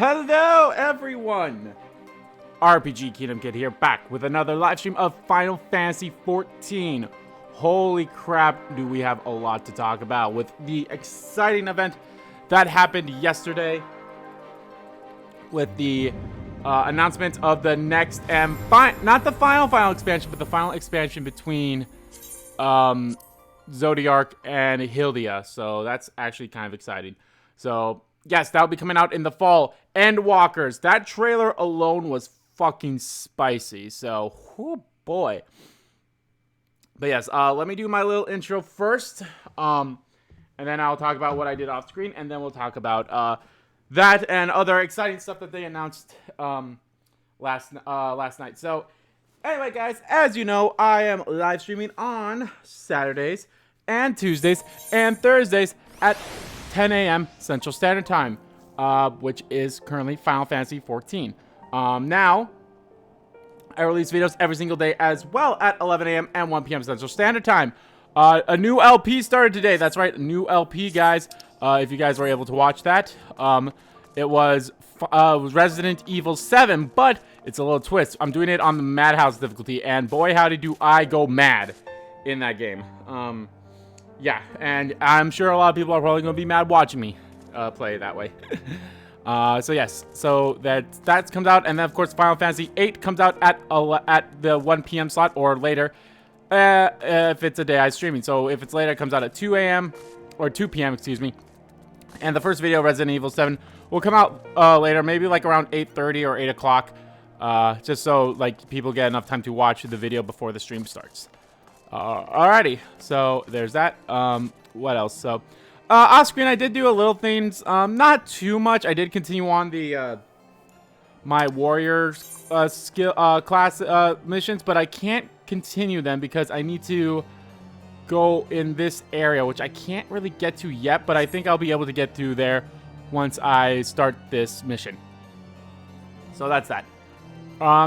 Hello, everyone! RPG Kingdom Kid here, back with another live stream of Final Fantasy XIV. Holy crap, do we have a lot to talk about with the exciting event that happened yesterday with the announcement of the next and not the final expansion, but the final expansion between Zodiark and Hildia. So that's actually kind of exciting. So yes, that'll be coming out in the fall. Endwalkers. That trailer alone was fucking spicy. So, oh boy. But yes, let me do my little intro first. And then I'll talk about what I did off screen. And then we'll talk about that and other exciting stuff that they announced last night. So, anyway, guys, as you know, I am live streaming on Saturdays and Tuesdays and Thursdays at 10 a.m. Central Standard Time, which is currently Final Fantasy XIV. Now, I release videos every single day as well at 11 a.m. and 1 p.m. Central Standard Time. A new LP started today. That's right, a new LP, guys. If you guys were able to watch that, it was Resident Evil 7, but it's a little twist. I'm doing it on the Madhouse difficulty, and boy, howdy do I go mad in that game. Yeah, and I'm sure a lot of people are probably going to be mad watching me play that way. So yes, so that comes out, and then of course Final Fantasy VIII comes out at the 1 p.m. slot or later, if it's a day I'm streaming. So if it's later, it comes out at 2 a.m. or 2 p.m. excuse me. And the first video, Resident Evil 7, will come out later, maybe like around 8:30 or 8 o'clock, just so like people get enough time to watch the video before the stream starts. Alrighty, so there's that. What else? So, off screen, I did do a little things. Not too much. I did continue on the my warrior skill class missions, but I can't continue them because I need to go in this area, which I can't really get to yet. But I think I'll be able to get to there once I start this mission. So that's that.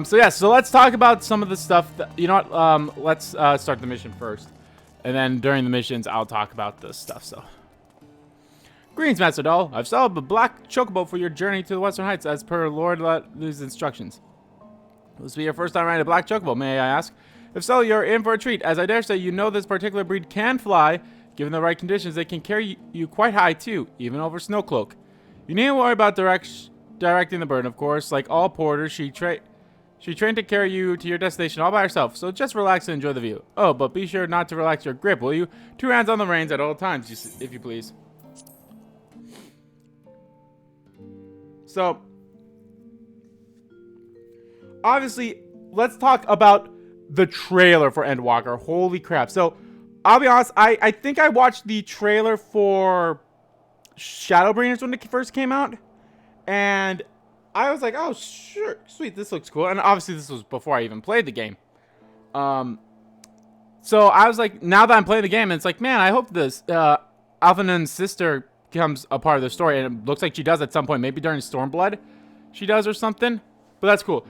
So yeah, so let's talk about some of the stuff that, you know what, let's start the mission first. And then during the missions, I'll talk about this stuff, so. Greetings, Master Doll. I've set up a black chocobo for your journey to the Western Heights as per Lord Lu's instructions. This will be your first time riding a black chocobo, may I ask? If so, you're in for a treat, as I dare say you know this particular breed can fly. Given the right conditions, they can carry you quite high, too, even over Snowcloak. You needn't worry about directing the bird, of course. Like all porters, she trained to carry you to your destination all by herself, so just relax and enjoy the view. Oh, but be sure not to relax your grip, will you? 2 hands on the reins at all times, if you please. So, obviously, let's talk about the trailer for Endwalker. Holy crap. So, I'll be honest, I think I watched the trailer for Shadowbringers when it first came out, and I was like, oh, sure, sweet, this looks cool. And obviously, this was before I even played the game. So I was like, now that I'm playing the game, it's like, man, I hope this Alphanun's sister becomes a part of the story. And it looks like she does at some point. Maybe during Stormblood she does or something. But that's cool.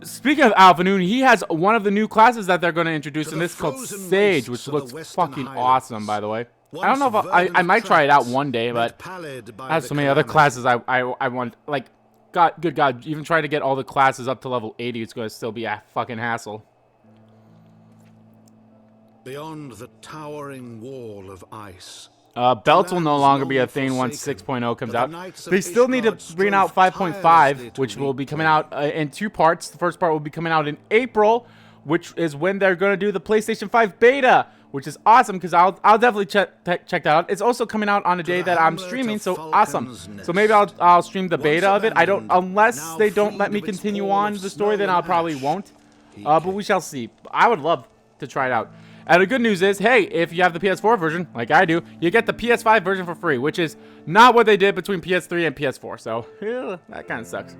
Speaking of Alphanun, he has one of the new classes that they're going to introduce in this called Sage, which looks fucking awesome, by the way. I don't know if I might try it out one day, but I have so many other classes I want, like, good God, even trying to get all the classes up to level 80, it's going to still be a fucking hassle. Beyond the towering wall of ice. Belts will no longer be a thing once 6.0 comes out. They still need to bring out 5.5, which will be coming out in 2 parts. The first part will be coming out in April, which is when they're going to do the PlayStation 5 beta, which is awesome because I'll definitely check that out. It's also coming out on a day that I'm streaming, so awesome. So maybe I'll stream the beta of it. I don't, unless they don't let me continue on the story, then I probably won't. But we shall see. I would love to try it out. And the good news is, hey, if you have the PS4 version, like I do, you get the PS5 version for free, which is not what they did between PS3 and PS4. So, yeah, that kind of sucks.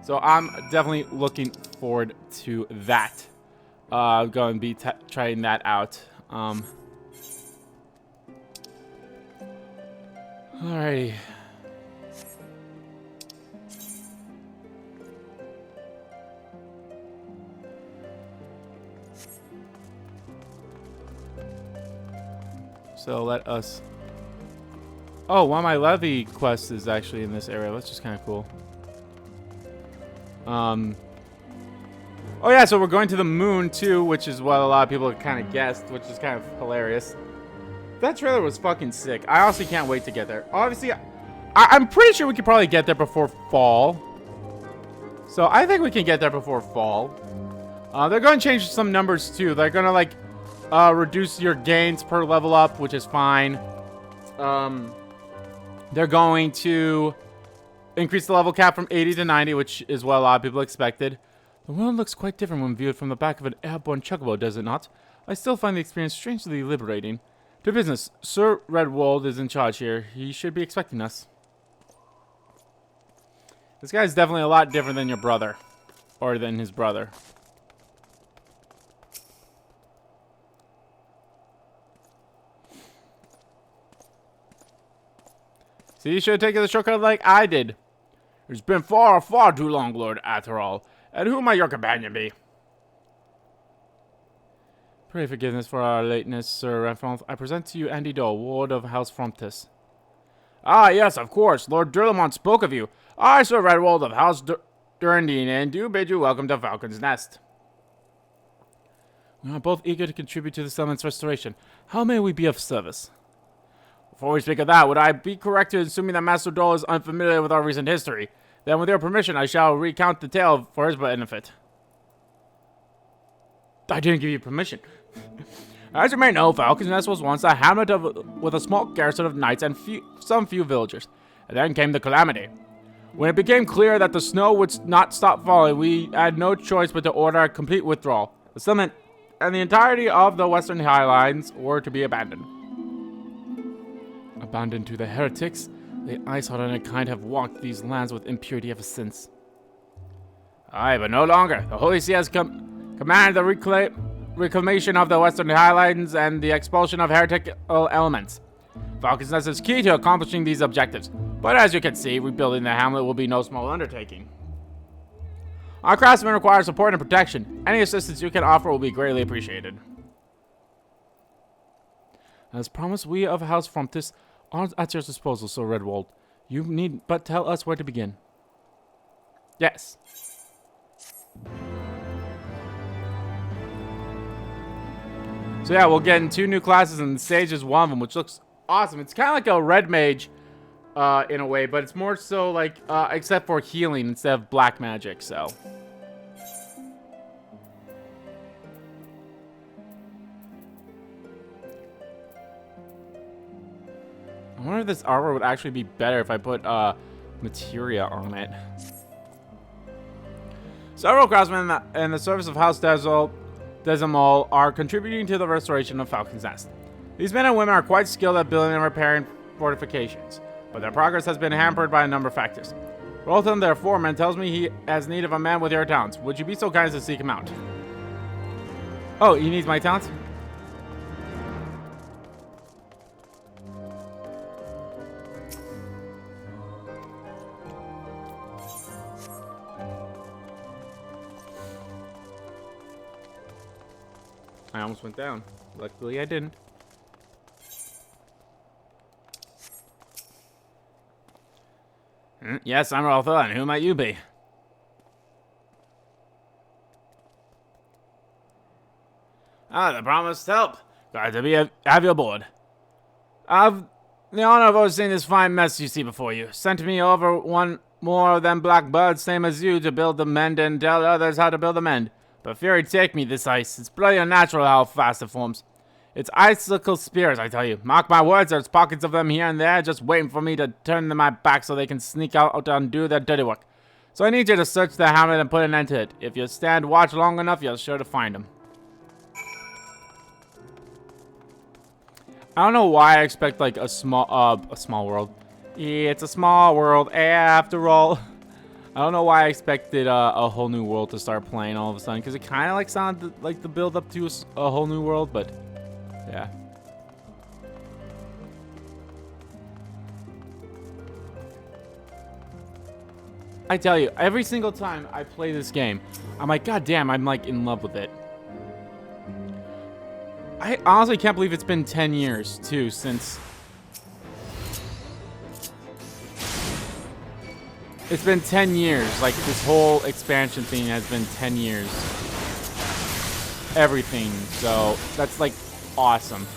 So I'm definitely looking forward to that. I'm going to be trying that out. Alrighty. So let us Oh, one of my levy quests is actually in this area. That's just kind of cool. Oh yeah, so we're going to the moon too, which is what a lot of people have kind of guessed, which is kind of hilarious. That trailer was fucking sick. I honestly can't wait to get there. Obviously, I'm pretty sure we could probably get there before fall. So I think we can get there before fall. They're going to change some numbers too. They're going to like reduce your gains per level up, which is fine. They're going to increase the level cap from 80 to 90, which is what a lot of people expected. The world looks quite different when viewed from the back of an airborne chocobo, does it not? I still find the experience strangely liberating. To business. Sir Redwald is in charge here. He should be expecting us. This guy's definitely a lot different than your brother. Or than his brother. See, you should have taken the shortcut like I did. It's been far, far too long, Lord Atherall. And who might your companion be? Pray forgiveness for our lateness, Sir Renfroth. I present to you Andy Dole, Ward of House Fromptus. Ah, yes, of course. Lord Durlamont spoke of you. I, Sir Redwald of House Durandine, and do bid you welcome to Falcon's Nest. We are both eager to contribute to the settlement's restoration. How may we be of service? Before we speak of that, would I be correct in assuming that Master Dole is unfamiliar with our recent history? Then, with your permission, I shall recount the tale for his benefit. I didn't give you permission. As you may know, Falcon's Nest was once a hamlet with a small garrison of knights and some few villagers. And then came the calamity. When it became clear that the snow would not stop falling, we had no choice but to order a complete withdrawal. The settlement and the entirety of the Western Highlands were to be abandoned. Abandoned to the heretics? The Icey and kind have walked these lands with impurity ever since. Aye, but no longer. The Holy See has commanded the reclamation of the Western Highlands and the expulsion of heretical elements. Falcon's Nest is key to accomplishing these objectives, but as you can see, rebuilding the hamlet will be no small undertaking. Our craftsmen require support and protection. Any assistance you can offer will be greatly appreciated. As promised, we of House Fromptus are at your disposal, Sir Redwald. You need but tell us where to begin. Yes. So yeah, we'll get in 2 new classes, and the Sage is one of them, which looks awesome. It's kind of like a red mage in a way, but it's more so like, except for healing instead of black magic, so. I wonder if this armor would actually be better if I put materia on it. Several craftsmen in the service of House Desimol are contributing to the restoration of Falcon's Nest. These men and women are quite skilled at building and repairing fortifications, but their progress has been hampered by a number of factors. Rolton, their foreman, tells me he has need of a man with your talents. Would you be so kind as to seek him out? Oh, he needs my talents? I almost went down. Luckily, I didn't. Yes, I'm Roltha, and who might you be? Ah, the promised help. Glad to have you aboard. I've the honor of overseeing this fine mess you see before you. Sent me over one more of them black birds, same as you, to build the mend and tell others how to build the mend. But fury take me, this ice. It's bloody unnatural how fast it forms. It's icicle spears, I tell you. Mark my words, there's pockets of them here and there, just waiting for me to turn them my back so they can sneak out and do their dirty work. So I need you to search the hamlet and put an end to it. If you stand watch long enough, you're sure to find them. I don't know why I expect like a small world. Yeah, it's a small world after all. I don't know why I expected a whole new world to start playing all of a sudden, because it kind of like sounded like the build up to a whole new world, but yeah. I tell you, every single time I play this game, I'm like, God damn, I'm like in love with it. I honestly can't believe it's been 10 years too since It's been 10 years. Like, this whole expansion thing has been 10 years. Everything. So, that's, like, awesome.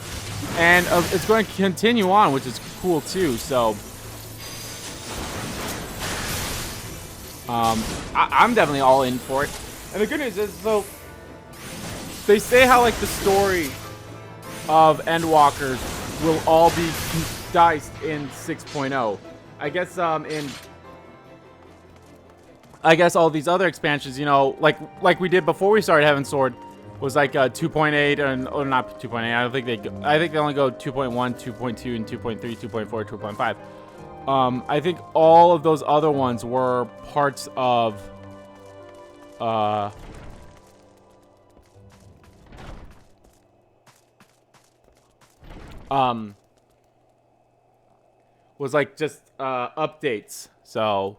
And it's going to continue on, which is cool, too. So, I'm definitely all in for it. And the good news is, so, they say how, like, the story of Endwalkers will all be diced in 6.0. I guess all these other expansions, you know, like we did before we started Heaven's Sword, was like 2.8 or not 2.8. I think they only go 2.1, 2.2, and 2.3, 2.4, 2.5. I think all of those other ones were parts of was like just updates. So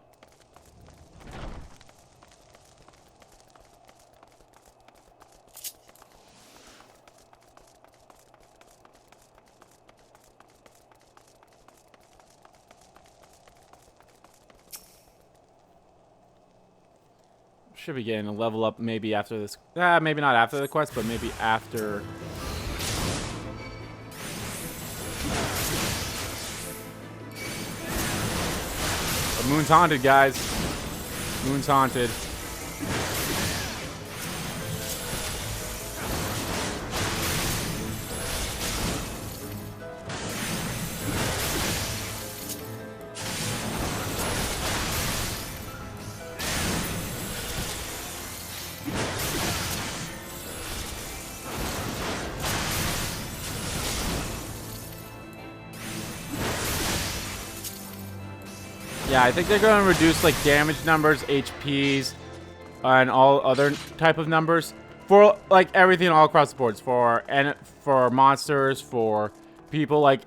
should be getting a level up maybe after this. Maybe not after the quest, but maybe after. The moon's haunted, guys. Moon's haunted. Yeah, I think they're going to reduce like damage numbers, HPs, and all other type of numbers for like everything all across the boards. For monsters, for people. Like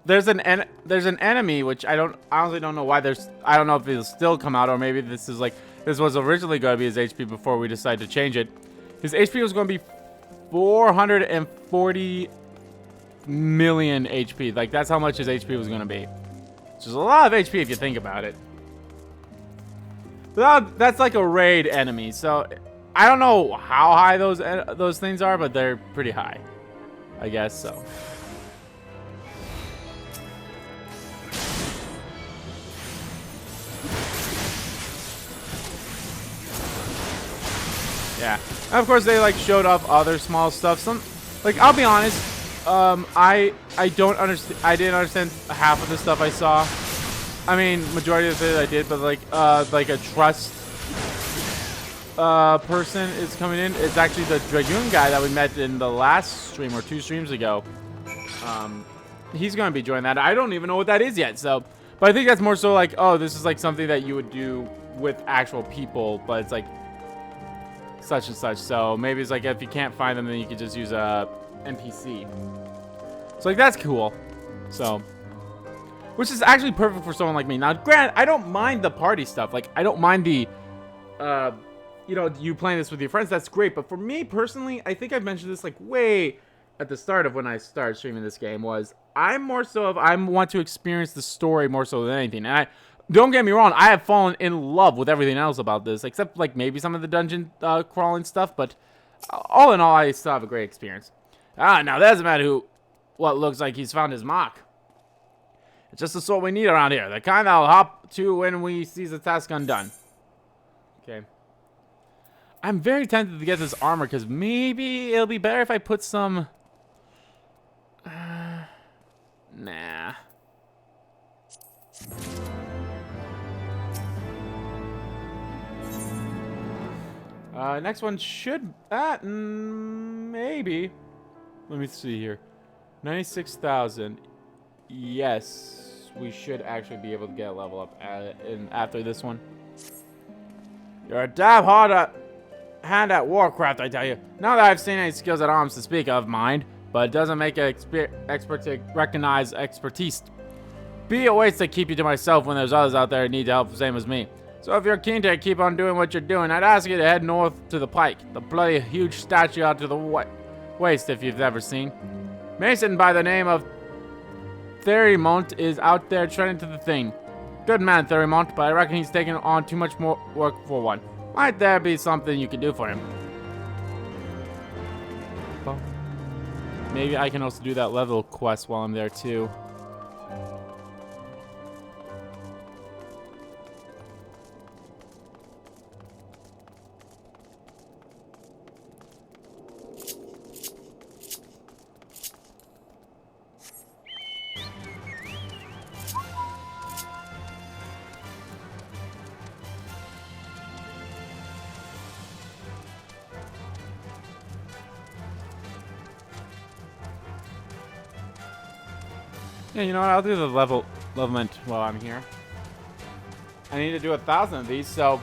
there's an enemy which I honestly don't know why I don't know if it'll still come out, or maybe this was originally going to be his HP before we decided to change it. His HP was going to be 440 million HP. Like that's how much his HP was going to be. Which is a lot of HP if you think about it. But that's like a raid enemy, so I don't know how high those things are, but they're pretty high, I guess so. Yeah, and of course they like showed off other small stuff. Like I'll be honest. I don't understand. I didn't understand half of the stuff I saw. I mean, majority of it I did, but like a trust person is coming in. It's actually the Dragoon guy that we met in the last stream or 2 streams ago. He's gonna be joining that. I don't even know what that is yet. So, but I think that's more so like, oh, this is like something that you would do with actual people, but it's like such and such. So maybe it's like if you can't find them, then you could just use a NPC. So like that's cool. So, which is actually perfect for someone like me. Now, granted, I don't mind the party stuff. Like I don't mind the, you know, you playing this with your friends. That's great. But for me personally, I think I mentioned this like way at the start of when I started streaming this game. Was I'm more so of I want to experience the story more so than anything. And don't get me wrong, I have fallen in love with everything else about this, except like maybe some of the dungeon crawling stuff. But all in all, I still have a great experience. Now there's a man who, what looks like he's found his mark. It's just the sort we need around here. The kind I'll hop to when we see the task undone. Okay. I'm very tempted to get this armor, because maybe it'll be better if I put some... nah. Next one should... maybe... Let me see here. 96,000. Yes, we should actually be able to get a level up after this one. You're a damn hard hand at Warcraft, I tell you. Not that I've seen any skills at arms to speak of, mind, but it doesn't make an expert to recognize expertise. Be a waste to keep you to myself when there's others out there who need help, same as me. So if you're keen to keep on doing what you're doing, I'd ask you to head north to the Pike, the bloody huge statue out to the waste if you've ever seen. Mason by the name of Therimont is out there trending to the thing. Good man, Therimont, but I reckon he's taking on too much more work for one. Might there be something you can do for him? Well, maybe I can also do that level quest while I'm there too. Yeah, you know what? I'll do the levelment while I'm here. I need to do 1,000 of these, so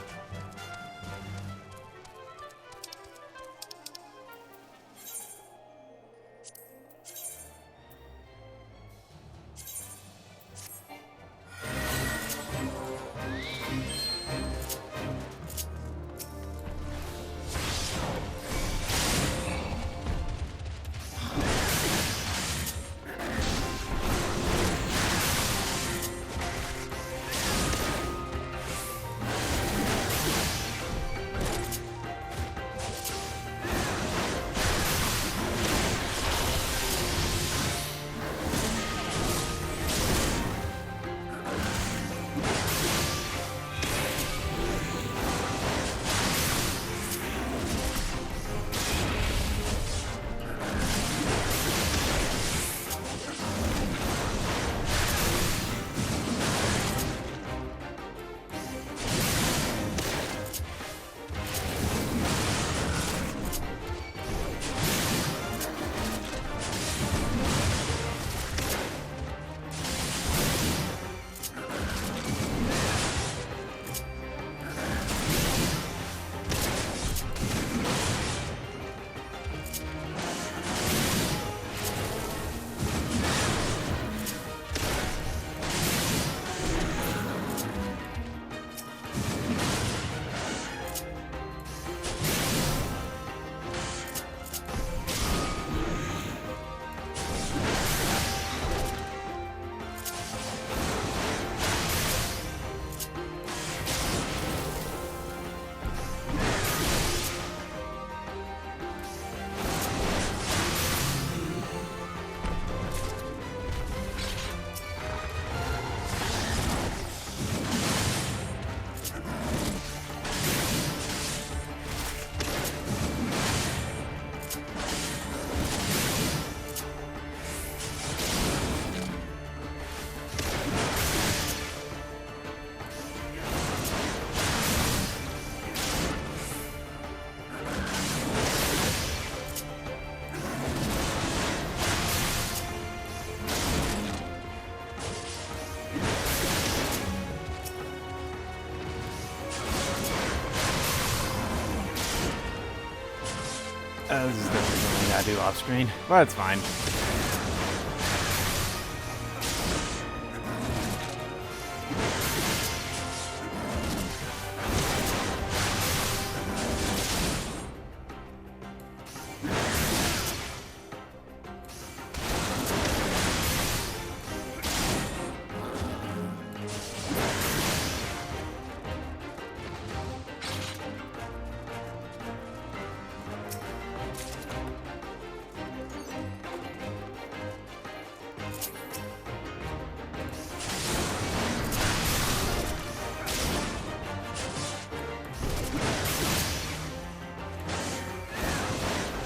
this is definitely something I gotta do off screen, but it's fine.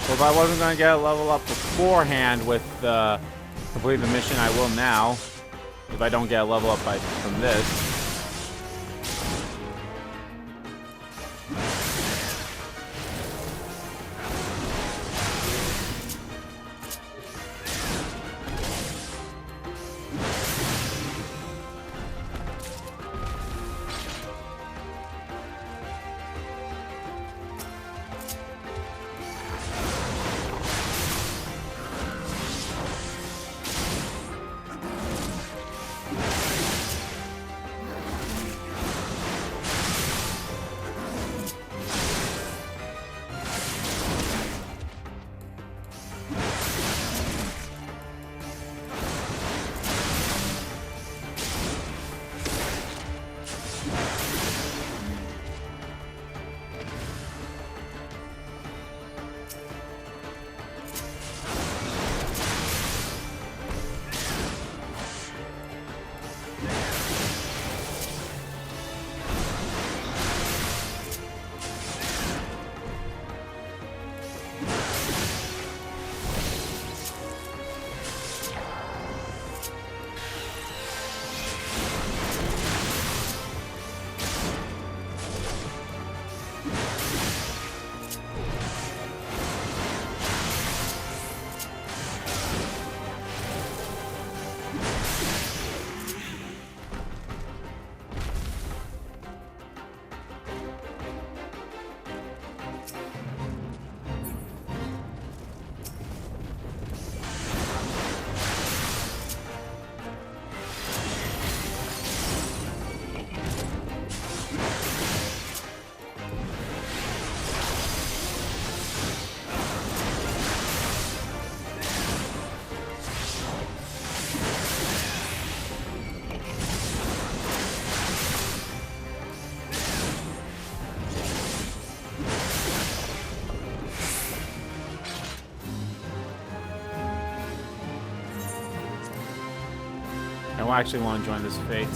Well, if I wasn't going to get a level up beforehand with completing the mission, I will now. If I don't get a level up from this. actually want to join this fate.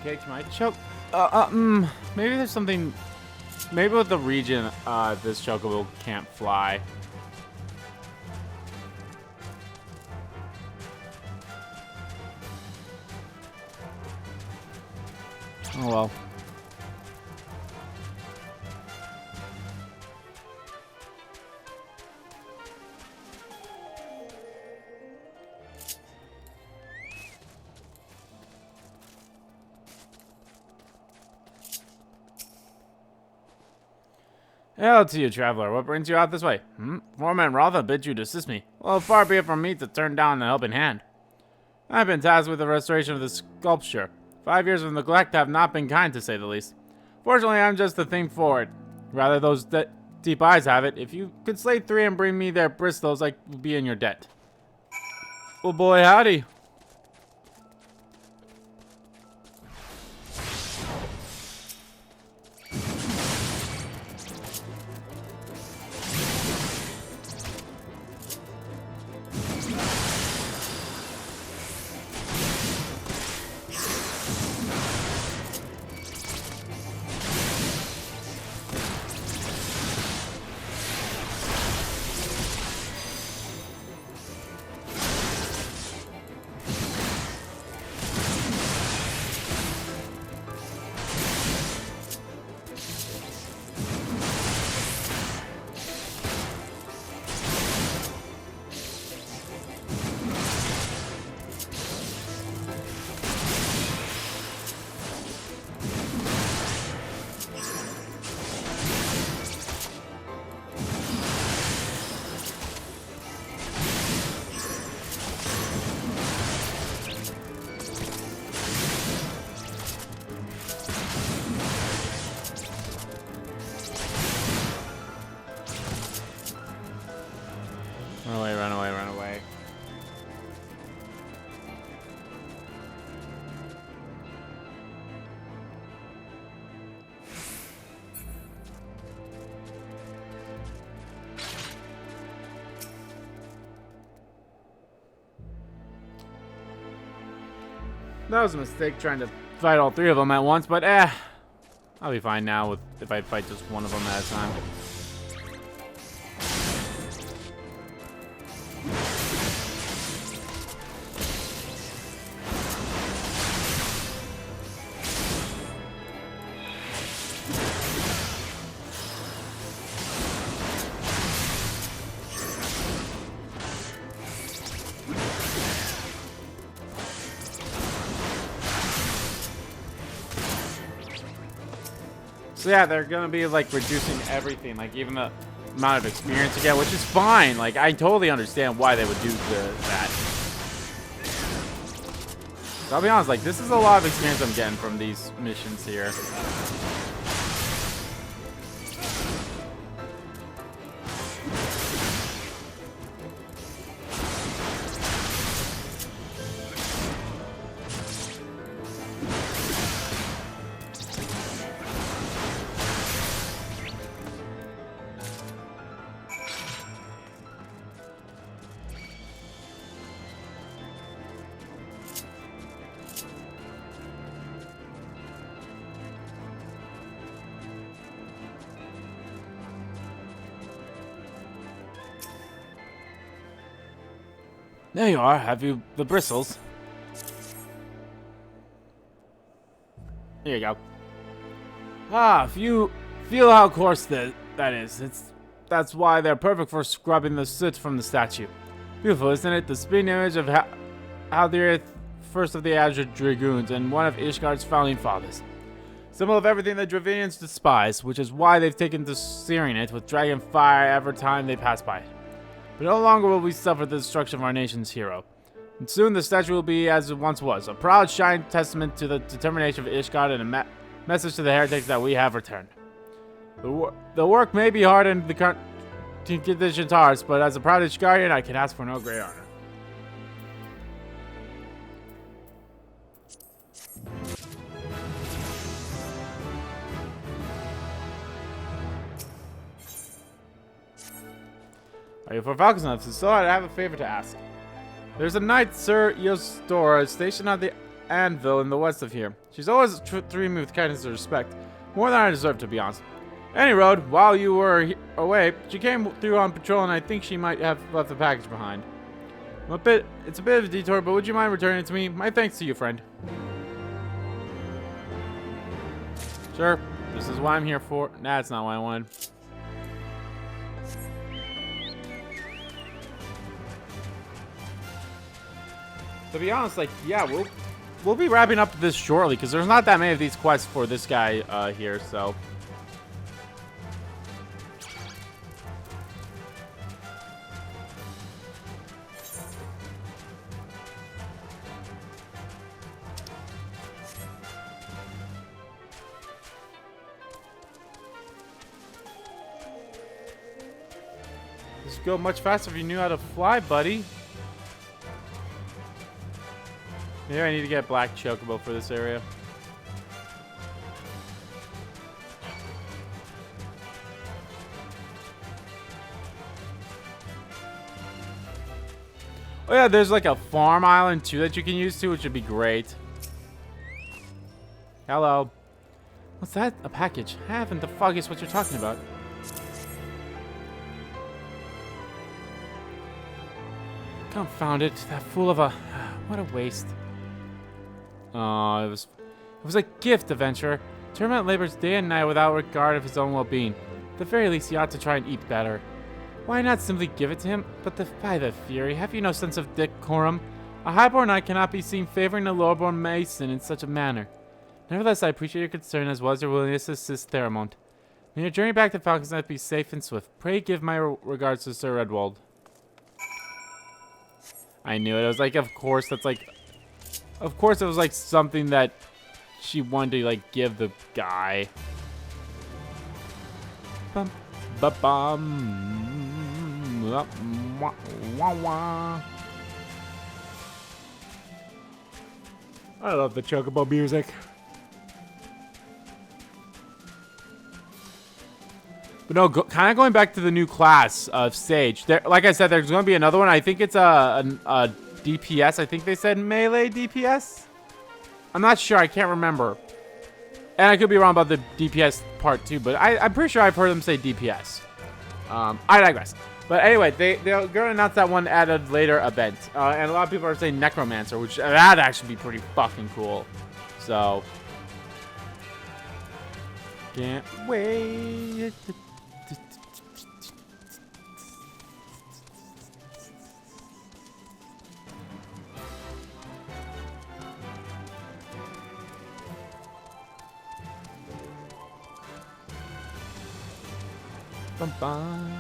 Okay, to my choke. Maybe there's something. Maybe with the region, this chocobo can't fly. Oh well. Hail to you, traveler. What brings you out this way? Foreman Rotha bid you to assist me. Well, far be it from me to turn down a helping hand. I've been tasked with the restoration of this sculpture. 5 years of neglect have not been kind, to say the least. Fortunately, I'm just the thing for it. Rather, those deep eyes have it. If you could slay 3 and bring me their bristles, I would be in your debt. Oh boy, howdy. Run away, run away, run away. That was a mistake trying to fight all 3 of them at once, but I'll be fine now with if I fight just one of them at a time. So yeah, they're gonna be like reducing everything, like even the amount of experience you get, which is fine. Like I totally understand why they would do that. So I'll be honest, like this is a lot of experience I'm getting from these missions here. There you are. Have you the bristles? Here you go. Ah, if you feel how coarse that is, that's why they're perfect for scrubbing the soot from the statue. Beautiful, isn't it? The spitting image of how the first of the Azure Dragoons and one of Ishgard's founding fathers. Symbol of everything the Dravinians despise, which is why they've taken to searing it with dragon fire every time they pass by it. But no longer will we suffer the destruction of our nation's hero. And soon the statue will be as it once was, a proud, shining testament to the determination of Ishgard and a message to the heretics that we have returned. The work may be hard in the current conditions ours, but as a proud Ishgardian, I can ask for no greater honor. Are you for Falcons enough? So I have a favor to ask. There's a knight, Sir Yostora, stationed on the anvil in the west of here. She's always treating me with kindness and respect. More than I deserve, to be honest. Any road, while you were away, she came through on patrol, and I think she might have left the package behind. It's a bit of a detour, but would you mind returning it to me? My thanks to you, friend. Sure, this is what I'm here for. Nah, that's not what I wanted. To be honest, like, yeah, we'll be wrapping up this shortly because there's not that many of these quests for this guy here, so. This would go much faster if you knew how to fly, buddy. Maybe I need to get Black Chocobo for this area. Oh yeah, there's like a farm island too that you can use too, which would be great. Hello. What's that? A package? I haven't the foggiest what you're talking about. Confound it, that fool of a... What a waste. Oh, it was a gift, adventurer. Tournament labors day and night without regard of his own well-being. At the very least, he ought to try and eat better. Why not simply give it to him? But by the fury, have you no sense of decorum? A highborn knight cannot be seen favoring a lowborn mason in such a manner. Nevertheless, I appreciate your concern as well as your willingness to assist Theramont. May your journey back to Falcon's Nest be safe and swift. Pray give my regards to Sir Redwald. I knew it. I was like, of course, that's like... Of course it was like something that she wanted to like give the guy. Bum, ba bum, wah, wah, wah. I love the Chocobo music. But no, kind of going back to the new class of Sage. There, like I said, there's going to be another one. I think it's a DPS. I think they said melee DPS. I'm not sure. I can't remember. And I could be wrong about the DPS part too, but I'm pretty sure I've heard them say DPS. I digress. But anyway, they're going to announce that one at a later event. And a lot of people are saying Necromancer, which that'd actually be pretty fucking cool. So, can't wait. Bum, bum.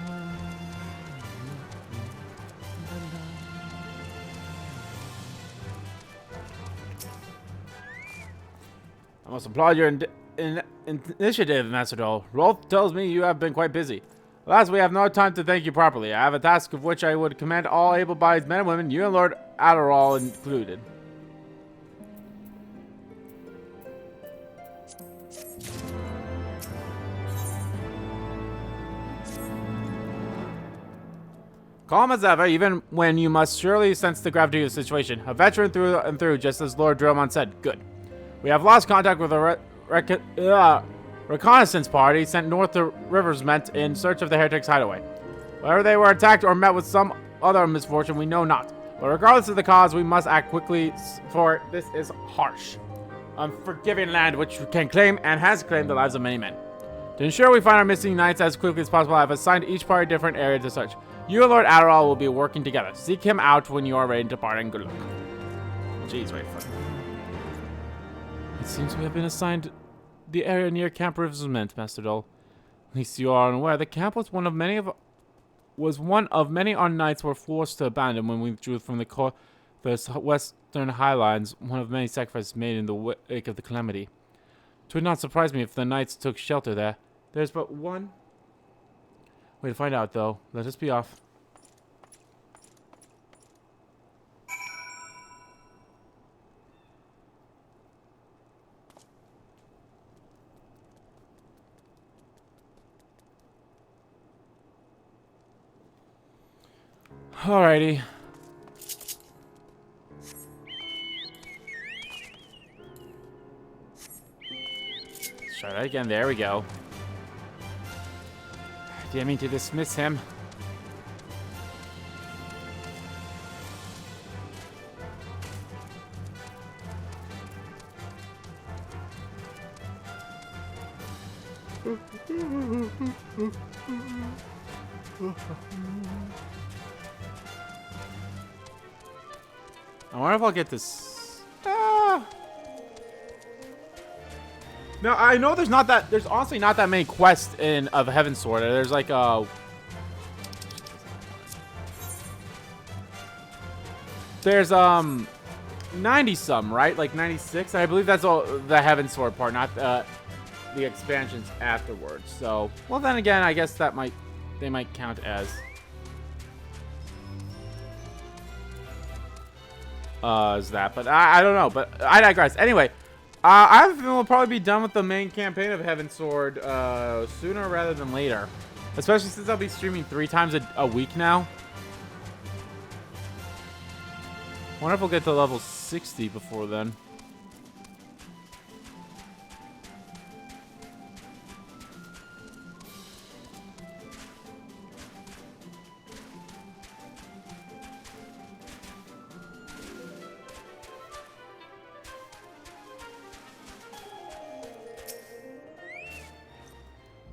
I must applaud your initiative, Master Dole. Rolf tells me you have been quite busy. Alas, we have no time to thank you properly. I have a task of which I would commend all able-bodied men and women, you and Lord Adderall included. Calm as ever, even when you must surely sense the gravity of the situation. A veteran through and through, just as Lord Dromon said. Good. We have lost contact with a reconnaissance party sent north to Riversment in search of the heretics' hideaway. Whether they were attacked or met with some other misfortune, we know not. But regardless of the cause, we must act quickly, for this is harsh. Unforgiving land which can claim and has claimed the lives of many men. To ensure we find our missing knights as quickly as possible, I have assigned each party a different area to search. You and Lord Adderall will be working together. Seek him out when you are ready to depart, and good luck. Jeez, wait for it. It seems we have been assigned the area near Camp Riversment, Master Dole. At least you are unaware. The camp was one of many our knights were forced to abandon when we withdrew from the western highlands, one of many sacrifices made in the wake of the calamity. It would not surprise me if the knights took shelter there. There's but one way to find out, though. Let us be off. Alrighty. Let's try that again. There we go. Didn't mean to dismiss him. I wonder if I'll get this. No, I know there's not that. There's honestly not that many quests in of Heaven's Sword. There's like there's 90 some, right? Like 96. I believe that's all the Heaven's Sword part, not the expansions afterwards. So, well, then again, I guess that they might count as that, but I don't know. But I digress. Anyway, I have a feeling we'll probably be done with the main campaign of Heaven's Sword sooner rather than later, especially since I'll be streaming 3 times a week now. I wonder if we'll get to level 60 before then.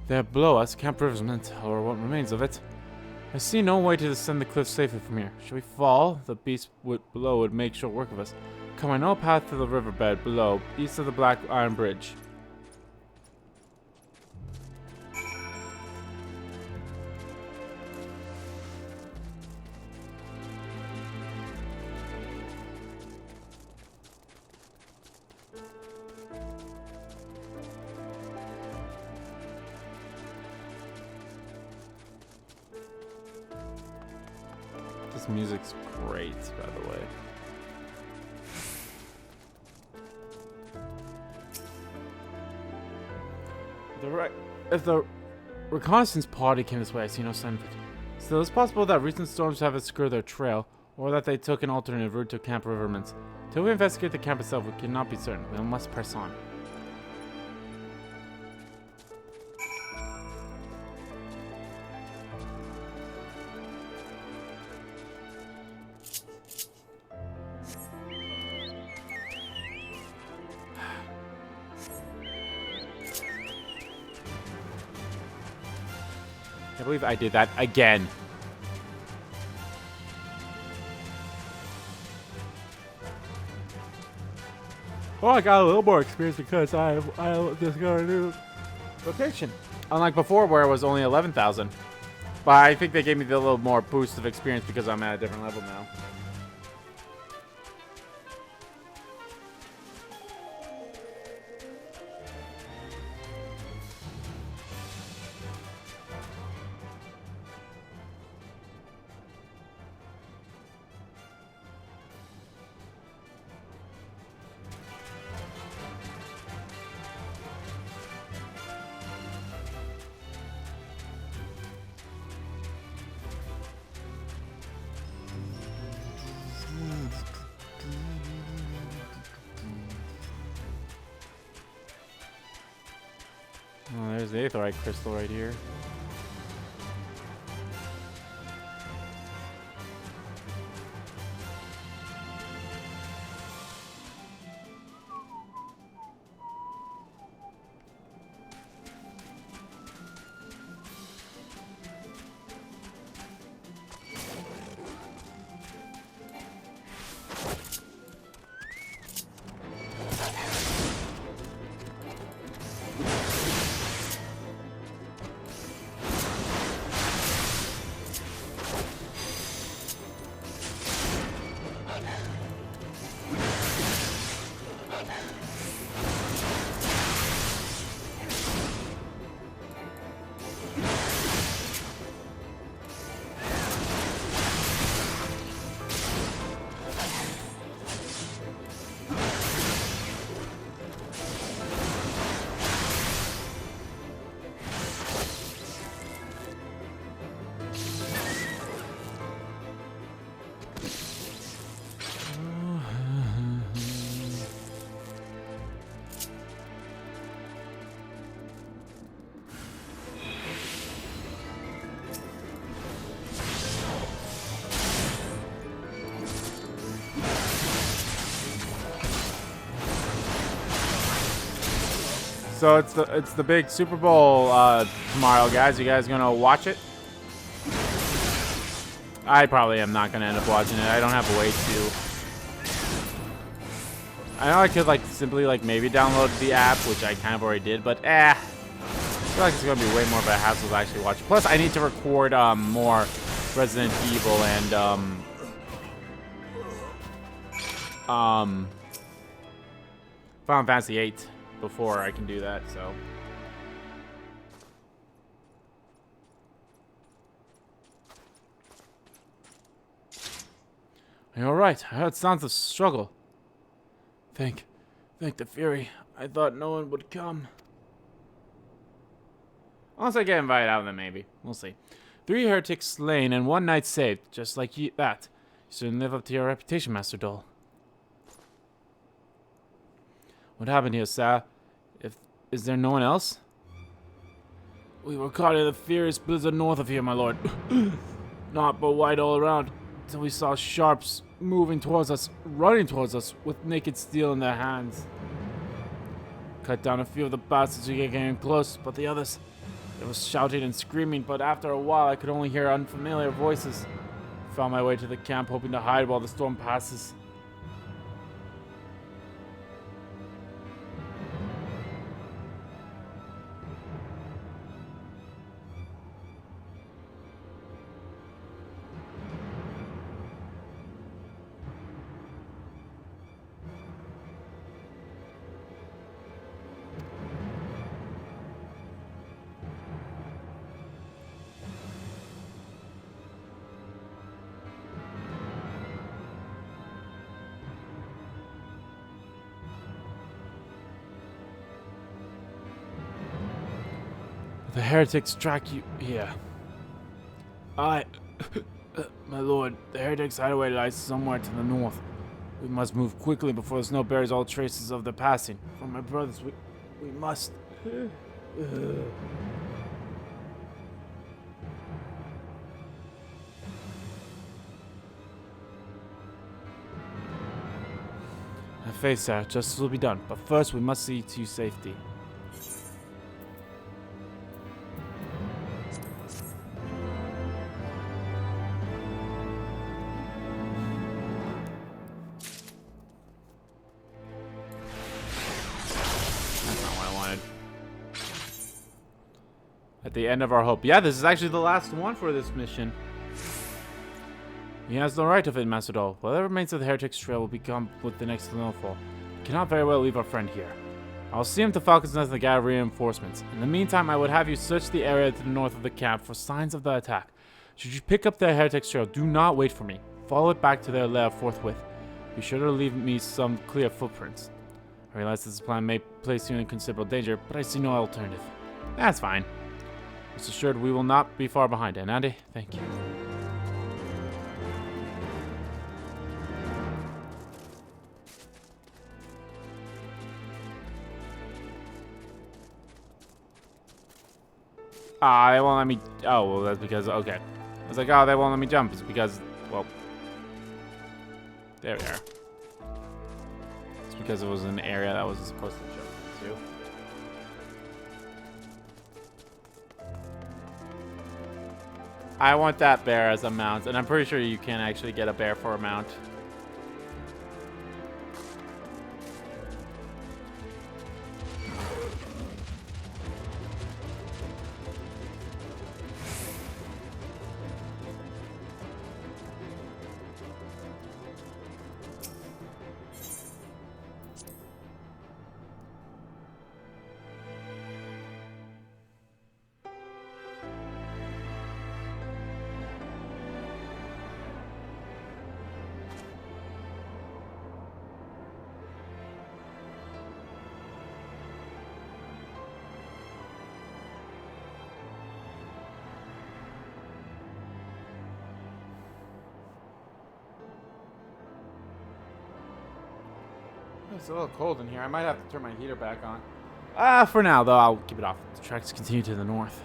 There below us, Camp Riversment, or what remains of it. I see no way to descend the cliff safely from here. Should we fall, the beast below would make short work of us. Come, I know a path to the riverbed below, east of the Black Iron Bridge. This music's great, by the way. If the reconnaissance party came this way, I see no sign of it. Still, it's possible that recent storms have obscured their trail, or that they took an alternate route to Camp Rivermans. Till we investigate the camp itself, we cannot be certain. We must press on. I believe I did that again. Oh, I got a little more experience because I discovered a new location. Unlike before where it was only 11,000. But I think they gave me the little more boost of experience because I'm at a different level now. Oh, there's the aetheryte crystal right here. So it's the big Super Bowl tomorrow, guys. You guys gonna watch it? I probably am not gonna end up watching it. I don't have a way to. I know I could like simply like maybe download the app, which I kind of already did, but I feel like it's gonna be way more of a hassle to actually watch it. Plus, I need to record more Resident Evil and Final Fantasy VIII before I can do that. So. Are you alright? I heard sounds of struggle. Thank the Fury. I thought no one would come. Unless I get invited out, then maybe. We'll see. 3 heretics slain and 1 knight saved. Just like that. You certainly live up to your reputation, Master Dole. What happened here, sir? Is there no one else? We were caught in the furious blizzard north of here, my lord. Not but white all around. Until we saw sharps moving towards us, running towards us, with naked steel in their hands. Cut down a few of the bastards who came close, but the others, there was shouting and screaming, but after a while I could only hear unfamiliar voices. Found my way to the camp, hoping to hide while the storm passes. The heretics track you here. My lord, the heretics hideaway lies somewhere to the north. We must move quickly before the snow buries all traces of their passing. For my brothers, we must. Have faith, sir. Justice will be done. But first, we must see to safety. At the end of our hope. Yeah, this is actually the last one for this mission. He has no right of it, Master Doll. Whatever remains of the Heretics Trail will become with the next snowfall. We cannot very well leave our friend here. I'll see him to Falcon's Nest and gather reinforcements. In the meantime, I would have you search the area to the north of the camp for signs of the attack. Should you pick up the Heretics Trail, do not wait for me. Follow it back to their lair forthwith. Be sure to leave me some clear footprints. I realize this plan may place you in considerable danger, but I see no alternative. That's fine. Rest assured we will not be far behind. And Andy, thank you. They won't let me... Oh, well, that's because... Okay. I was like, oh, they won't let me jump. It's because... Well... There we are. It's because it was an area that I wasn't supposed to jump into. I want that bear as a mount, and I'm pretty sure you can actually get a bear for a mount. It's a little cold in here. I might have to turn my heater back on. For now, though, I'll keep it off. The tracks continue to the north.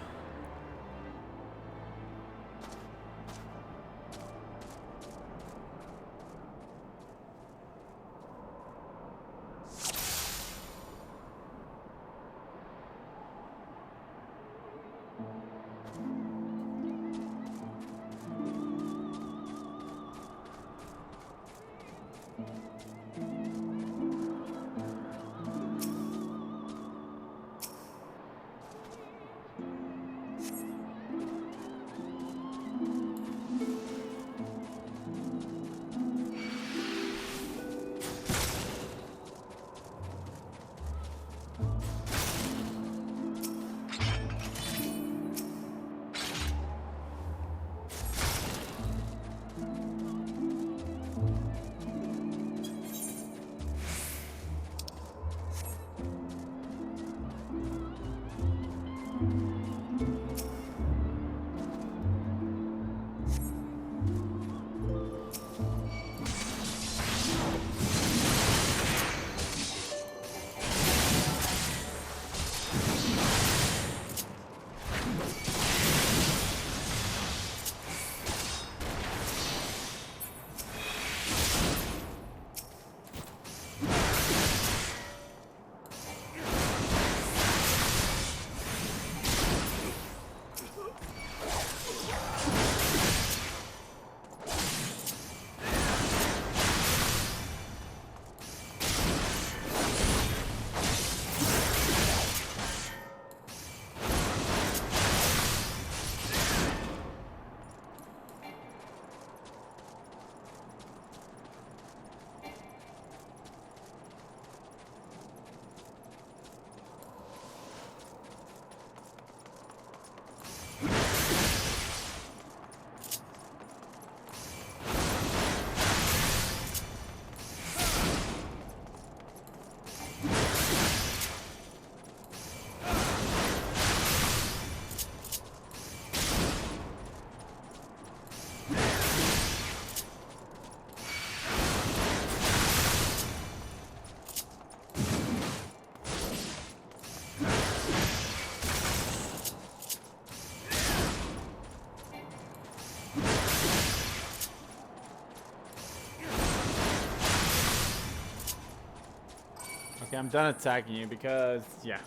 Okay, I'm done attacking you because, yeah.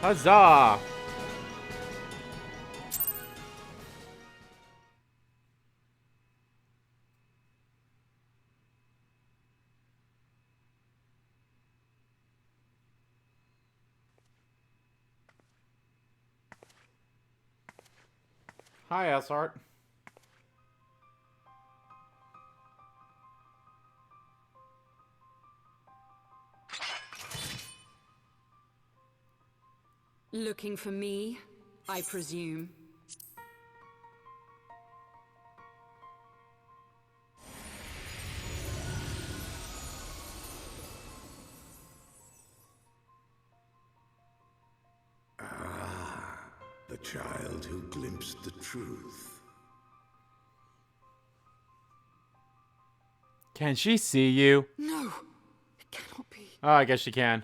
Huzzah! Hi, Essart. Looking for me, I presume. The child who glimpsed the truth. Can she see you? No, it cannot be. Oh, I guess she can.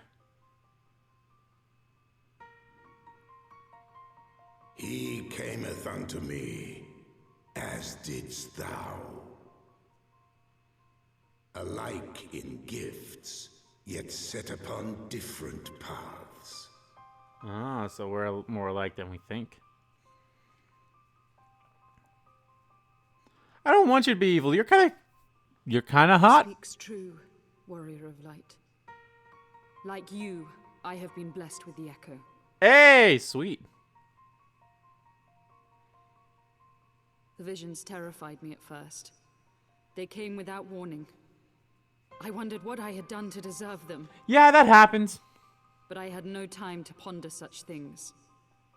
He cameth unto me, as didst thou. Alike in gifts, yet set upon different paths. Ah, so we're more alike than we think. I don't want you to be evil. You're kind of hot. Speaks true, warrior of light. Like you, I have been blessed with the echo. Hey, sweet. The visions terrified me at first. They came without warning. I wondered what I had done to deserve them. Yeah, that happens. But I had no time to ponder such things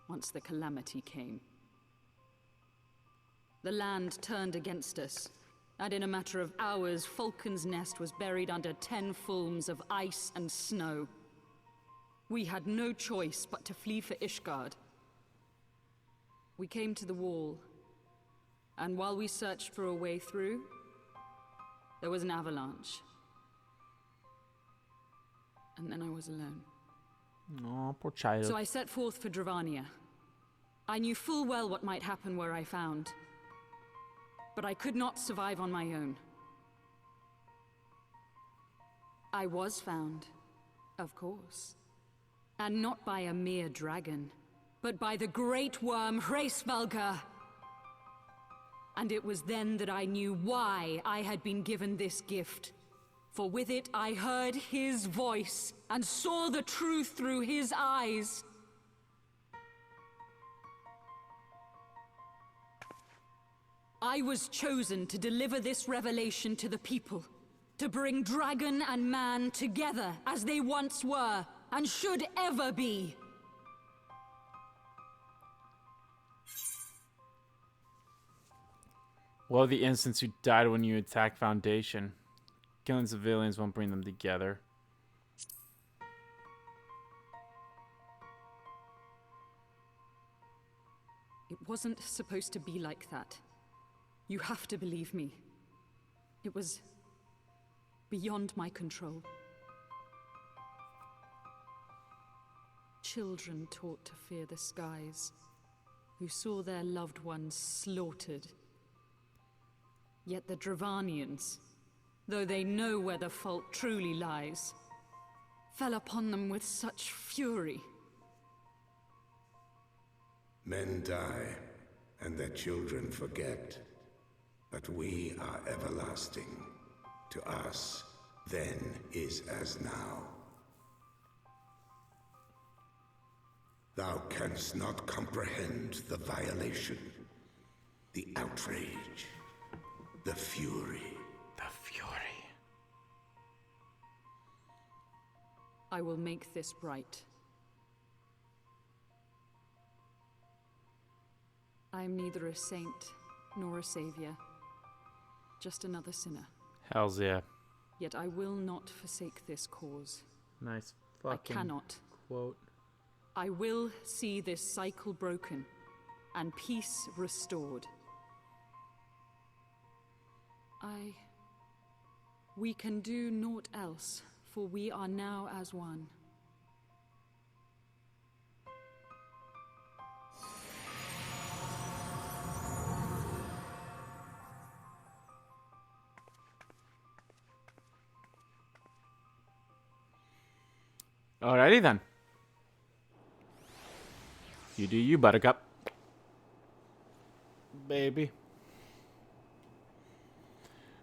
once the calamity came. The land turned against us, and in a matter of hours, Falcon's Nest was buried under 10 fulms of ice and snow. We had no choice but to flee for Ishgard. We came to the wall, and while we searched for a way through, there was an avalanche. And then I was alone. Oh, poor child. So I set forth for Dravania. I knew full well what might happen where I found. But I could not survive on my own. I was found, of course. And not by a mere dragon, but by the great worm Hraesvelgr. And it was then that I knew why I had been given this gift. For with it I heard his voice, and saw the truth through his eyes. I was chosen to deliver this revelation to the people, to bring dragon and man together as they once were, and should ever be. Well, the instance who died when you attacked Foundation. Killing civilians won't bring them together. It wasn't supposed to be like that. You have to believe me. It was beyond my control. Children taught to fear the skies, who saw their loved ones slaughtered. Yet the Dravanians, though they know where the fault truly lies, fell upon them with such fury. Men die, and their children forget. But we are everlasting. To us, then is as now. Thou canst not comprehend the violation, the outrage, the fury. The fury. I will make this right. I am neither a saint nor a savior, just another sinner. Hells yeah. Yet I will not forsake this cause. Nice fucking I cannot. quote. I will see this cycle broken and peace restored. We can do naught else, for we are now as one. Alrighty then. You do you, Buttercup. Baby.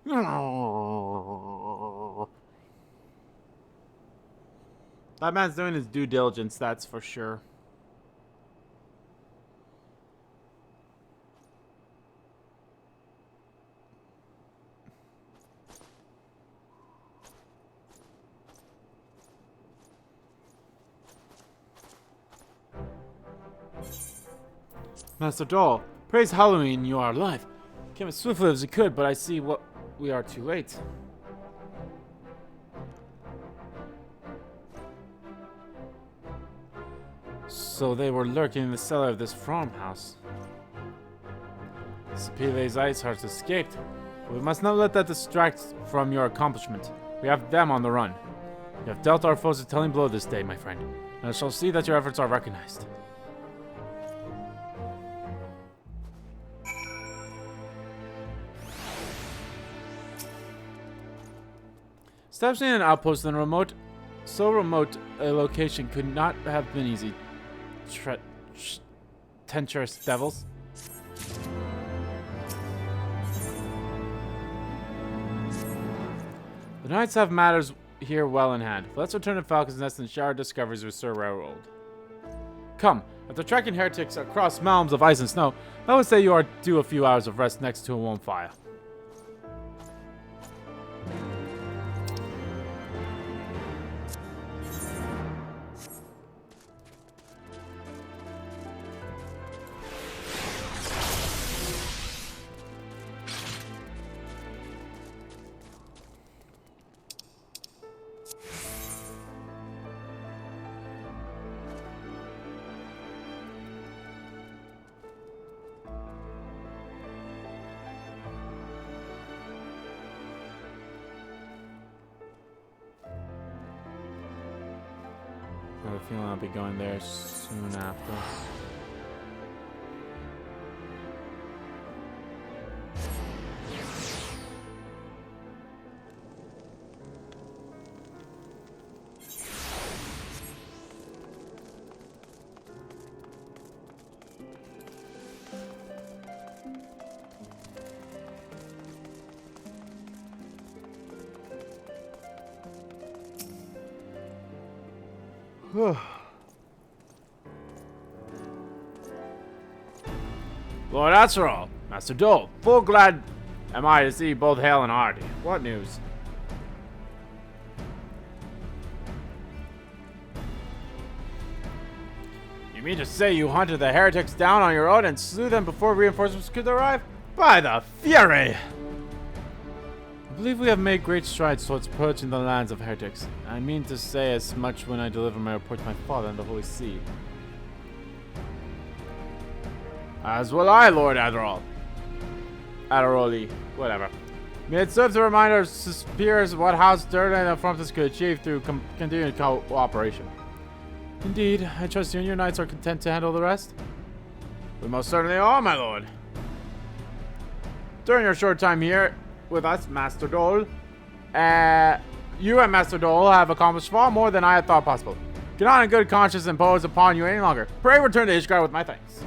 That man's doing his due diligence, that's for sure. Master Doll, praise Halloween, you are alive. Came as swiftly as you could, but I see what we are too late. So they were lurking in the cellar of this farmhouse. Sipile's Ice Hearts escaped. We must not let that distract from your accomplishment. We have them on the run. You have dealt our foes a telling blow this day, my friend, and I shall see that your efforts are recognized. Establishing an outpost in so remote a location could not have been easy. Treacherous devils. The Knights have matters here well in hand. Let's return to Falcon's Nest and share our discoveries with Sir Railroad. Come, after tracking heretics across mountains of ice and snow, I would say you are due a few hours of rest next to a warm fire. I have a feeling I'll be going there soon after. Lord Atzerold, Master Dole, full glad am I to see both hale and hearty. What news? You mean to say you hunted the heretics down on your own and slew them before reinforcements could arrive? By the Fury! I believe we have made great strides towards purging the lands of heretics. I mean to say as much when I deliver my report to my father in the Holy See. As will I, Lord Adderall. Adderoli, whatever. May it serve to remind our superiors what House Durden and Frontis could achieve through continued cooperation. Indeed, I trust you and your knights are content to handle the rest? We most certainly are, my lord. During your short time here with us, Master Dole, you and Master Dole have accomplished far more than I had thought possible. Cannot in good conscience impose upon you any longer. Pray return to Ishgard with my thanks.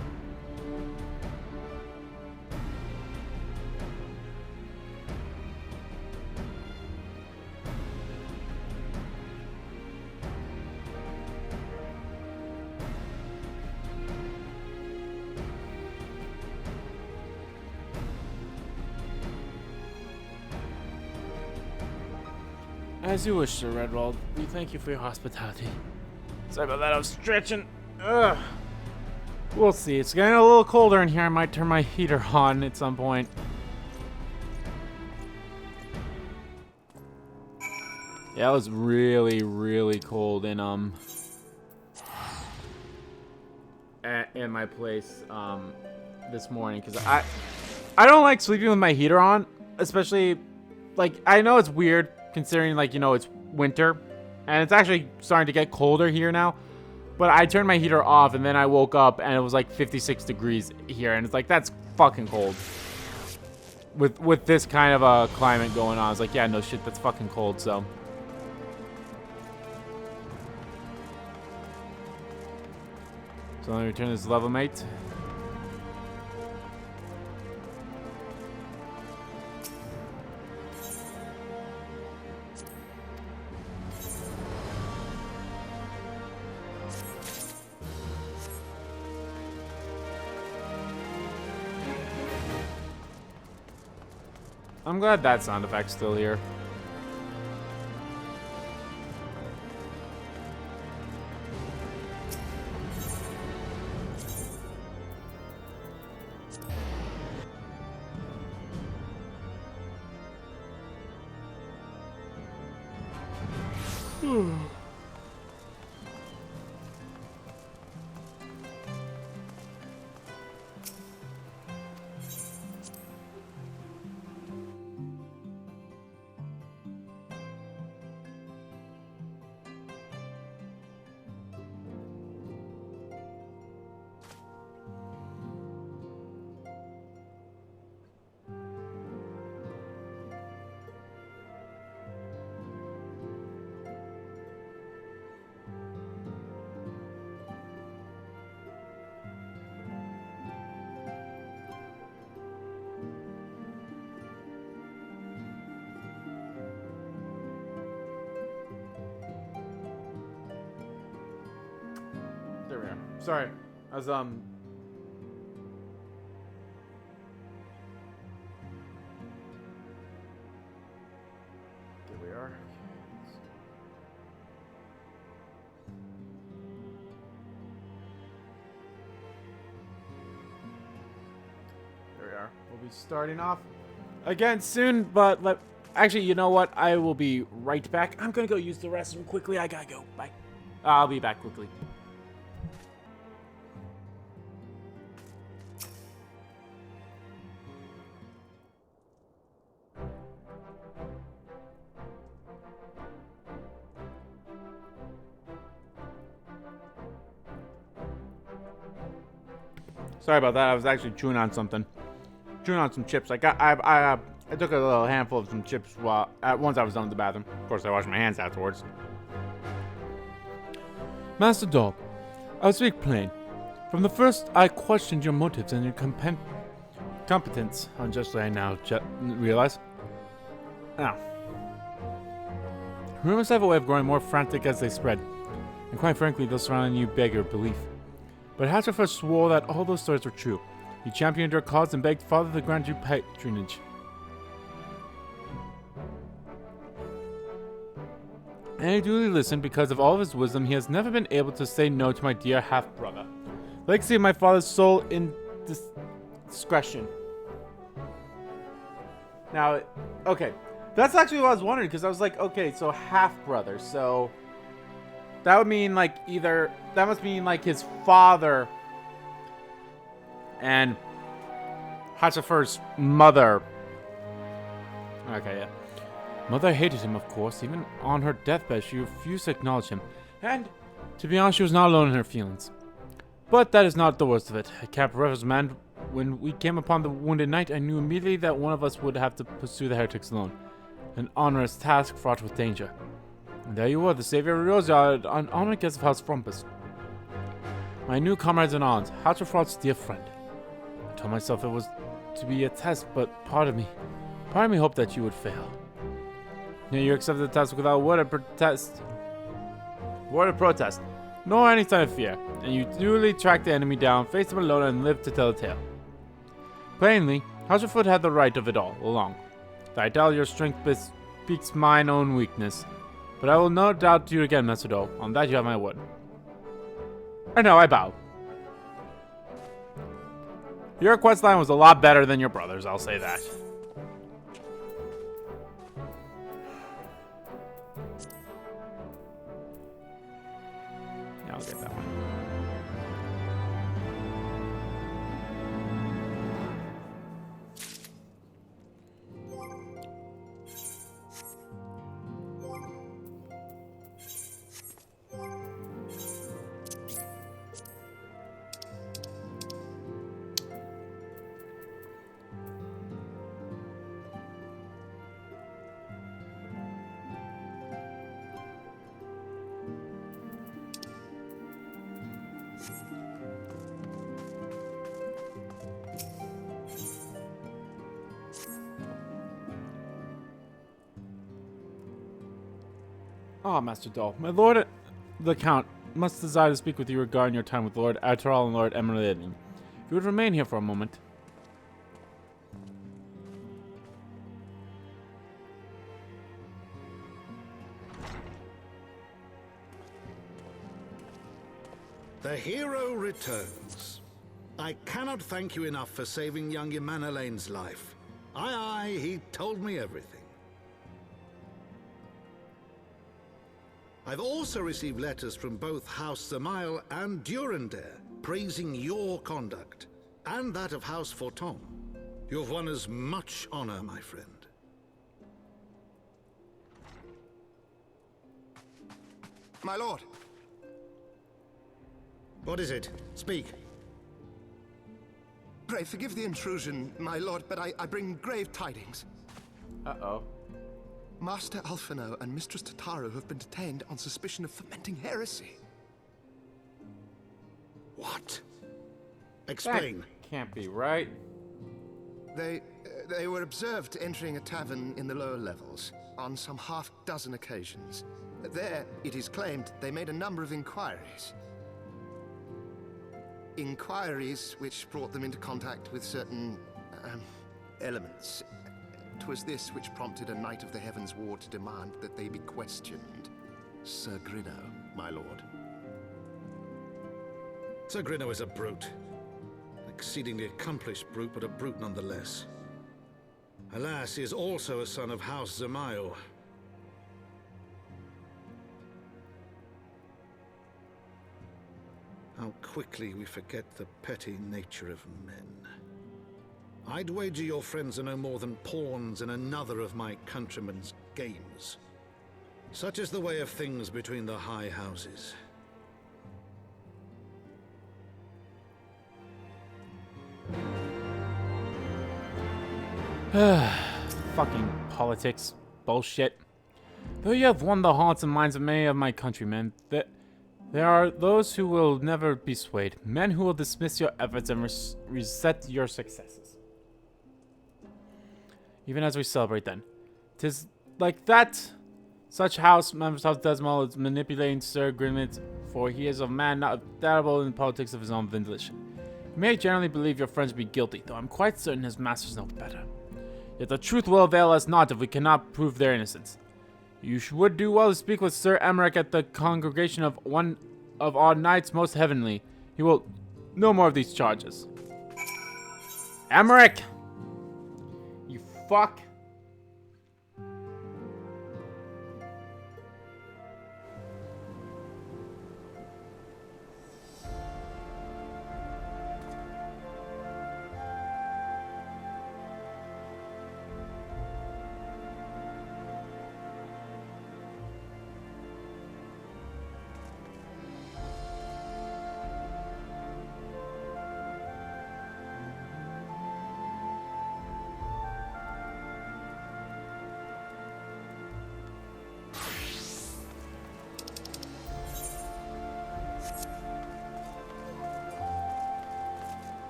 As you wish, Sir Redwald. We thank you for your hospitality. Sorry about that, I was stretching. Ugh. We'll see. It's getting a little colder in here. I might turn my heater on at some point. Yeah, it was really, really cold in my place this morning because I don't like sleeping with my heater on, especially like I know it's weird considering like, you know, it's winter and it's actually starting to get colder here now, but I turned my heater off and then I woke up and it was like 56 degrees here and it's like that's fucking cold with this kind of a climate going on. It's like, yeah, no shit, that's fucking cold. So So let me return this level, mate. I'm glad that sound effect's still here. There we are. Sorry. I was, Here we are. There we are. We'll be starting off again soon, but actually, you know what? I will be right back. I'm gonna go use the restroom quickly. I gotta go. Bye. I'll be back quickly. Sorry about that. I was actually chewing on something. Chewing on some chips. I took a little handful of some chips once I was done with the bathroom. Of course, I washed my hands afterwards. Master Dog, I'll speak plain. From the first, I questioned your motives and your competence. Unjustly, I now realize. Now, rumors have a way of growing more frantic as they spread, and quite frankly, those surrounding you beg your belief. But Hatcher swore that all those stories were true. He championed your cause and begged Father to grant you patronage. And I duly listened because of all of his wisdom, he has never been able to say no to my dear half-brother. Legacy of my father's soul in discretion. Now, okay. That's actually what I was wondering, because I was like, okay, so half-brother, so... That would mean, like, either... That must mean, like, his father and Hatchafer's mother. Okay, yeah. Mother hated him, of course. Even on her deathbed, she refused to acknowledge him. And, to be honest, she was not alone in her feelings. But that is not the worst of it. At Cap Reva's man, when we came upon the wounded knight, I knew immediately that one of us would have to pursue the heretics alone. An onerous task fraught with danger. And there you were, the savior of Rosard, an honored guest of House Frumpus. My new comrades in arms, Hatcherfroth's dear friend. I told myself it was to be a test, but part of me hoped that you would fail. Here you accepted the task without a word of protest. Nor any sign of fear, and you duly tracked the enemy down, faced him alone, and lived to tell the tale. Plainly, Hatcherfoot had the right of it all along. I tell your strength bespeaks mine own weakness. But I will no doubt do it again, Messerdo. On that you have my word. I know, I bow. Your quest line was a lot better than your brother's, I'll say that. Yeah, I'll get that one. Ah, Master Doll, my lord, the Count, must desire to speak with you regarding your time with Lord Atral and Lord Emeraldine. If you would remain here for a moment. The hero returns. I cannot thank you enough for saving young Emanalane's life. Aye, he told me everything. I've also received letters from both House Zamail and Durandare praising your conduct, and that of House Forton. You've won us much honor, my friend. My lord. What is it? Speak. Pray forgive the intrusion, my lord, but I bring grave tidings. Uh-oh. Master Alphino and Mistress Tataru have been detained on suspicion of fomenting heresy. What? Explain. That can't be right. They were observed entering a tavern in the lower levels on some half-dozen occasions. There, it is claimed, they made a number of inquiries. Inquiries which brought them into contact with certain elements. 'Twas this which prompted a Knight of the Heavens Ward to demand that they be questioned. Sir Grinno, my lord. Sir Grinno is a brute. An exceedingly accomplished brute, but a brute nonetheless. Alas, he is also a son of House Zamail. How quickly we forget the petty nature of men. I'd wager your friends are no more than pawns in another of my countrymen's games. Such is the way of things between the high houses. Fucking politics. Bullshit. Though you have won the hearts and minds of many of my countrymen, there are those who will never be swayed. Men who will dismiss your efforts and reset your successes. Even as we celebrate then. 'Tis like that such house members of Desmond is manipulating Sir Grimmet, for he is a man not adaptable in politics of his own volition. You may generally believe your friends to be guilty, though I'm quite certain his masters know better. Yet the truth will avail us not if we cannot prove their innocence. You would do well to speak with Sir Emmerich at the congregation of one of our knights most heavenly. He will know more of these charges. Emmerich! You fuck.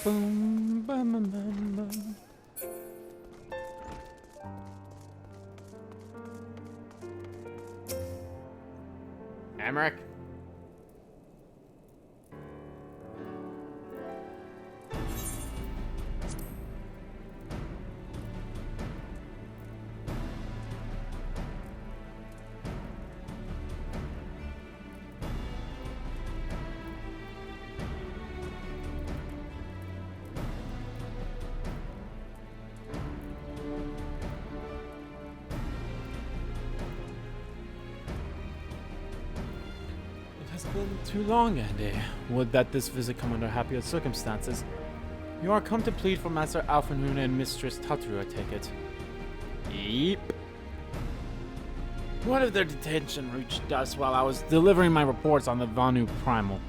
Boom, bum, bum, bum, bum. Emmerich. It has been too long, Andy. Would that this visit come under happier circumstances. You are come to plead for Master Alphonse and Mistress Tatru, I take it. Yep. What if their detention reached us while I was delivering my reports on the Vanu Primal?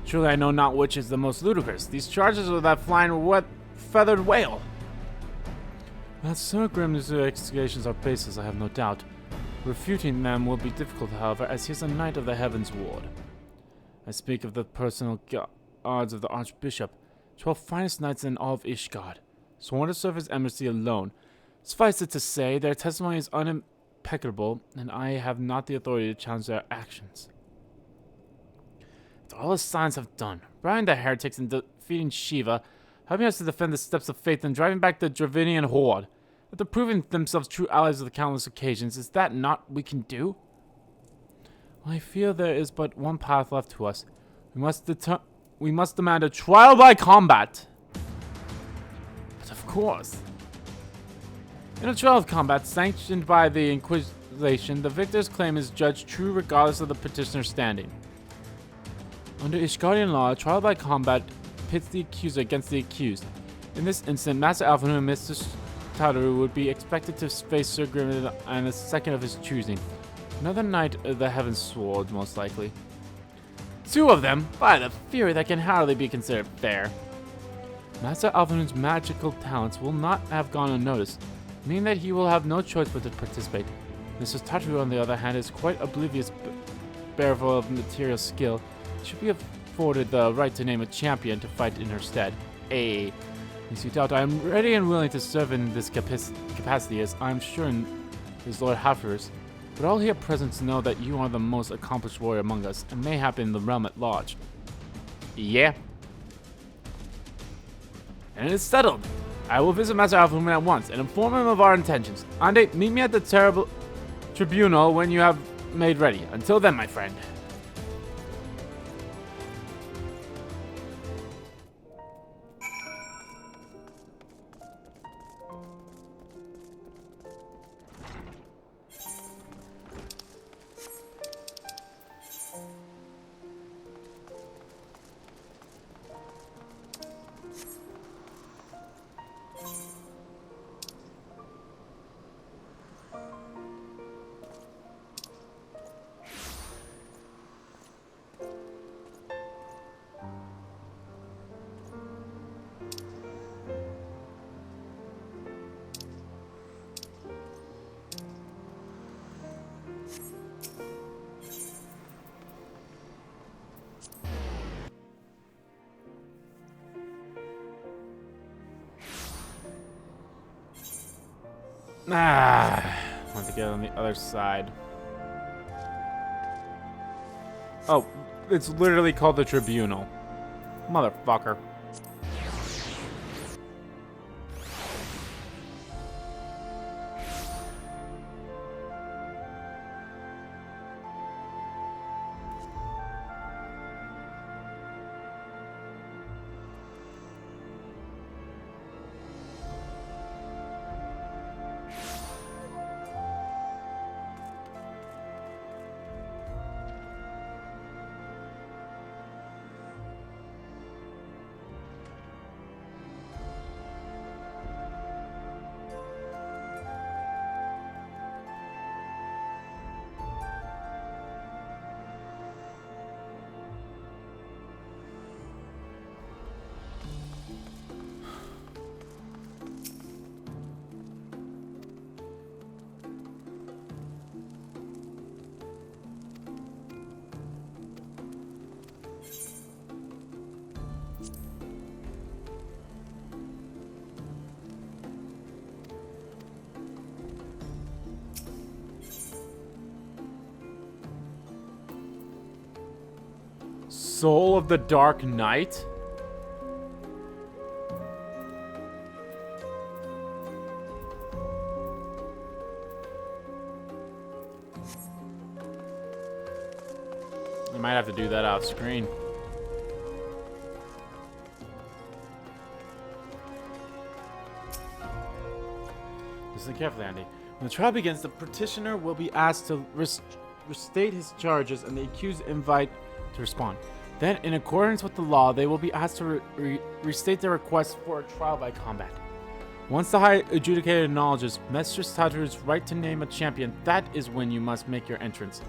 Truly I know not which is the most ludicrous, these charges or that flying feathered whale. That Sir Grim's executions are baseless, I have no doubt. Refuting them will be difficult, however, as he is a knight of the Heavens Ward. I speak of the personal guards of the Archbishop, 12 finest knights in all of Ishgard, sworn to serve his embassy alone. Suffice it to say, their testimony is impeccable, and I have not the authority to challenge their actions. It's all the signs have done, routing the heretics and defeating Shiva, helping us to defend the steps of faith and driving back the Dravinian horde. After proving themselves true allies of the countless occasions, is that not what we can do? Well, I feel there is but one path left to us. We must demand a trial by combat. But of course. In a trial of combat sanctioned by the Inquisition, the victor's claim is judged true regardless of the petitioner's standing. Under Ishgardian law, a trial by combat pits the accuser against the accused. In this instant, Master Alphonse and Mr. Tataru would be expected to face Sir Grim and a second of his choosing. Another knight of the Heaven's Sword, most likely. 2 of them? By the fury, that can hardly be considered fair. Master Alphonse's magical talents will not have gone unnoticed, meaning that he will have no choice but to participate. Mr. Tataru, on the other hand, is quite oblivious, bareful of material skill. He should be afforded the right to name a champion to fight in her stead. As you doubt, I am ready and willing to serve in this capacity, as I am sure is Lord Halford's. But all here present know that you are the most accomplished warrior among us, and mayhap in the realm at large. Yeah. And it is settled. I will visit Master Alphonse at once and inform him of our intentions. Ande, meet me at the terrible tribunal when you have made ready. Until then, my friend. Want to get on the other side. Oh, it's literally called the Tribunal. Motherfucker. Soul of the Dark Knight? I might have to do that off screen. Listen carefully, Andy. When the trial begins, the petitioner will be asked to restate his charges and the accused invite to respond. Then, in accordance with the law, they will be asked to restate their request for a trial by combat. Once the High Adjudicator acknowledges Mistress Tataru's right to name a champion, that is when you must make your entrance.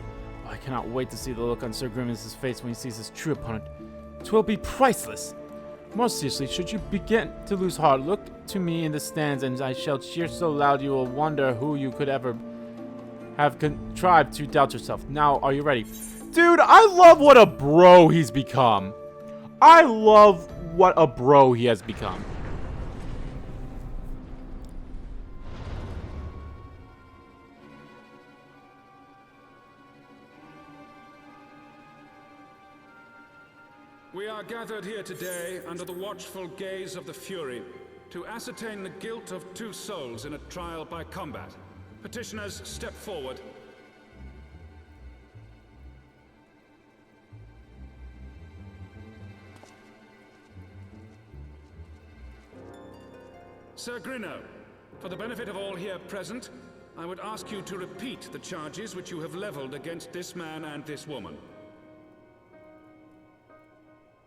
Oh, I cannot wait to see the look on Sir Grimace's face when he sees his true opponent. 'Twill be priceless! Most seriously, should you begin to lose heart, look to me in the stands, and I shall cheer so loud you will wonder who you could ever have contrived to doubt yourself. Now, are you ready? Dude, I love what a bro he's become. I love what a bro he has become. We are gathered here today under the watchful gaze of the Fury to ascertain the guilt of 2 souls in a trial by combat. Petitioners, step forward. Sir Grino, for the benefit of all here present, I would ask you to repeat the charges which you have leveled against this man and this woman.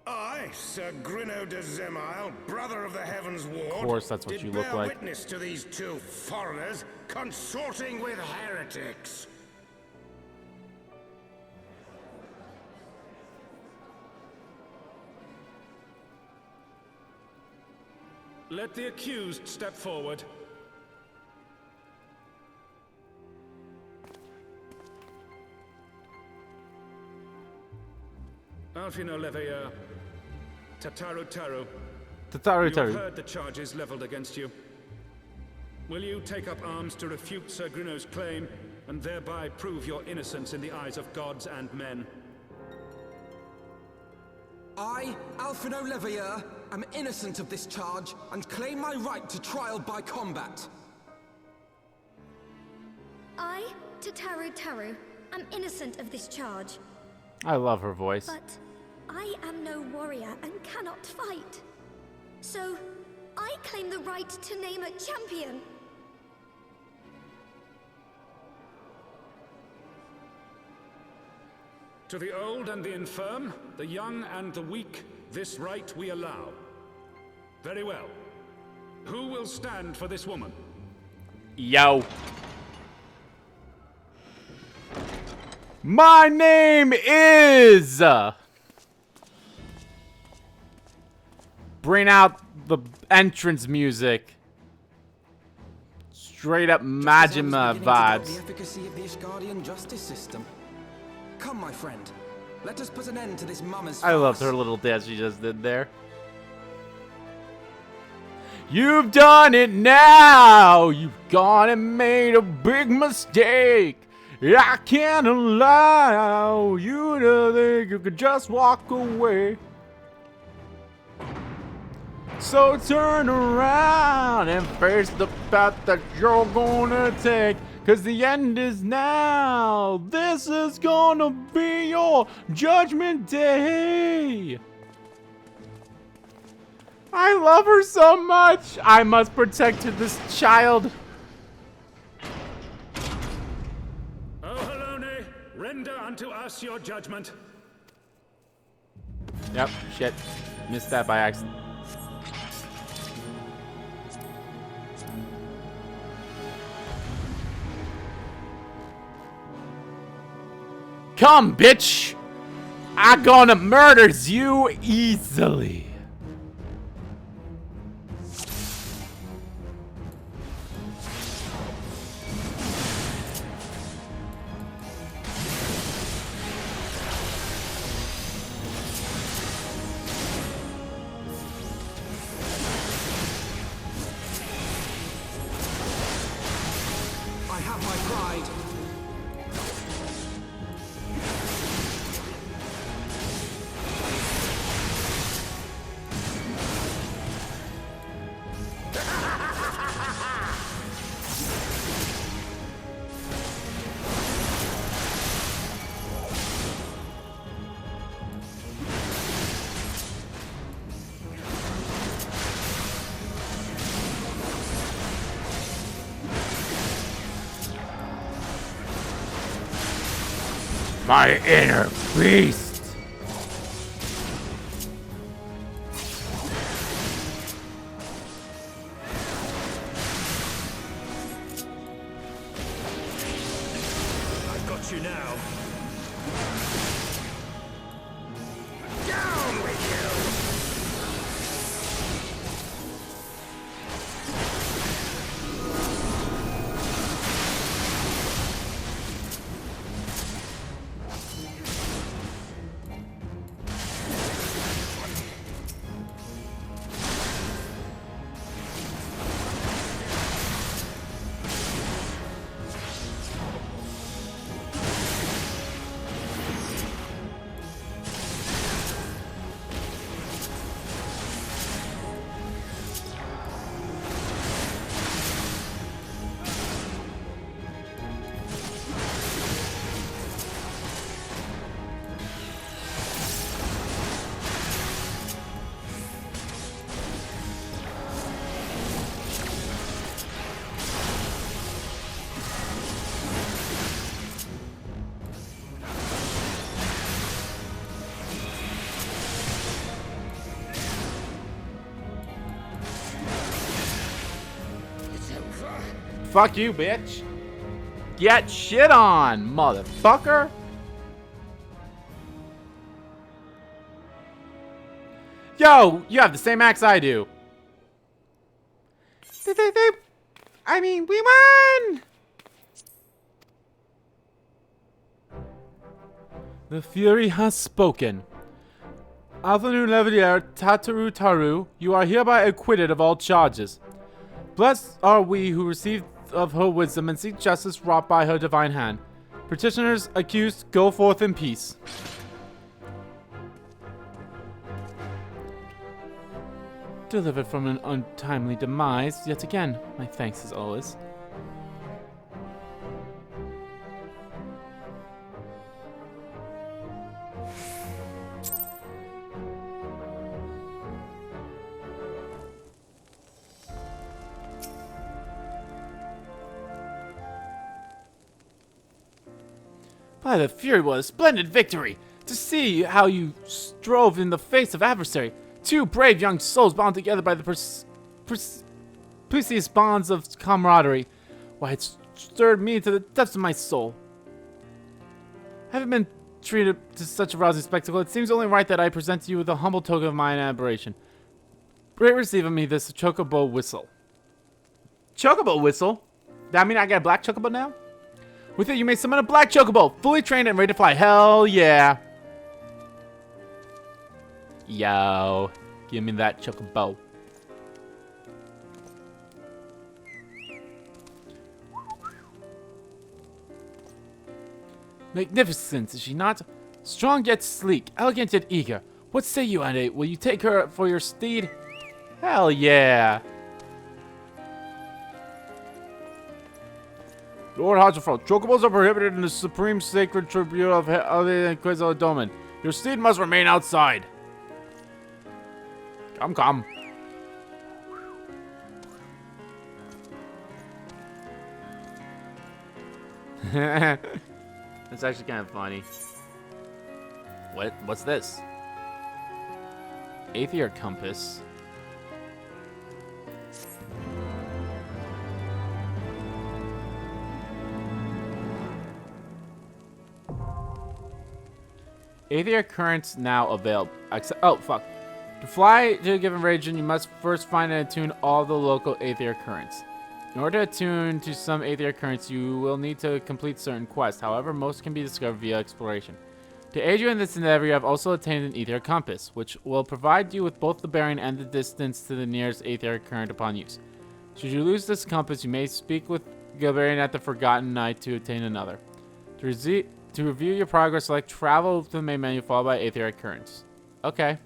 I, Sir Grino de Zemile, brother of the Heavens Ward, of course, that's what you look like. Did bear witness to these 2 foreigners consorting with heretics. Let the accused step forward. Alfino Leveilleur, Tataru Taru. Tataru You have Taru. heard the charges leveled against you. Will you take up arms to refute Sir Grino's claim and thereby prove your innocence in the eyes of gods and men? I, Alfino Leveilleur, am innocent of this charge and claim my right to trial by combat. I, Tataru Taru, am innocent of this charge. I love her voice. But I am no warrior and cannot fight. So, I claim the right to name a champion. To the old and the infirm, the young and the weak, this right we allow. Very well. Who will stand for this woman? Yo. My name is... Bring out the entrance music. Straight up Majima vibes. The efficacy of the Ishgardian justice system. Come, my friend. Let us put an end to this mama's I loved her little dance she just did there. You've done it now. You've gone and made a big mistake. I can't allow you to think you could just walk away. So turn around and face the path that you're gonna take. 'Cause the end is now. This is gonna be your judgment day. I love her so much. I must protect this child. O Halone, render unto us your judgment. Yep, shit. Missed that by accident. Come, bitch! I gonna murders you easily. I have my pride. My inner beast. now. Down with you! Fuck you, bitch. Get shit on, motherfucker. Yo, you have the same axe I do. I mean, we won! The Fury has spoken. Alphanu Levier Tataru Taru, you are hereby acquitted of all charges. Blessed are we who receive of her wisdom and seek justice wrought by her divine hand. Petitioners accused, go forth in peace. Delivered from an untimely demise, yet again, my thanks as always. By the Fury, what a splendid victory! To see how you strove in the face of adversary. Two brave young souls bound together by the precious bonds of camaraderie. Why, it stirred me to the depths of my soul. Having been treated to such a rousing spectacle, it seems only right that I present to you with a humble token of my admiration. Pray receive of me this chocobo whistle. Chocobo whistle? That mean I got a black chocobo now? With it, you may summon a black chocobo, fully trained and ready to fly. Hell yeah. Yo, give me that chocobo. Magnificent, is she not? Strong yet sleek, elegant yet eager. What say you, Ande? Will you take her for your steed? Hell yeah. Lord Hodgefeld, chocobos are prohibited in the supreme sacred tribute of the XIV Domain. Your steed must remain outside. Come. It's actually kind of funny. What's this? Aether compass. Aether currents now available. Oh, fuck. To fly to a given region, you must first find and attune all the local Aether currents. In order to attune to some Aether currents, you will need to complete certain quests. However, most can be discovered via exploration. To aid you in this endeavor, you have also attained an Aether compass, which will provide you with both the bearing and the distance to the nearest Aether current upon use. Should you lose this compass, you may speak with Gilberian at the Forgotten Knight to obtain another. To review your progress, select Travel to the main menu, followed by Aether currents. Okay.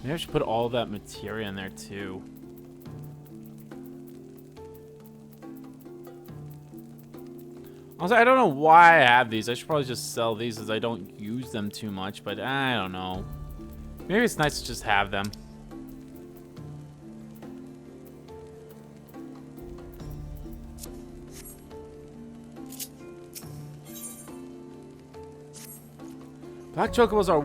Maybe I should put all that materia in there too. Also, I don't know why I have these. I should probably just sell these as I don't use them too much, but I don't know. Maybe it's nice to just have them. Black chocobos are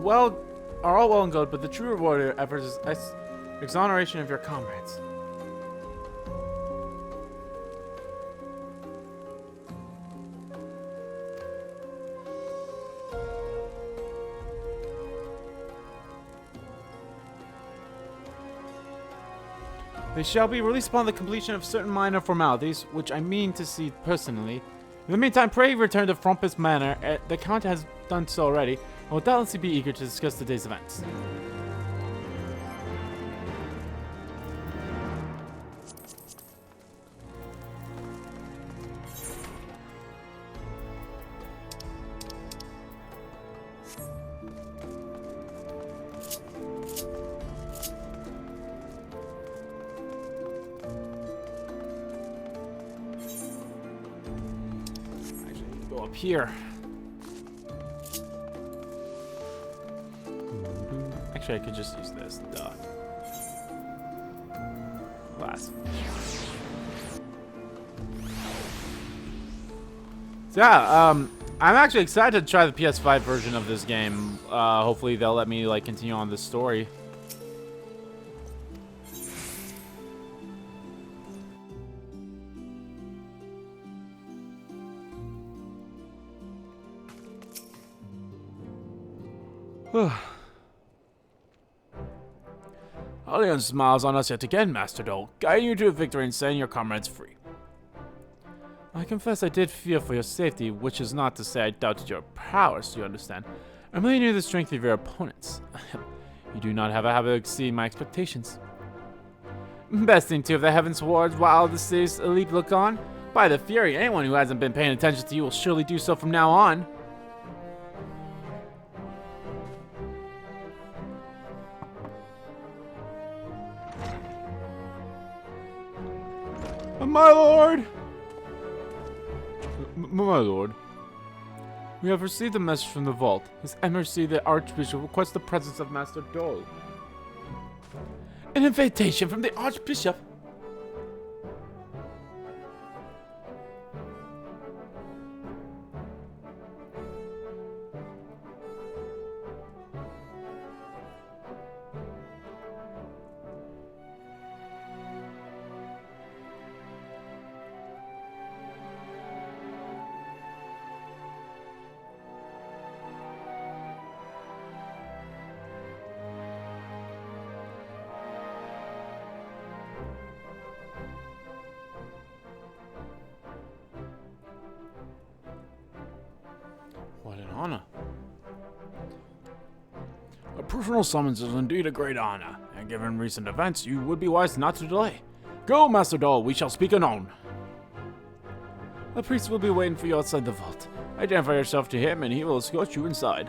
all well and good, but the true reward of your efforts is exoneration of your comrades. They shall be released upon the completion of certain minor formalities, which I mean to see personally. In the meantime, pray return to Frumpus Manor. The Count has done so already, and will doubtless be eager to discuss the day's events. Up here. Actually, I could just use this. Duh. Glass. So yeah, I'm actually excited to try the PS5 version of this game. Hopefully they'll let me like continue on this story. Allion smiles on us yet again, Master Dole, guiding you to a victory and setting your comrades free. I confess I did fear for your safety, which is not to say I doubted your prowess, you understand. I really knew the strength of your opponents. You do not have a habit of exceeding my expectations. Best thing too, if the heavens wards while the city's elite look on. By the Fury, anyone who hasn't been paying attention to you will surely do so from now on. My lord! My lord. We have received a message from the vault. His Emercy the Archbishop requests the presence of Master Dole. An invitation from the Archbishop? What an honor. A personal summons is indeed a great honor, and given recent events, you would be wise not to delay. Go, Master Dole, we shall speak anon. A priest will be waiting for you outside the vault. Identify yourself to him, and he will escort you inside.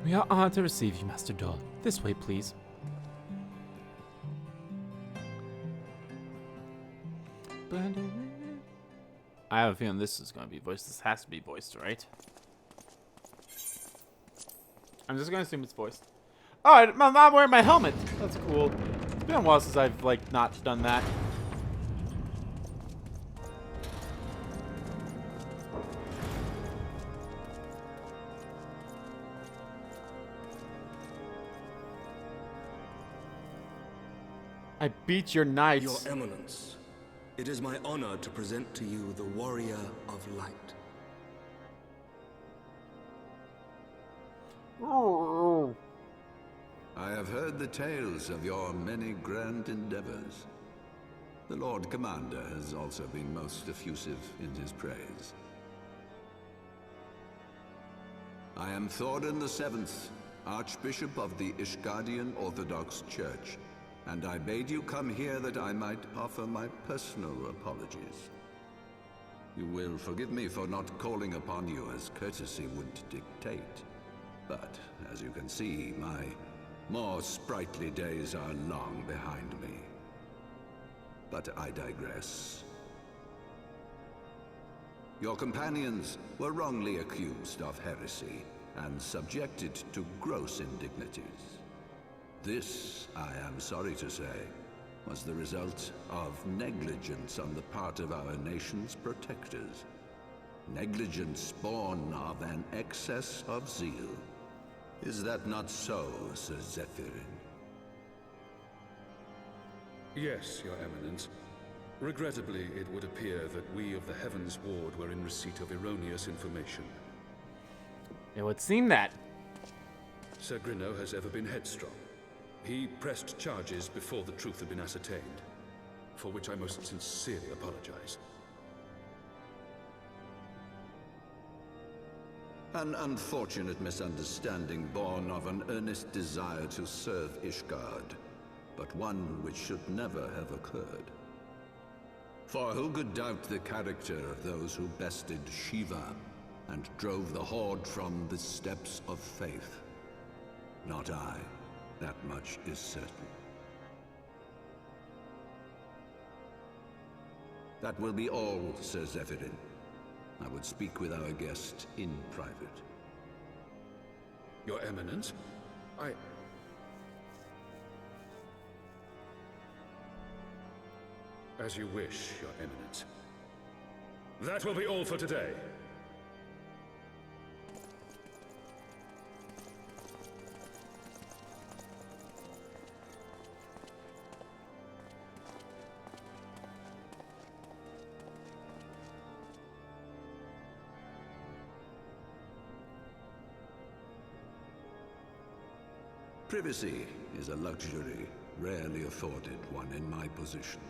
We are honored to receive you, Master Dole. This way, please. I have a feeling this is going to be voiced. This has to be voiced, right? I'm just going to assume it's voiced. Oh, I'm wearing my helmet. That's cool. It's been a while since I've, like, not done that. I beat your knights. Your Eminence, it is my honor to present to you the Warrior of Light. Oh. I have heard the tales of your many grand endeavors. The Lord Commander has also been most effusive in his praise. I am Thorin VII, Archbishop of the Ishgardian Orthodox Church, and I bade you come here that I might offer my personal apologies. You will forgive me for not calling upon you as courtesy would dictate, but as you can see, my more sprightly days are long behind me. But I digress. Your companions were wrongly accused of heresy and subjected to gross indignities. This, I am sorry to say, was the result of negligence on the part of our nation's protectors. Negligence born of an excess of zeal. Is that not so, Sir Zephyrin? Yes, Your Eminence. Regrettably, it would appear that we of the Heavens Ward were in receipt of erroneous information. It would seem that. Sir Grinno has ever been headstrong. He pressed charges before the truth had been ascertained, for which I most sincerely apologize. An unfortunate misunderstanding born of an earnest desire to serve Ishgard, but one which should never have occurred. For who could doubt the character of those who bested Shiva and drove the Horde from the steps of faith? Not I. That much is certain. That will be all, Sir Zephyrin. I would speak with our guest in private. Your Eminence, As you wish, Your Eminence. That will be all for today. Privacy is a luxury rarely afforded one in my position.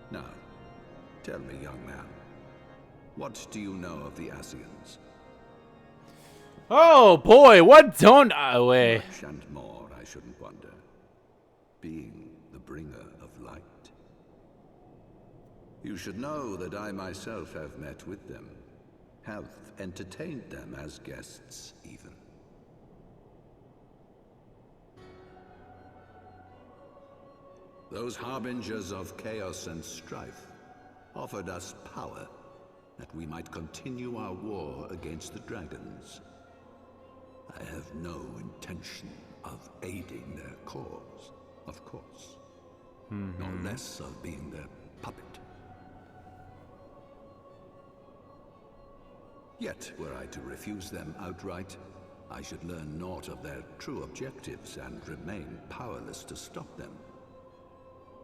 Now, tell me, young man, what do you know of the Asians? Oh boy, what don't I weigh? Much and more, I shouldn't wonder. Being the bringer of light. You should know that I myself have met with them. Have entertained them as guests, even. Those harbingers of chaos and strife offered us power that we might continue our war against the dragons. I have no intention of aiding their cause, of course, nor less of being their puppet. Yet, were I to refuse them outright, I should learn naught of their true objectives and remain powerless to stop them.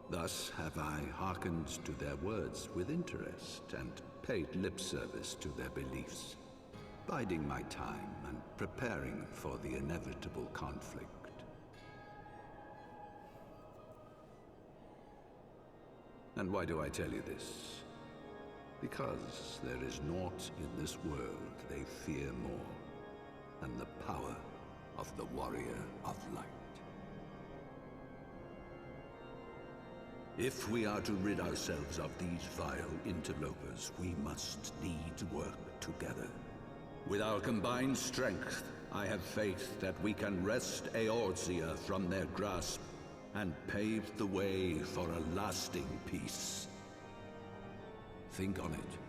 Thus have I hearkened to their words with interest and paid lip service to their beliefs, biding my time and preparing for the inevitable conflict. And why do I tell you this? Because there is naught in this world they fear more than the power of the Warrior of Light. If we are to rid ourselves of these vile interlopers, we must need work together. With our combined strength, I have faith that we can wrest Eorzea from their grasp and pave the way for a lasting peace. Think on it.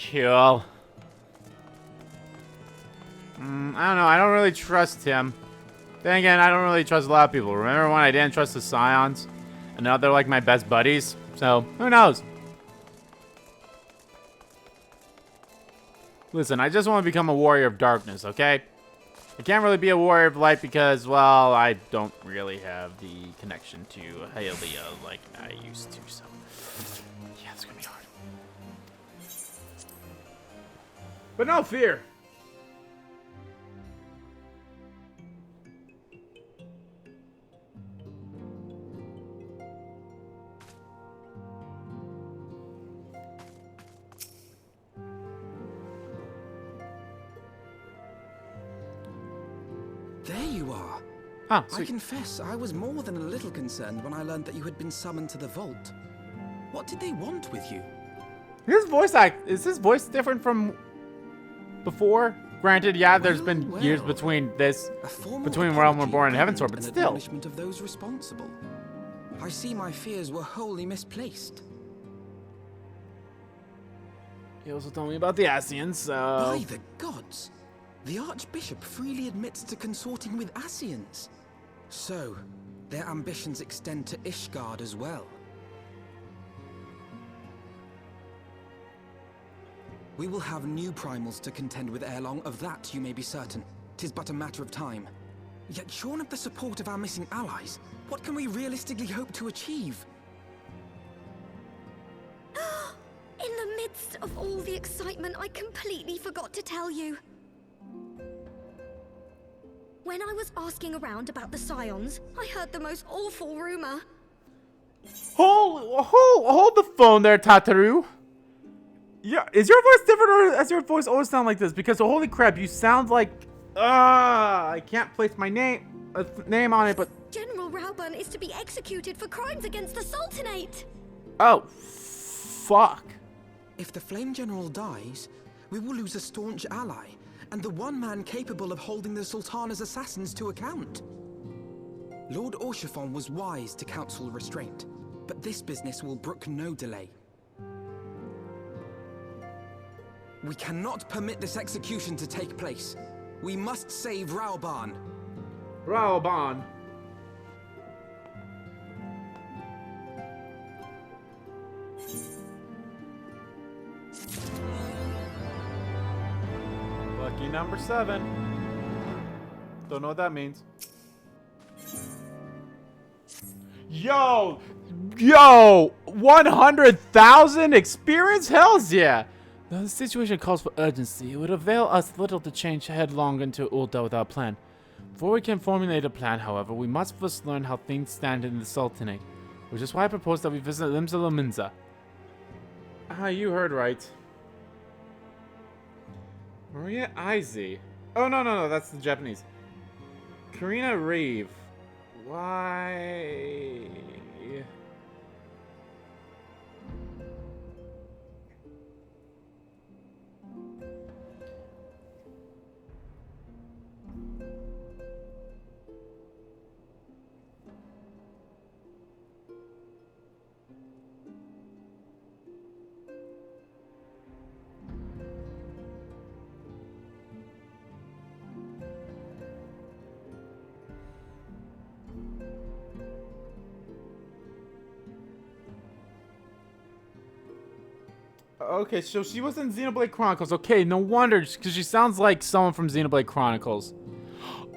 Cool. I don't know. I don't really trust him. Then again, I don't really trust a lot of people. Remember when I didn't trust the Scions? And now they're like my best buddies. So, who knows? Listen, I just want to become a warrior of darkness, okay? I can't really be a warrior of light because, well, I don't really have the connection to Hylia like I used to, so... Yeah, it's gonna be hard. But no fear! There you are. Ah, I confess, I was more than a little concerned when I learned that you had been summoned to the vault. What did they want with you? Is his voice different from before? Granted, yeah, there's been years between Realm Reborn and Heavensward, but still. Acknowledgement of those responsible. I see my fears were wholly misplaced. He also told me about the Ascians, so... By the gods! The Archbishop freely admits to consorting with Ascians. So, their ambitions extend to Ishgard as well. We will have new primals to contend with ere long, of that you may be certain. 'Tis but a matter of time. Yet shorn of the support of our missing allies, what can we realistically hope to achieve? In the midst of all the excitement, I completely forgot to tell you. When I was asking around about the Scions, I heard the most awful rumor. Hold the phone there, Tataru. Yeah, is your voice different, or does your voice always sound like this? Because holy crap, you sound like... I can't place my name on it, but... General Rauburn is to be executed for crimes against the Sultanate. Oh, fuck. If the Flame General dies, we will lose a staunch ally, and the one man capable of holding the Sultana's assassins to account. Lord Orchiphon was wise to counsel restraint, but this business will brook no delay. We cannot permit this execution to take place. We must save Rauburn. Rauburn. Lucky number 7. Don't know what that means. Yo! 100,000 experience? Hells yeah! Though the situation calls for urgency, it would avail us little to change headlong into Ulta without a plan. Before we can formulate a plan, however, we must first learn how things stand in the Sultanate, which is why I propose that we visit Limsa Lominsa. You heard right. Maria Icey. Oh, no, that's the Japanese. Karina Reeve. Why... Okay, so she was in Xenoblade Chronicles. Okay, no wonder, because she sounds like someone from Xenoblade Chronicles.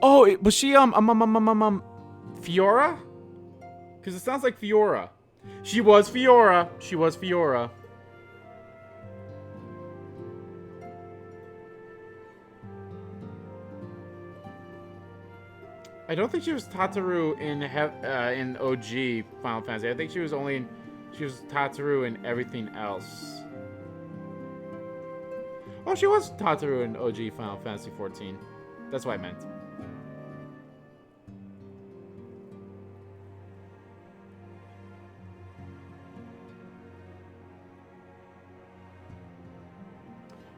Oh, was she, Fiora? Because it sounds like Fiora. She was Fiora. She was Fiora. I don't think she was Tataru in OG Final Fantasy. I think she was Tataru in everything else. Oh, she was Tataru in OG Final Fantasy 14. That's what I meant.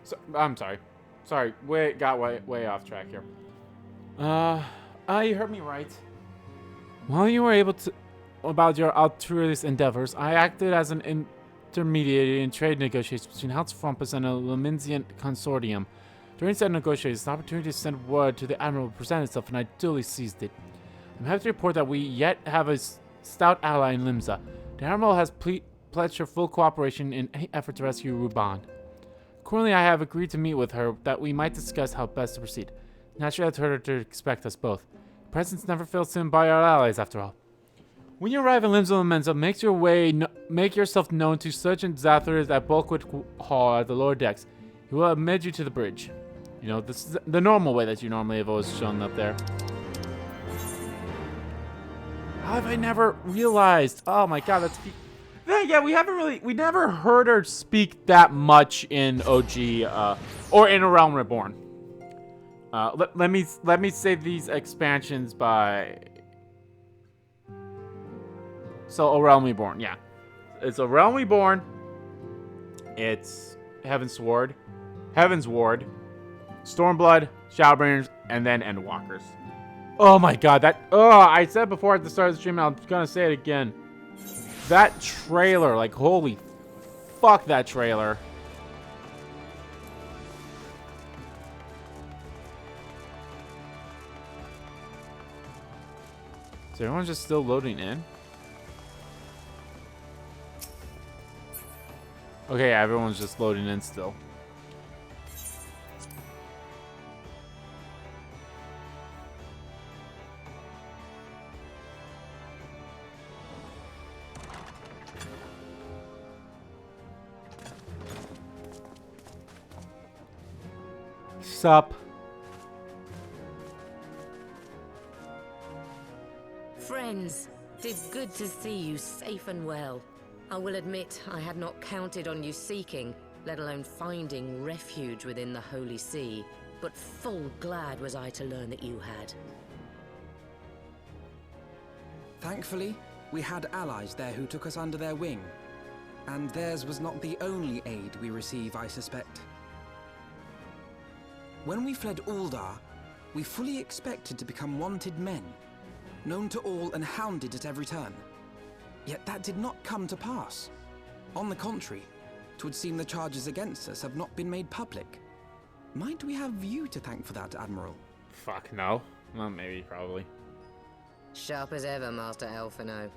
So, I'm sorry. Sorry, got way off track here. You heard me right. While you were able to about your altruist endeavors, I acted as an intermediating trade negotiations between House Frumpus and a Laminsian consortium. During said negotiations, the opportunity to send word to the Admiral presented itself, and I duly seized it. I'm happy to report that we yet have a stout ally in Limsa. The Admiral has pledged her full cooperation in any effort to rescue Ruban. Accordingly, I have agreed to meet with her that we might discuss how best to proceed. Naturally, I've told her to expect us both. Presence never fails to invite our allies, after all. When you arrive in Limsa Mensa, make yourself known to Sergeant Zathras at Bulkwood Hall at the lower decks. He will admit you to the bridge. You know, this is the normal way that you normally have always shown up there. How have I never realized? Oh my god, that's... Yeah, we never heard her speak that much in OG, or in A Realm Reborn. Let me save these expansions by... So, A Realm Reborn, yeah. It's A Realm Reborn. It's Heaven's Ward, Stormblood, Shadowbringers, and then Endwalkers. Oh my god, I said before at the start of the stream, I'm gonna say it again. That trailer, like, holy fuck, that trailer. So everyone's just still loading in? Okay, yeah, everyone's just loading in still. Sup? Friends, 'tis good to see you safe and well. I will admit I had not counted on you seeking, let alone finding refuge within the Holy See, but full glad was I to learn that you had. Thankfully, we had allies there who took us under their wing. And theirs was not the only aid we receive, I suspect. When we fled Uldar, we fully expected to become wanted men, known to all and hounded at every turn. Yet that did not come to pass. On the contrary, 'twould seem the charges against us have not been made public. Might we have you to thank for that, Admiral? Fuck, no. Well, maybe, probably. Sharp as ever, Master Elfino.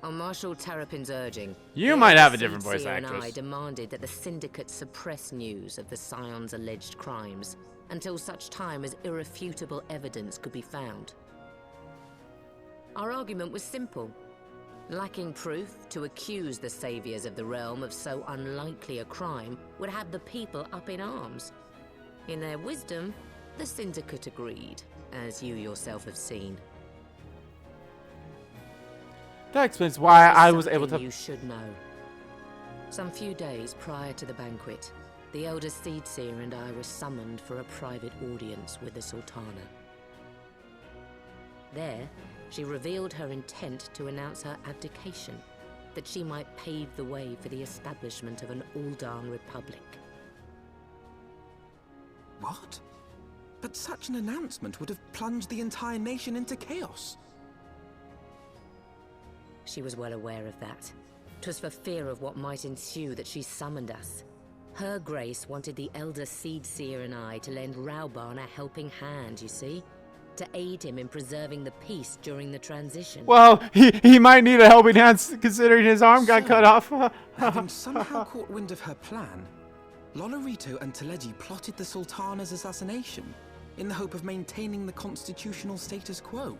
On Marshal Terrapin's urging, you might have a different voice Seer actress. and I demanded that the Syndicate suppress news of the Scion's alleged crimes until such time as irrefutable evidence could be found. Our argument was simple. Lacking proof, to accuse the saviors of the realm of so unlikely a crime would have the people up in arms. In their wisdom, the Syndicate agreed, as you yourself have seen. That explains why I was able to... You should know. Some few days prior to the banquet, the Elder Seedseer and I were summoned for a private audience with the Sultana. There, she revealed her intent to announce her abdication, that she might pave the way for the establishment of an Uldan Republic. What? But such an announcement would have plunged the entire nation into chaos. She was well aware of that. 'Twas for fear of what might ensue that she summoned us. Her Grace wanted the Elder Seedseer and I to lend Rauban a helping hand, you see? To aid him in preserving the peace during the transition. Well, he might need a helping hand considering his arm got cut off. Having somehow caught wind of her plan, Lolorito and Teleji plotted the Sultana's assassination in the hope of maintaining the constitutional status quo.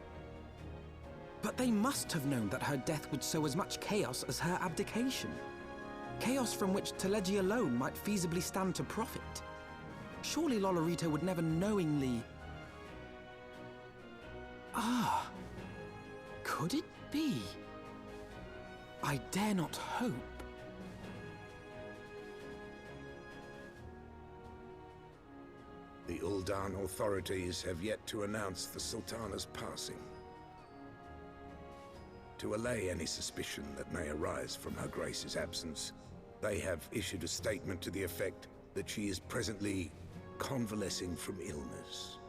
But they must have known that her death would sow as much chaos as her abdication. Chaos from which Teleji alone might feasibly stand to profit. Surely Lolorito would never knowingly... Ah, could it be? I dare not hope. The Uldan authorities have yet to announce the Sultana's passing. To allay any suspicion that may arise from Her Grace's absence, they have issued a statement to the effect that she is presently convalescing from illness.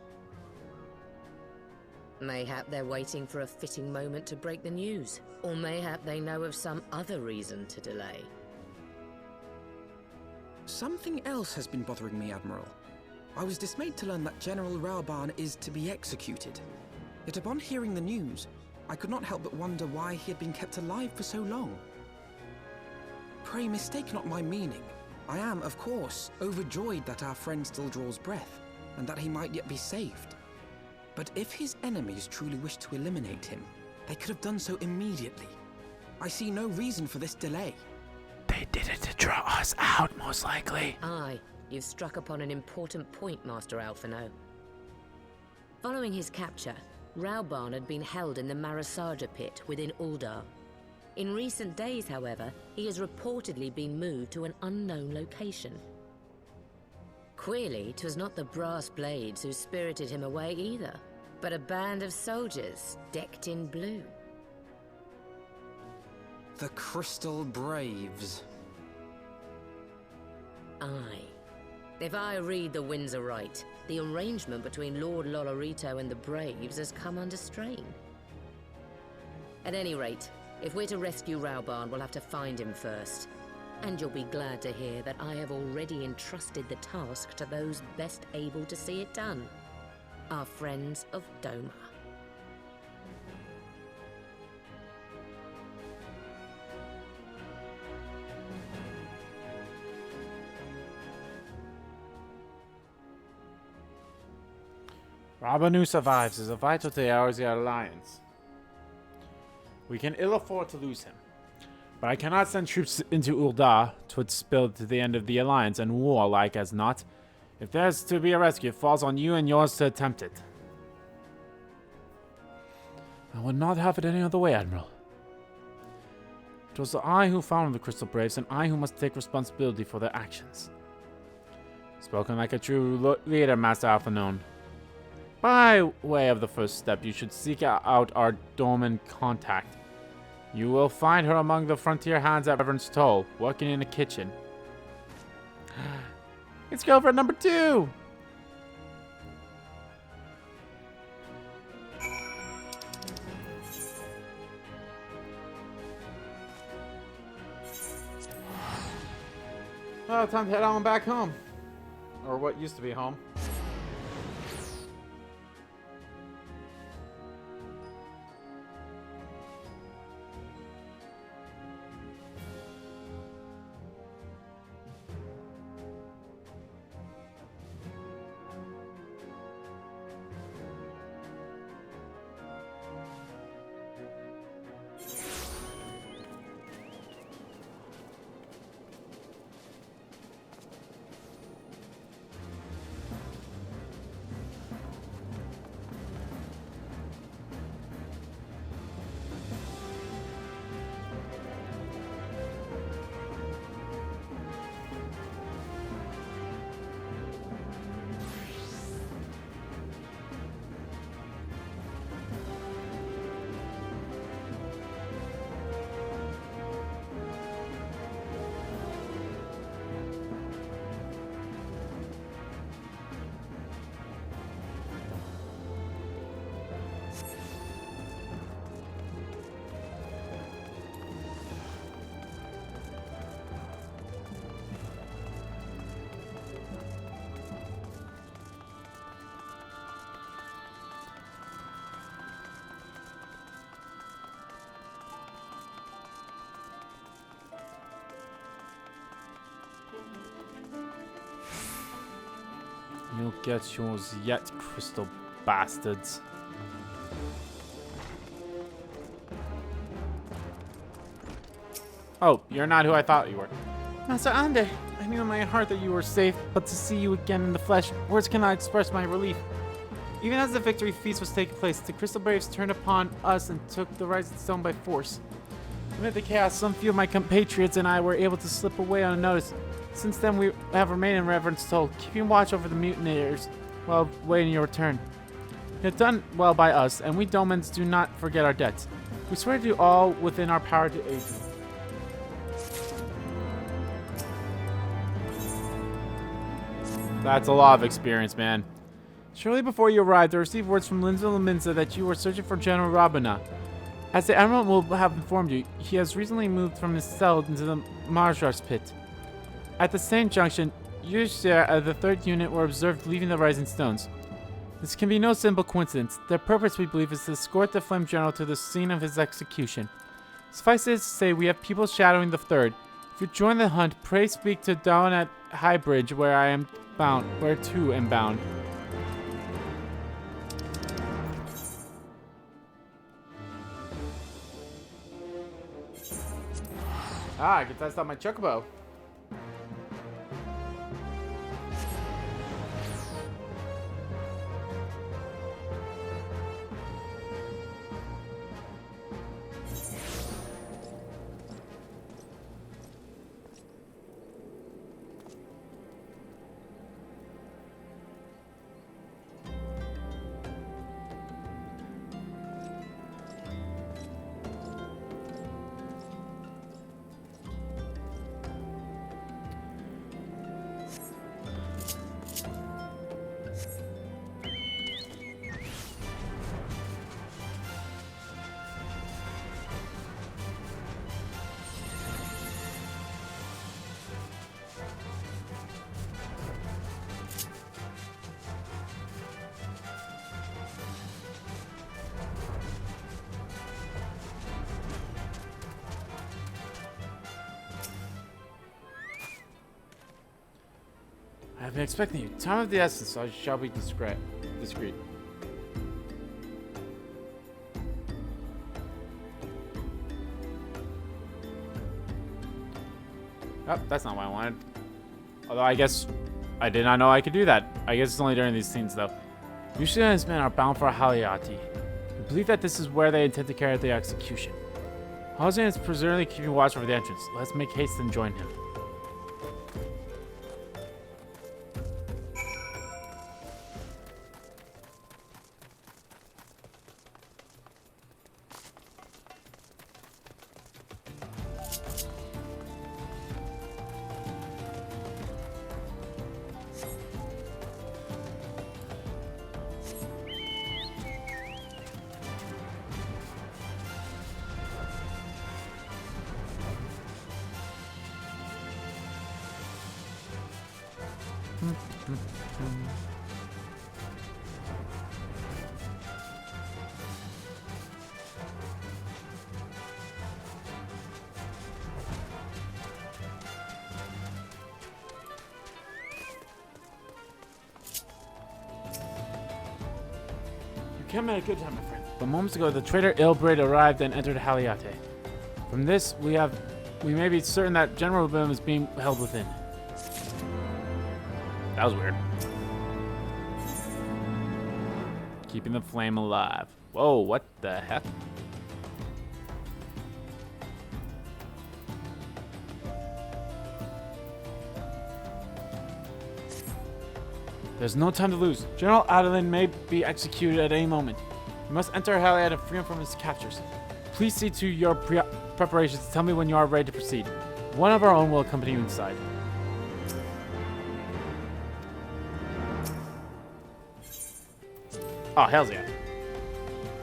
Mayhap they're waiting for a fitting moment to break the news. Or mayhap they know of some other reason to delay. Something else has been bothering me, Admiral. I was dismayed to learn that General Raoban is to be executed. Yet upon hearing the news, I could not help but wonder why he had been kept alive for so long. Pray mistake not my meaning. I am, of course, overjoyed that our friend still draws breath, and that he might yet be saved. But if his enemies truly wished to eliminate him, they could have done so immediately. I see no reason for this delay. They did it to draw us out, most likely. Aye, you've struck upon an important point, Master Alphino. Following his capture, Raoban had been held in the Marasaja pit within Uldar. In recent days, however, he has reportedly been moved to an unknown location. Queerly, 'twas not the brass blades who spirited him away either, but a band of soldiers decked in blue. The Crystal Braves. Aye. If I read the winds aright, the arrangement between Lord Lolorito and the Braves has come under strain. At any rate, if we're to rescue Raoban, we'll have to find him first. And you'll be glad to hear that I have already entrusted the task to those best able to see it done. Our friends of Doma. Raoban who survives is a vital to ours alliance. We can ill afford to lose him. But I cannot send troops into Uldar. 'Twould spill to the end of the alliance, and war, like as not. If there's to be a rescue, it falls on you and yours to attempt it. I would not have it any other way, Admiral. It was I who founded the Crystal Braves, and I who must take responsibility for their actions. Spoken like a true leader, Master Alphino. By way of the first step, you should seek out our Doman contact. You will find her among the frontier hands at Reverend's Toll, working in the kitchen. It's girlfriend number 2! Oh, time to head on back home. Or what used to be home. You'll get yours yet, crystal bastards. Oh, you're not who I thought you were. Master Ande, I knew in my heart that you were safe, but to see you again in the flesh, words cannot express my relief. Even as the victory feast was taking place, the Crystal Braves turned upon us and took the Rising Stone by force. Amid the chaos, some few of my compatriots and I were able to slip away unnoticed. Since then, we have remained in Reverend's Toll, keeping watch over the mutineers while waiting your return. You have done well by us, and we Domans do not forget our debts. We swear to do all within our power to aid you. That's a lot of experience, man. Shortly before you arrived, I received words from Lindsay Laminza that you were searching for General Rabana. As the Admiral will have informed you, he has recently moved from his cell into the Marjar's pit. At the same junction, Yushia of the 3rd Unit were observed leaving the Rising Stones. This can be no simple coincidence. Their purpose, we believe, is to escort the Flame General to the scene of his execution. Suffice it to say, we have people shadowing the 3rd. If you join the hunt, pray speak to Dawn at High Bridge, where to am bound. I can test out my chocobo. I've been expecting you. Time of the essence, so I shall be discreet. Oh, that's not what I wanted. Although I guess I did not know I could do that. I guess it's only during these scenes, though. Yushia and his men are bound for Haliati. We believe that this is where they intend to carry out the execution. Halsey is presumably keeping watch over the entrance. Let's make haste and join him. You came at a good time, my friend. But moments ago, the traitor Ilbrid arrived and entered Haliate. From this, we may be certain that General Boom is being held within. That was weird. Keeping the flame alive. Whoa, what the heck? There's no time to lose. General Adeline may be executed at any moment. You must enter Haliad and free him from his captors. Please see to your preparations and tell me when you are ready to proceed. One of our own will accompany you inside. Oh, hell's yeah.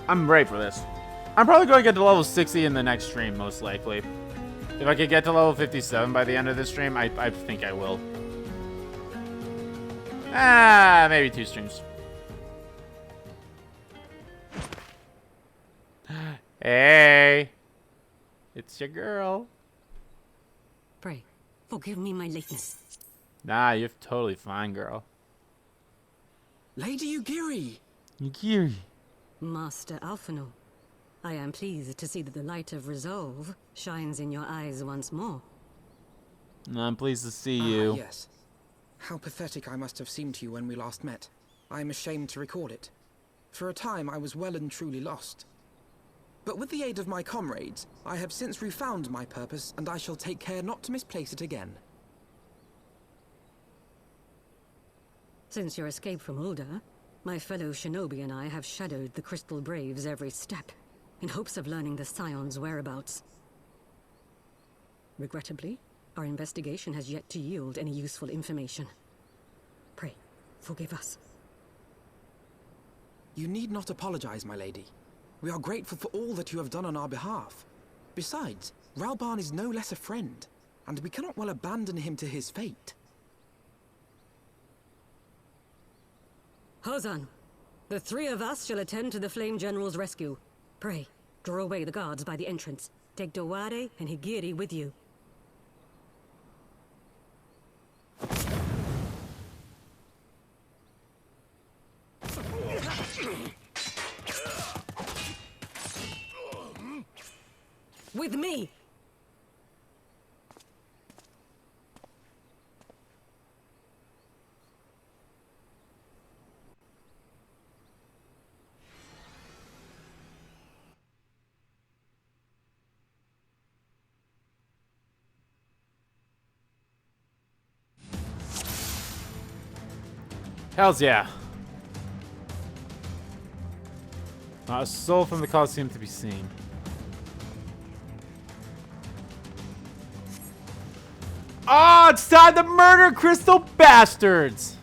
I'm ready for this. I'm probably going to get to level 60 in the next stream, most likely. If I could get to level 57 by the end of this stream, I think I will. Maybe 2 streams. Hey, it's your girl. Pray, forgive me my lateness. Nah, you're totally fine, girl. Lady Ugiri! Ugiri. Master Alphino, I am pleased to see that the light of resolve shines in your eyes once more. I'm pleased to see you. Yes. How pathetic I must have seemed to you when we last met. I am ashamed to record it. For a time, I was well and truly lost. But with the aid of my comrades, I have since refound my purpose, and I shall take care not to misplace it again. Since your escape from Ulda, my fellow shinobi and I have shadowed the Crystal Braves every step, in hopes of learning the Scion's whereabouts. Regrettably, our investigation has yet to yield any useful information. Pray, forgive us. You need not apologize, my lady. We are grateful for all that you have done on our behalf. Besides, Ralban is no less a friend. and we cannot well abandon him to his fate. Hozan, the three of us shall attend to the Flame General's rescue. Pray, draw away the guards by the entrance. Take Dowade and Higiri with you. With me! Hells yeah. Not a soul from the Colosseum to be seen. Oh, it's time to murder Crystal Bastards!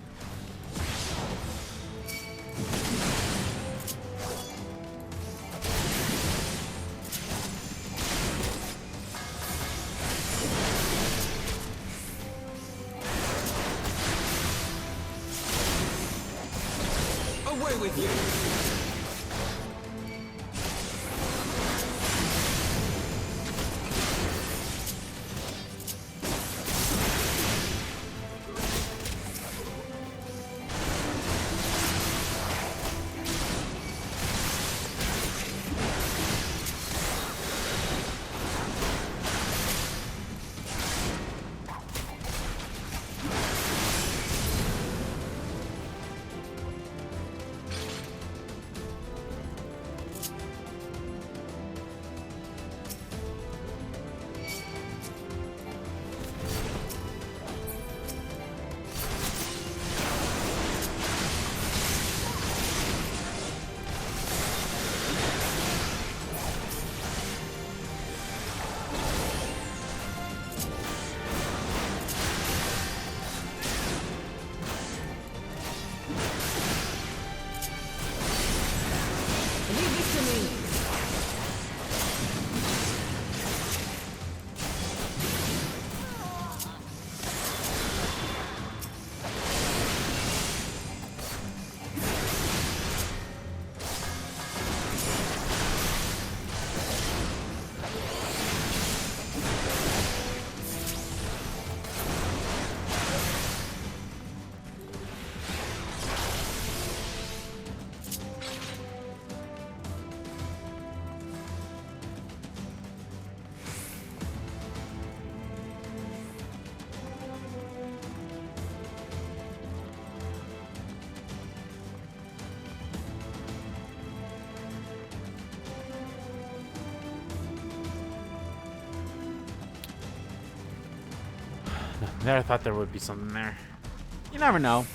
Away with you! Never thought there would be something there. You never know.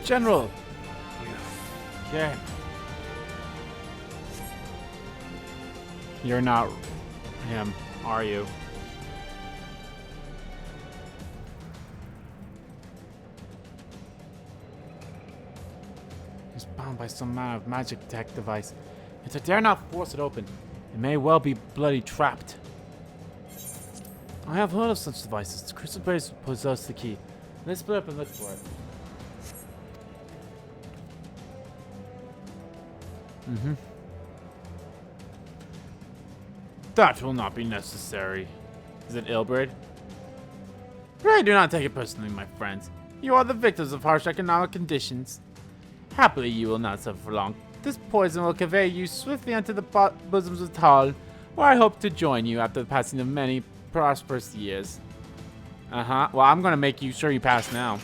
General! Okay. You're not him, are you? He's bound by some kind of magic tech device. Yet I dare not force it open. It may well be bloody trapped. I have heard of such devices. The crystal braves possess the key. Let's split up and look for it. That will not be necessary. Is it Ilbrid? Pray do not take it personally, my friends. You are the victims of harsh economic conditions. Happily, you will not suffer for long. This poison will convey you swiftly unto the bosoms of Tal, where I hope to join you after the passing of many prosperous years. Well, I'm gonna make you sure you pass now.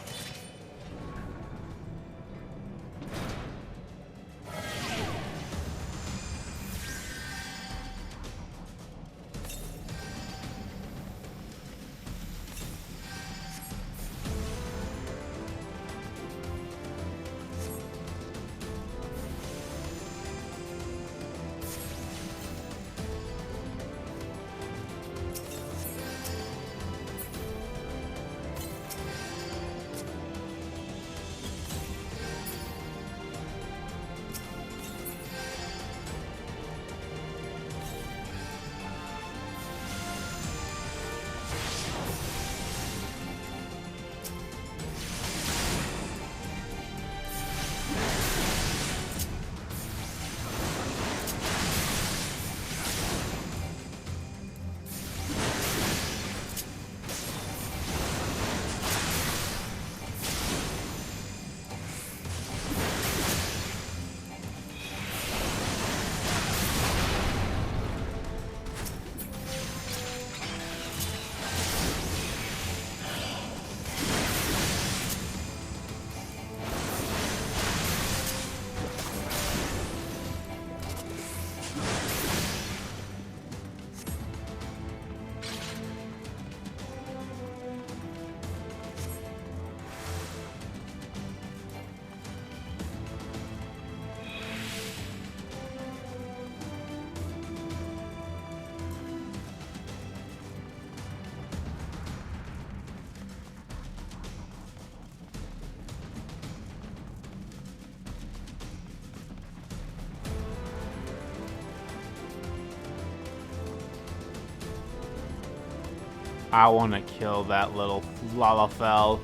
I want to kill that little Lalafell.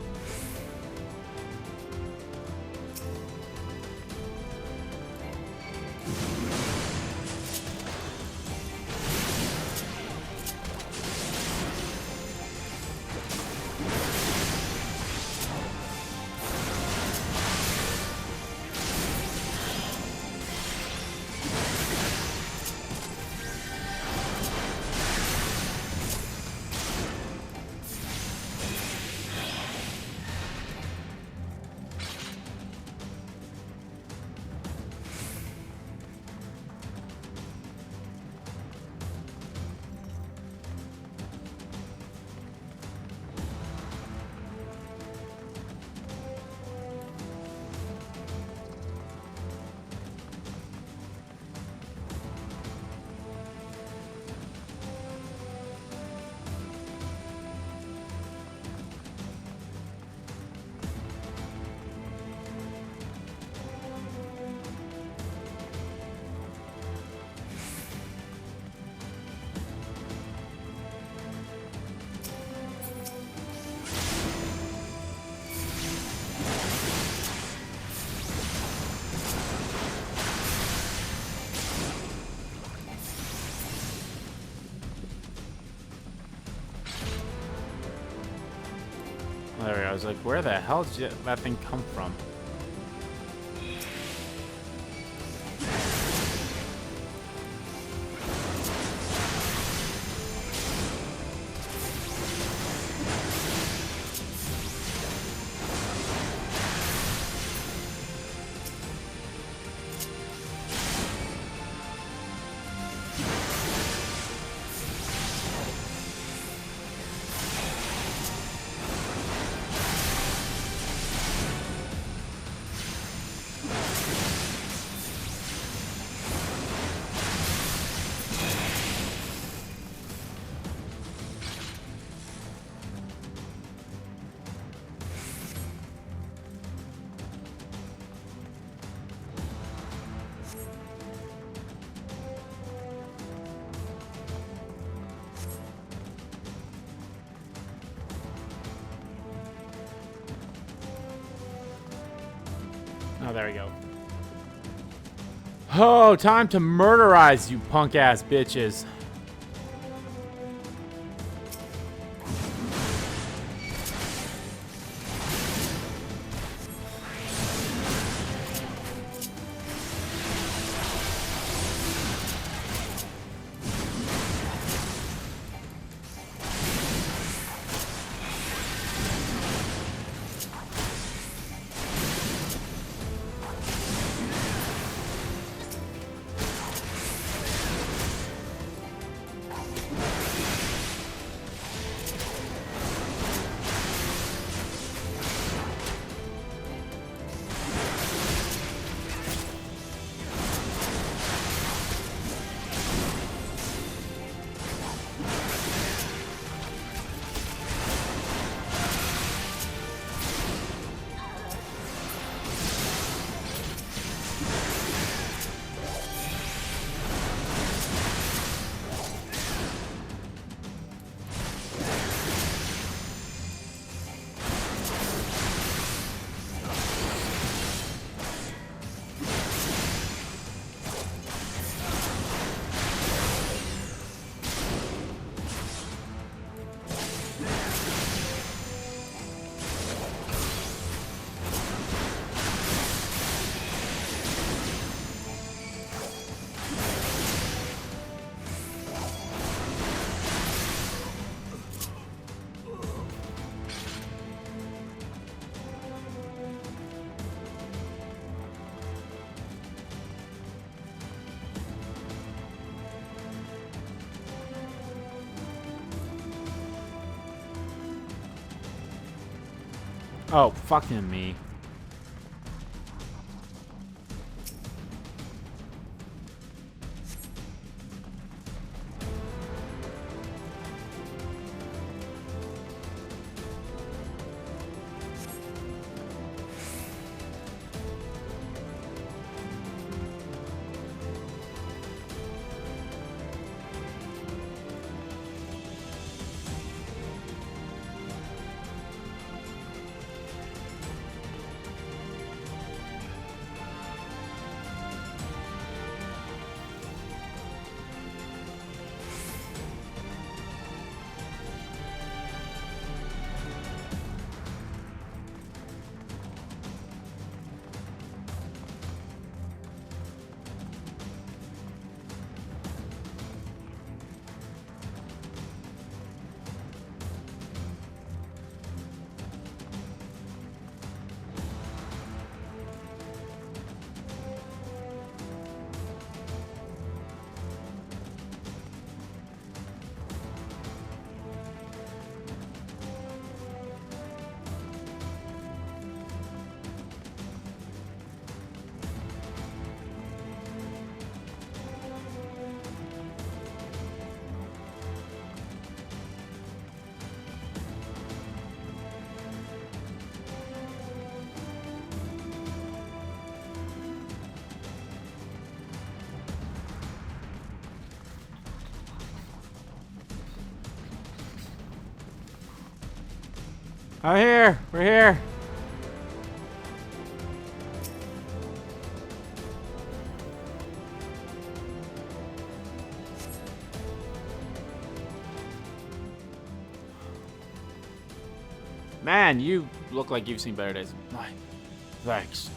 There we go. I was like, where the hell did that thing come from? Oh, there we go. Oh, time to murderize you punk-ass bitches. Oh, fucking me. I'm here. We're here. Man, you look like you've seen better days. Thanks.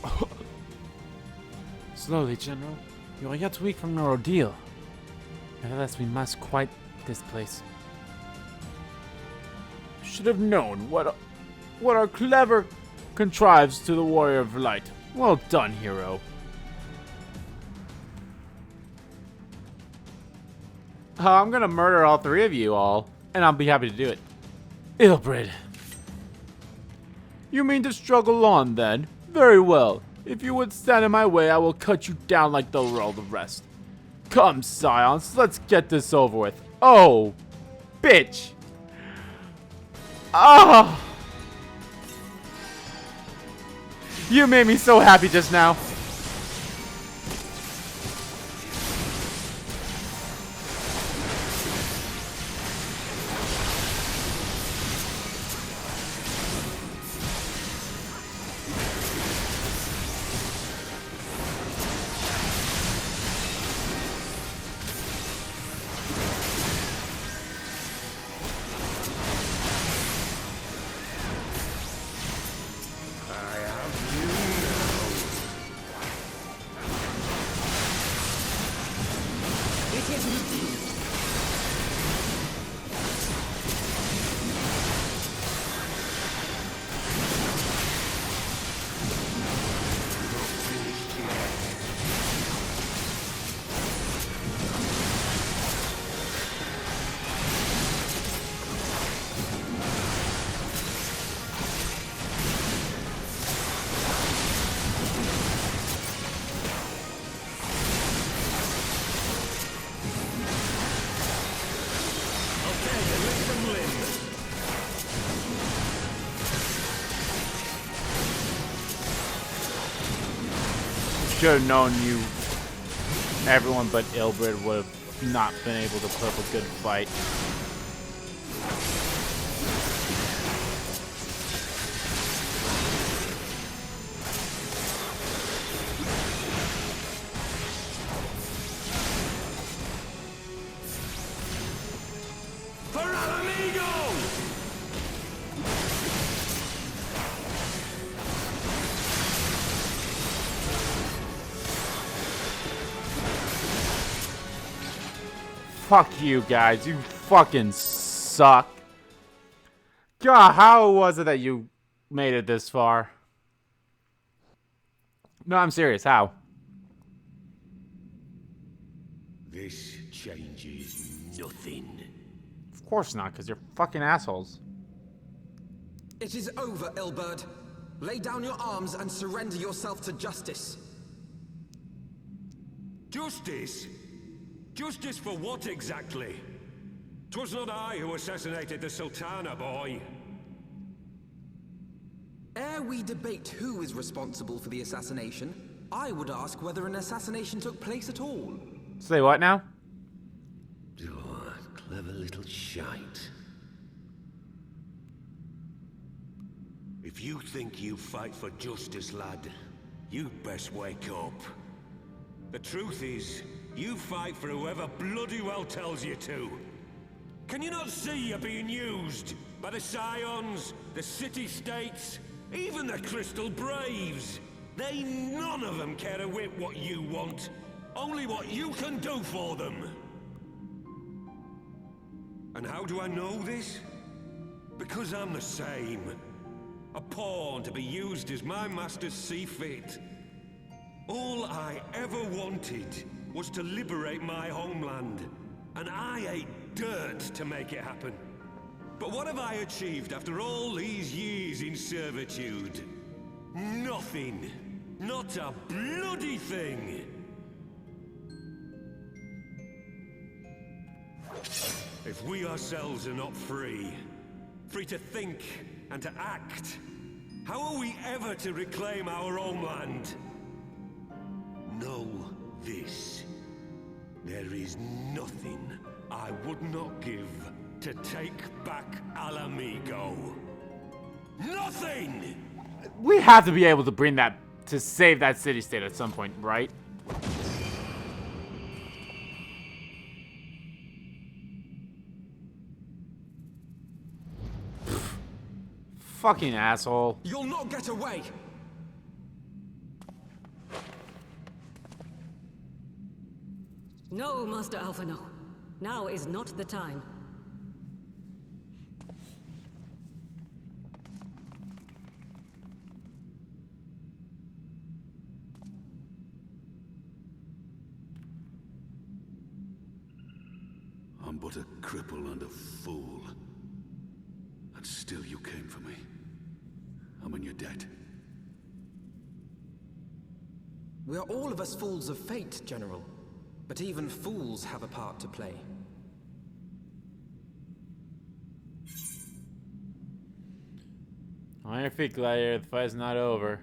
Slowly, General. You are yet weak from your ordeal. Nevertheless, we must quit this place. Should have known what our clever contrives to the Warrior of Light. Well done, hero. I'm gonna murder all three of you all, and I'll be happy to do it. Ilbrid. You mean to struggle on, then? Very well. If you would stand in my way, I will cut you down like all the rest. Come, Scions, let's get this over with. Oh, bitch. Ah! You made me so happy just now. Should have known you. Everyone but Ilbrid would have not been able to put up a good fight. Fuck you guys, you fucking suck. God, how was it that you made it this far? No, I'm serious, how? This changes nothing. Of course not, because you're fucking assholes. It is over, Ilberd. Lay down your arms and surrender yourself to justice. Justice? Justice for what exactly? 'Twas not I who assassinated the Sultana, boy. Ere we debate who is responsible for the assassination, I would ask whether an assassination took place at all. Say what now? Oh, clever little shite. If you think you fight for justice, lad, you'd best wake up. The truth is, you fight for whoever bloody well tells you to. Can you not see you're being used by the Scions, the City-States, even the Crystal Braves? They none of them care a whit what you want, only what you can do for them. And how do I know this? Because I'm the same. A pawn to be used as my masters see fit. All I ever wanted was to liberate my homeland, and I ate dirt to make it happen. But what have I achieved after all these years in servitude? Nothing. Not a bloody thing. If we ourselves are not free, free to think and to act, how are we ever to reclaim our homeland? Know this. There is nothing I would not give to take back Alamigo. Nothing! We have to be able to bring that, to save that city-state at some point, right? Fucking asshole. You'll not get away! No, Master Alphino. Now is not the time. I'm but a cripple and a fool. And still you came for me. I'm in your debt. We are all of us fools of fate, General. But even fools have a part to play. On your feet, Gladiator. The fight's not over.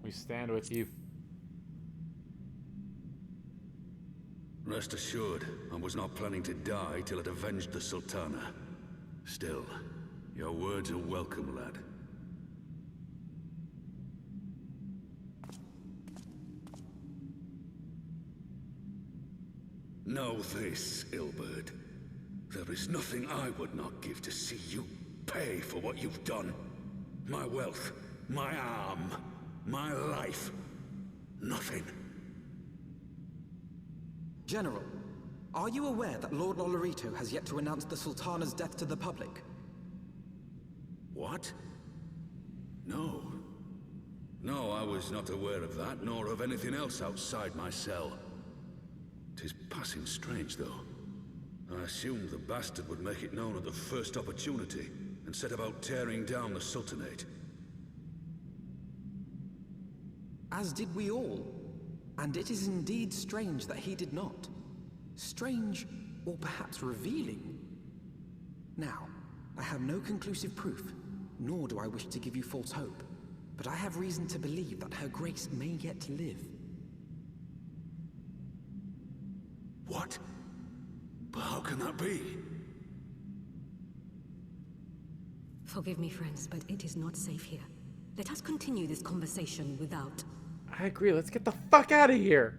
We stand with you. Rest assured, I was not planning to die till I'd avenged the Sultana. Still, your words are welcome, lad. Know this, Ilberd. There is nothing I would not give to see you pay for what you've done. My wealth, my arm, my life. Nothing. General, are you aware that Lord Olorito has yet to announce the Sultana's death to the public? What? No. No, I was not aware of that, nor of anything else outside my cell. 'Tis passing strange, though. I assumed the bastard would make it known at the first opportunity, and set about tearing down the Sultanate. As did we all. And it is indeed strange that he did not. Strange, or perhaps revealing. Now, I have no conclusive proof, nor do I wish to give you false hope, but I have reason to believe that Her Grace may yet live. What? But how can that be? Forgive me, friends, but it is not safe here. Let us continue this conversation without. I agree. Let's get the fuck out of here.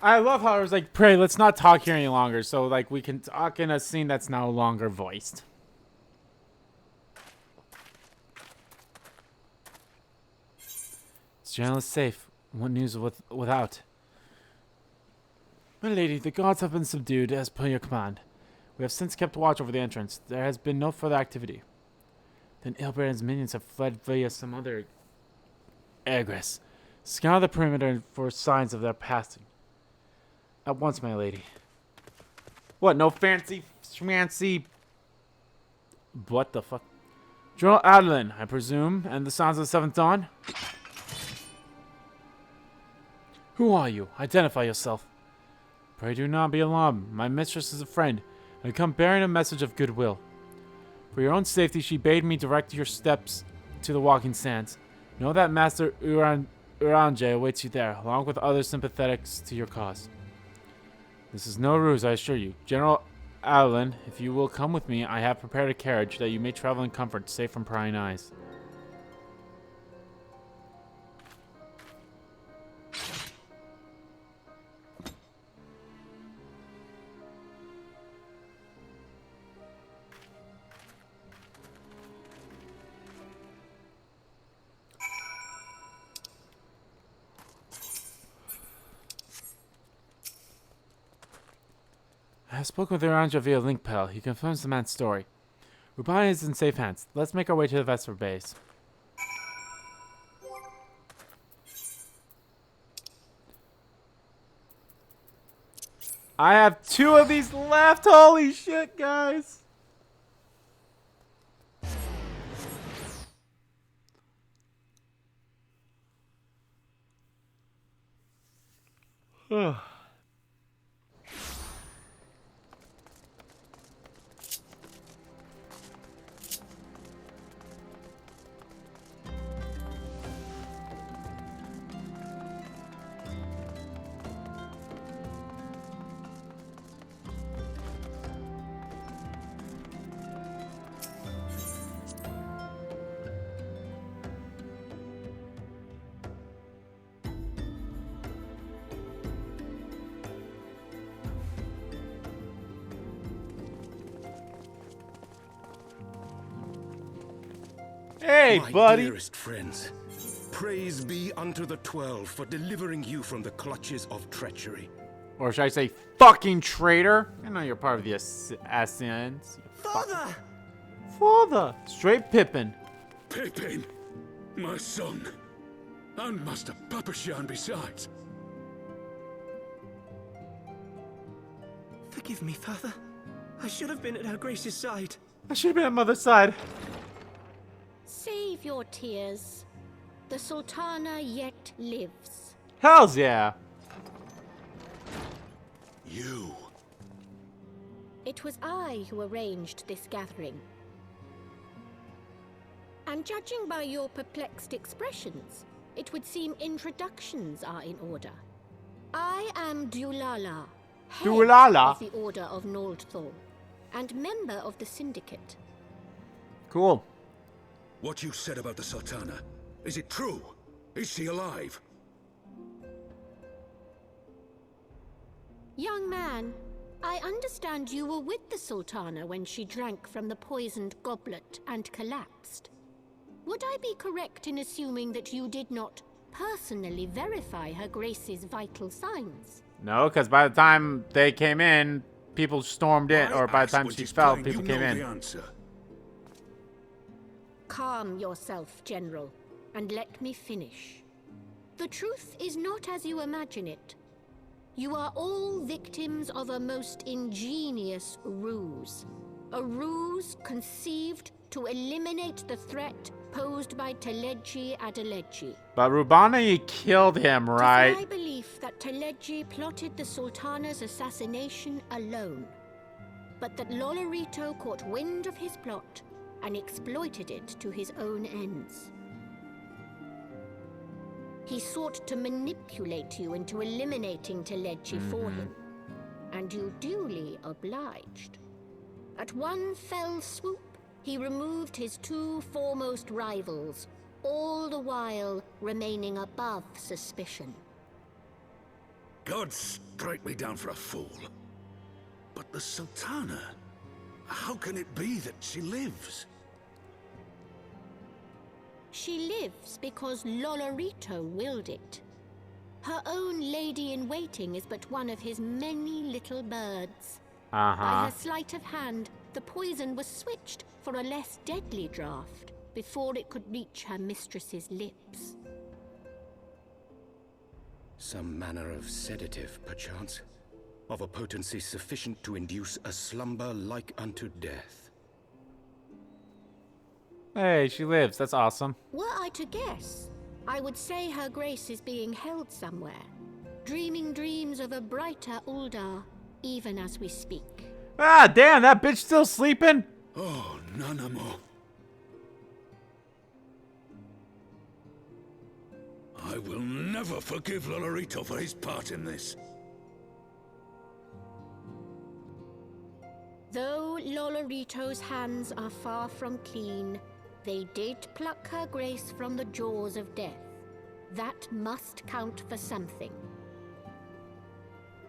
I love how it was like, pray, let's not talk here any longer. So, like, we can talk in a scene that's no longer voiced. This journal is safe. What news without? My lady, the gods have been subdued as per your command. We have since kept watch over the entrance. There has been no further activity. Then Ilbert and his minions have fled via some other egress. Scour the perimeter for signs of their passing. At once, my lady. What, no fancy, schmancy... What the fuck? General Adeline, I presume, and the Sons of the Seventh Dawn? Who are you? Identify yourself. Pray do not be alarmed. My mistress is a friend, and I come bearing a message of goodwill. For your own safety, she bade me direct your steps to the Walking Sands. Know that Master Uranje awaits you there, along with other sympathetics to your cause. This is no ruse, I assure you. General Alan, if you will come with me, I have prepared a carriage that you may travel in comfort, safe from prying eyes. I have spoken with Iranja via Linkpel. He confirms the man's story. Rubani is in safe hands. Let's make our way to the Vesper base. I have 2 of these left. Holy shit, guys. Ugh. Hey, My buddy. dearest friends, praise be unto the 12 for delivering you from the clutches of treachery. Or should I say, fucking traitor? I know you're part of the Assassins. Father! Father! Straight Pippin. Pippin, my son, and Master Papashan besides. Forgive me, Father. I should have been at Her Grace's side. I should have been at Mother's side. Save your tears. The Sultana yet lives. Hells yeah. You. It was I who arranged this gathering. And judging by your perplexed expressions, it would seem introductions are in order. I am Dulala, head of the Order of Noldthal, and member of the Syndicate. Cool. What you said about the Sultana, is it true? Is she alive? Young man, I understand you were with the Sultana when she drank from the poisoned goblet and collapsed. Would I be correct in assuming that you did not personally verify Her Grace's vital signs? No, because by the time they came in, people stormed in. Or by the time she fell, people came in. Calm yourself, General, and let me finish. The truth is not as you imagine it. You are all victims of a most ingenious ruse. A ruse conceived to eliminate the threat posed by Teleji Adeleji. But Rubani killed him, right? It is my belief that Teleji plotted the Sultana's assassination alone, but that Lolorito caught wind of his plot and exploited it to his own ends. He sought to manipulate you into eliminating Teleji for him, and you duly obliged. At one fell swoop, he removed his 2 foremost rivals, all the while remaining above suspicion. God strike me down for a fool. But the Sultana, how can it be that she lives? She lives because Lolorito willed it. Her own lady-in-waiting is but one of his many little birds. By her sleight of hand, the poison was switched for a less deadly draught before it could reach her mistress's lips. Some manner of sedative, perchance, of a potency sufficient to induce a slumber like unto death. Hey, she lives. That's awesome. Were I to guess, I would say Her Grace is being held somewhere, dreaming dreams of a brighter Uldar, even as we speak. Ah, damn, that bitch still sleeping? Oh, Nanamo. I will never forgive Lolorito for his part in this. Lolorito's hands are far from clean, they did pluck her grace from the jaws of death. That must count for something.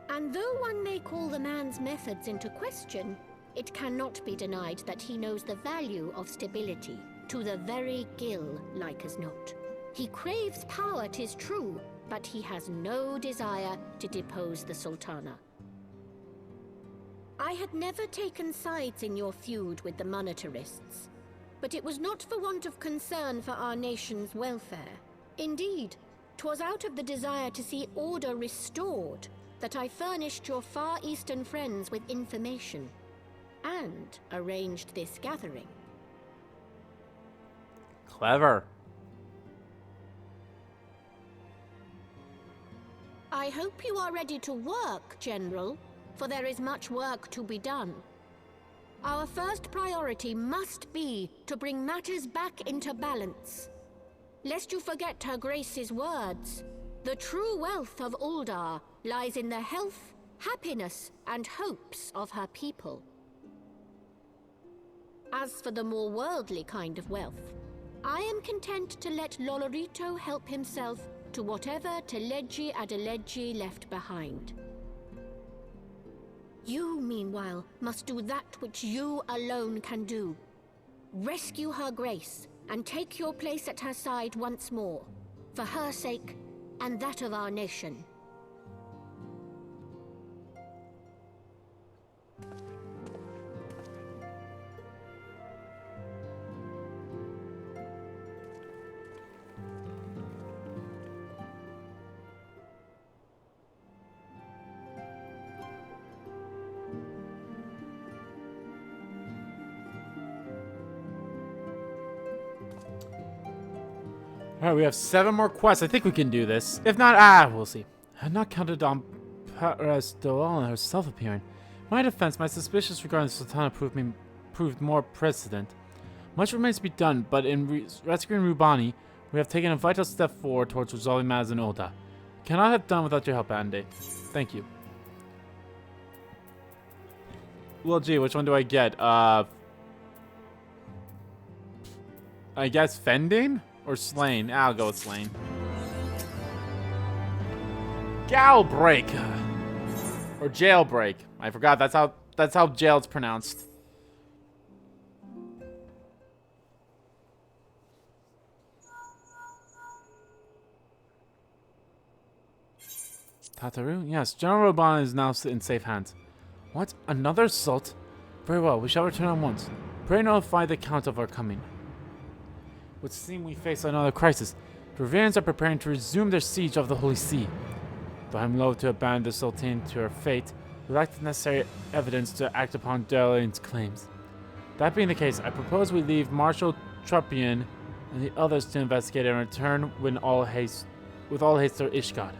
And though one may call the man's methods into question, it cannot be denied that he knows the value of stability, to the very gill, like as not. He craves power, 'tis true, but he has no desire to depose the Sultana. I had never taken sides in your feud with the monetarists, but it was not for want of concern for our nation's welfare. Indeed, 'twas out of the desire to see order restored that I furnished your Far Eastern friends with information, and arranged this gathering. Clever. I hope you are ready to work, General, for there is much work to be done. Our first priority must be to bring matters back into balance. Lest you forget Her Grace's words, the true wealth of Uldar lies in the health, happiness, and hopes of her people. As for the more worldly kind of wealth, I am content to let Lolorito help himself to whatever Teleji Adeleji left behind. You, meanwhile, must do that which you alone can do. Rescue Her Grace, and take your place at her side once more, for her sake and that of our nation. Alright, we have 7 more quests. I think we can do this. If not, we'll see. I had not counted on Paras Doal herself appearing. In my defense, my suspicions regarding the Sultana proved more precedent. Much remains to be done, but in rescuing Rubani, we have taken a vital step forward towards resolving matters in Ulda. Cannot have done without your help, Ande. Thank you. Well, gee, which one do I get? I guess fending? Or slain? I'll go with slain. Galbreak. Or jailbreak. I forgot that's how jail's pronounced. Tataru? Yes, General Robana is now in safe hands. What? Another assault? Very well, we shall return at once. Pray notify the Count of our coming. It would seem we face another crisis. The Reverians are preparing to resume their siege of the Holy See. Though I am loath to abandon the Sultan to her fate, we lack the necessary evidence to act upon Darlian's claims. That being the case, I propose we leave Marshal Trupian and the others to investigate and return with all haste to Ishgard.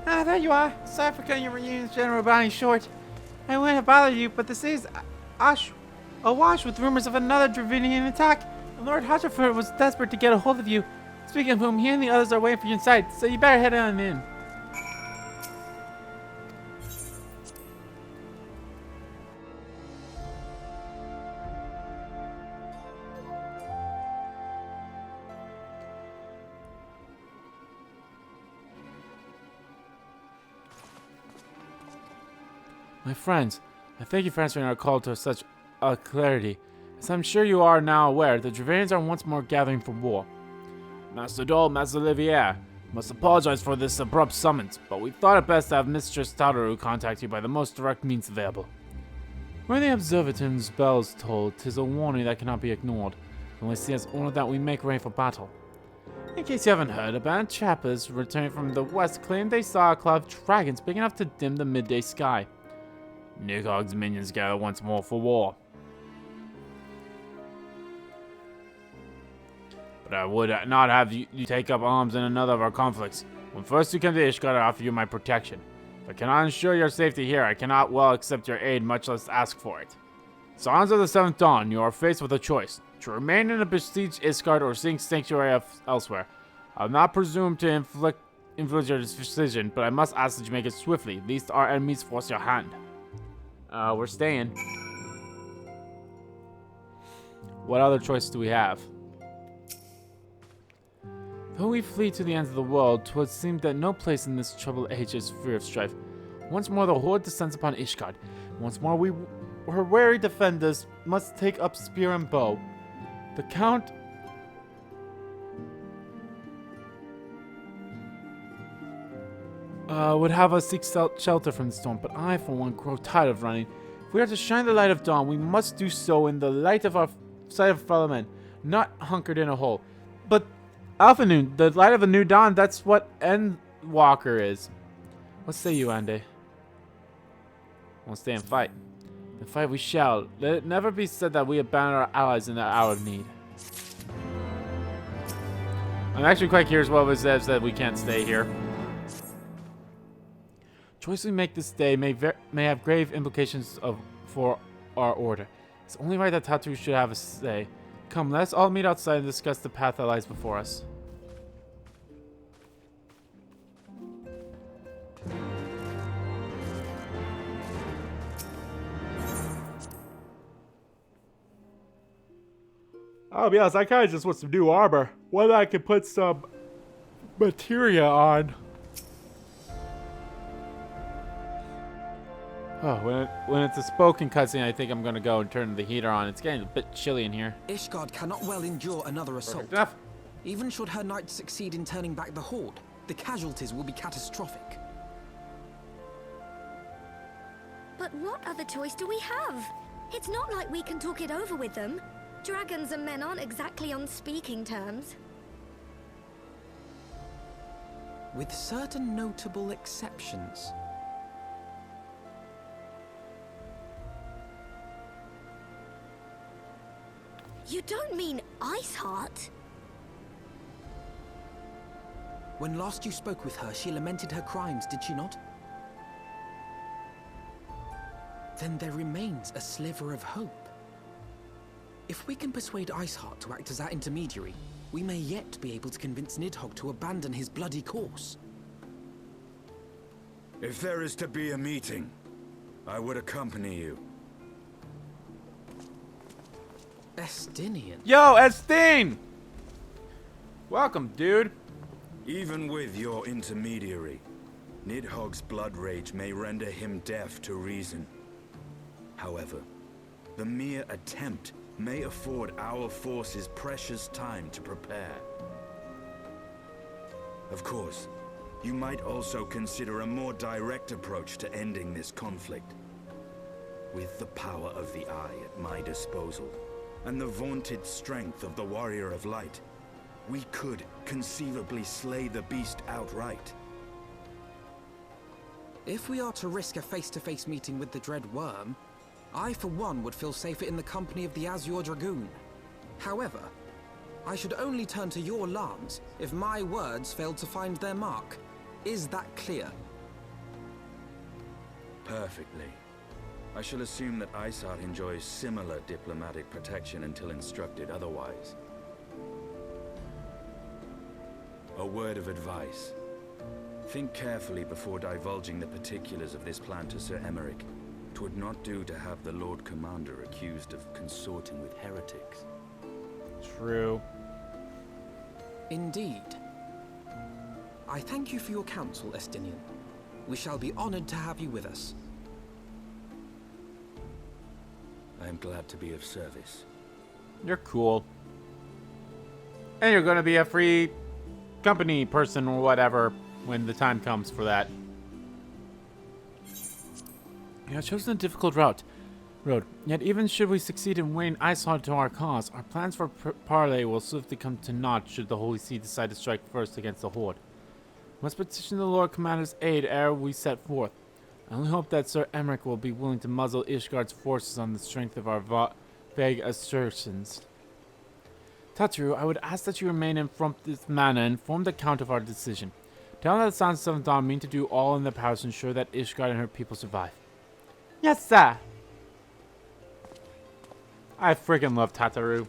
Ah, there you are. Sorry for cutting your reunion, General Bonnie, short. I wouldn't have bothered you, but the city's awash with rumors of another Dravinian attack, and Lord Hatterford was desperate to get a hold of you. Speaking of whom, he and the others are waiting for you inside, so you better head on in. My friends, I thank you for answering our call to such clarity. As I'm sure you are now aware, the Dravanians are once more gathering for war. Master Dole, Master Olivier, must apologize for this abrupt summons, but we thought it best to have Mistress Tadaru contact you by the most direct means available. When the observator's bells toll, 'tis a warning that cannot be ignored, and we see as ordered that we make ready for battle. In case you haven't heard, a band of trappers returning from the west claimed they saw a cloud of dragons big enough to dim the midday sky. Nidhogg's minions gather once more for war. But I would not have you take up arms in another of our conflicts. When first you come to Ishgard, I offer you my protection. If I cannot ensure your safety here, I cannot well accept your aid, much less ask for it. Sons of the Seventh Dawn, you are faced with a choice. To remain in a besieged Ishgard or seek sanctuary elsewhere. I will not presume to influence your decision, but I must ask that you make it swiftly, lest our enemies force your hand. We're staying. What other choice do we have? Though we flee to the ends of the world, 'twould seem that no place in this troubled age is free of strife. Once more the horde descends upon Ishgard. Once more her wary defenders must take up spear and bow. The Count... would have us seek shelter from the storm, but I, for one, grow tired of running. If we are to shine the light of dawn, we must do so in the light of our sight of fellow men, not hunkered in a hole. But Alpha Noon, the light of a new dawn, that's what Endwalker is. What say you, Ande? Won't stay and fight. Then fight we shall. Let it never be said that we abandon our allies in their hour of need. I'm actually quite curious what was said that we can't stay here. Choice we make this day may have grave implications for our order. It's only right that Tatu should have a say. Come, let's all meet outside and discuss the path that lies before us. I'll be honest, I kind of just want some new armor. One that I can put some materia on. Oh, when it's a spoken cutscene, I think I'm gonna go and turn the heater on. It's getting a bit chilly in here. Ishgard cannot well endure another assault. Even should her knights succeed in turning back the horde, the casualties will be catastrophic. But what other choice do we have? It's not like we can talk it over with them. Dragons and men aren't exactly on speaking terms. With certain notable exceptions. You don't mean Iceheart? When last you spoke with her, she lamented her crimes, did she not? Then there remains a sliver of hope. If we can persuade Iceheart to act as our intermediary, we may yet be able to convince Nidhogg to abandon his bloody course. If there is to be a meeting, I would accompany you. Estinian. Yo, Estin! Welcome, dude. Even with your intermediary, Nidhogg's blood rage may render him deaf to reason. However, the mere attempt may afford our forces precious time to prepare. Of course, you might also consider a more direct approach to ending this conflict. With the power of the Eye at my disposal, and the vaunted strength of the Warrior of Light, we could conceivably slay the beast outright. If we are to risk a face-to-face meeting with the Dread Worm, I for one would feel safer in the company of the Azure Dragoon. However, I should only turn to your lance if my words failed to find their mark. Is that clear? Perfectly. I shall assume that Iceheart enjoys similar diplomatic protection until instructed otherwise. A word of advice. Think carefully before divulging the particulars of this plan to Sir Emmerich. 'Twould not do to have the Lord Commander accused of consorting with heretics. True. Indeed. I thank you for your counsel, Estinian. We shall be honored to have you with us. I am glad to be of service. You're cool. And you're gonna be a free company person or whatever when the time comes for that. You have chosen a difficult road. Yet even should we succeed in winning Icey to our cause, our plans for parley will swiftly come to naught should the Holy See decide to strike first against the Horde. We must petition the Lord Commander's aid ere we set forth. I only hope that Sir Emmerich will be willing to muzzle Ishgard's forces on the strength of our vague assertions. Tataru, I would ask that you remain in this manner and inform the Count of our decision. Tell him that the Sons of Seventh Dawn mean to do all in their power to ensure that Ishgard and her people survive. Yes, sir. I freaking love Tataru.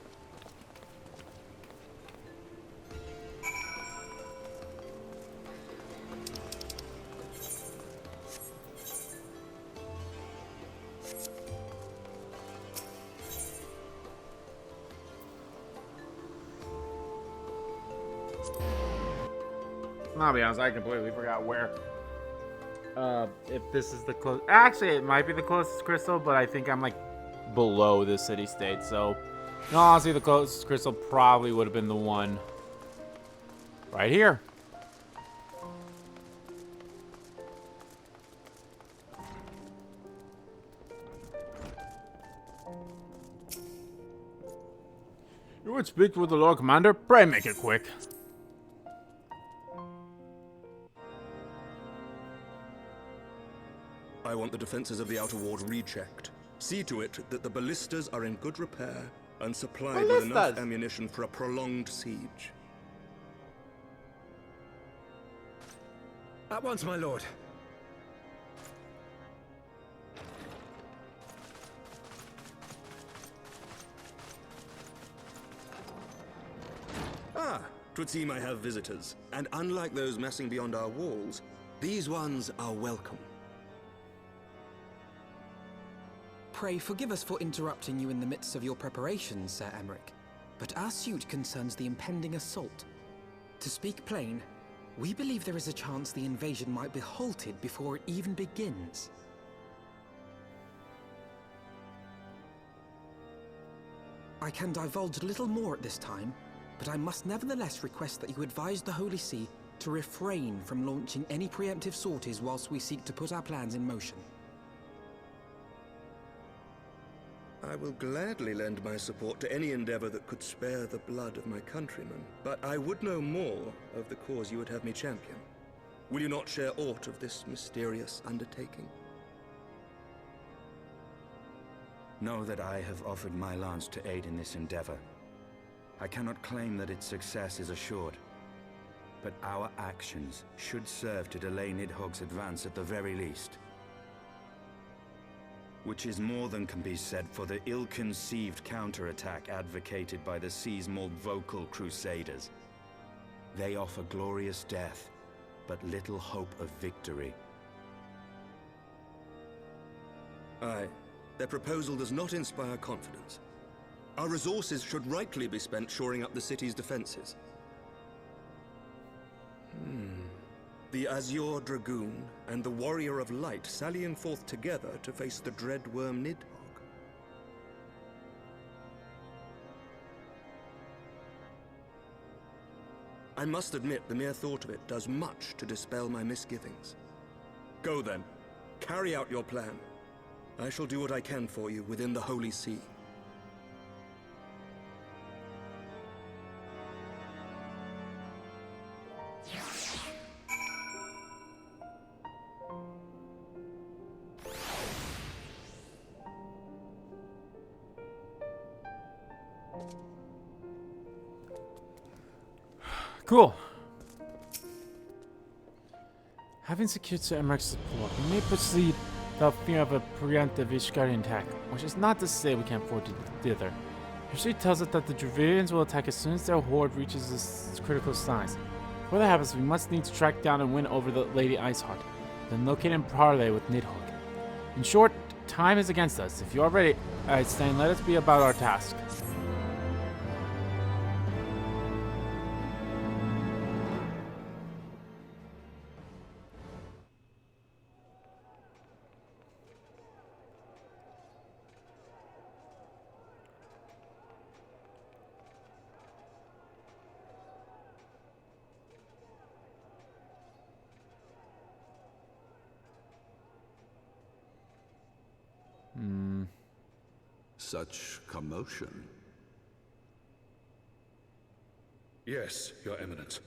I'll be honest, I completely forgot where. If this is the close, actually, it might be the closest crystal, but I think I'm like below the city-state. So, no, honestly, the closest crystal probably would have been the one right here. You would speak with the Lord Commander? Pray make it quick. I want the defenses of the Outer Ward rechecked. See to it that the ballistas are in good repair and supplied with enough ammunition for a prolonged siege. At once, my lord. Ah, 'twould seem I have visitors. And unlike those massing beyond our walls, these ones are welcome. Pray forgive us for interrupting you in the midst of your preparations, Sir Emmerich, but our suit concerns the impending assault. To speak plain, we believe there is a chance the invasion might be halted before it even begins. I can divulge little more at this time, but I must nevertheless request that you advise the Holy See to refrain from launching any preemptive sorties whilst we seek to put our plans in motion. I will gladly lend my support to any endeavor that could spare the blood of my countrymen, but I would know more of the cause you would have me champion. Will you not share aught of this mysterious undertaking? Know that I have offered my lance to aid in this endeavor. I cannot claim that its success is assured, but our actions should serve to delay Nidhogg's advance at the very least. Which is more than can be said for the ill-conceived counterattack advocated by the Sea's more vocal crusaders. They offer glorious death, but little hope of victory. Aye, their proposal does not inspire confidence. Our resources should rightly be spent shoring up the city's defenses. The Azure Dragoon and the Warrior of Light sallying forth together to face the dread worm Nidhogg. I must admit the mere thought of it does much to dispel my misgivings. Go then, carry out your plan. I shall do what I can for you within the Holy See. Cool. Having secured Sir Emmerich's support, we may proceed without fear of a preemptive Ishgardian attack, which is not to say we can't afford to dither. History tells us that the Dravidians will attack as soon as their horde reaches its critical size. Before that happens, we must need to track down and win over the Lady Iceheart, then locate and parley with Nidhogg. In short, time is against us. If you are ready, Einstein, let us be about our task. Such commotion. Yes, Your Eminence.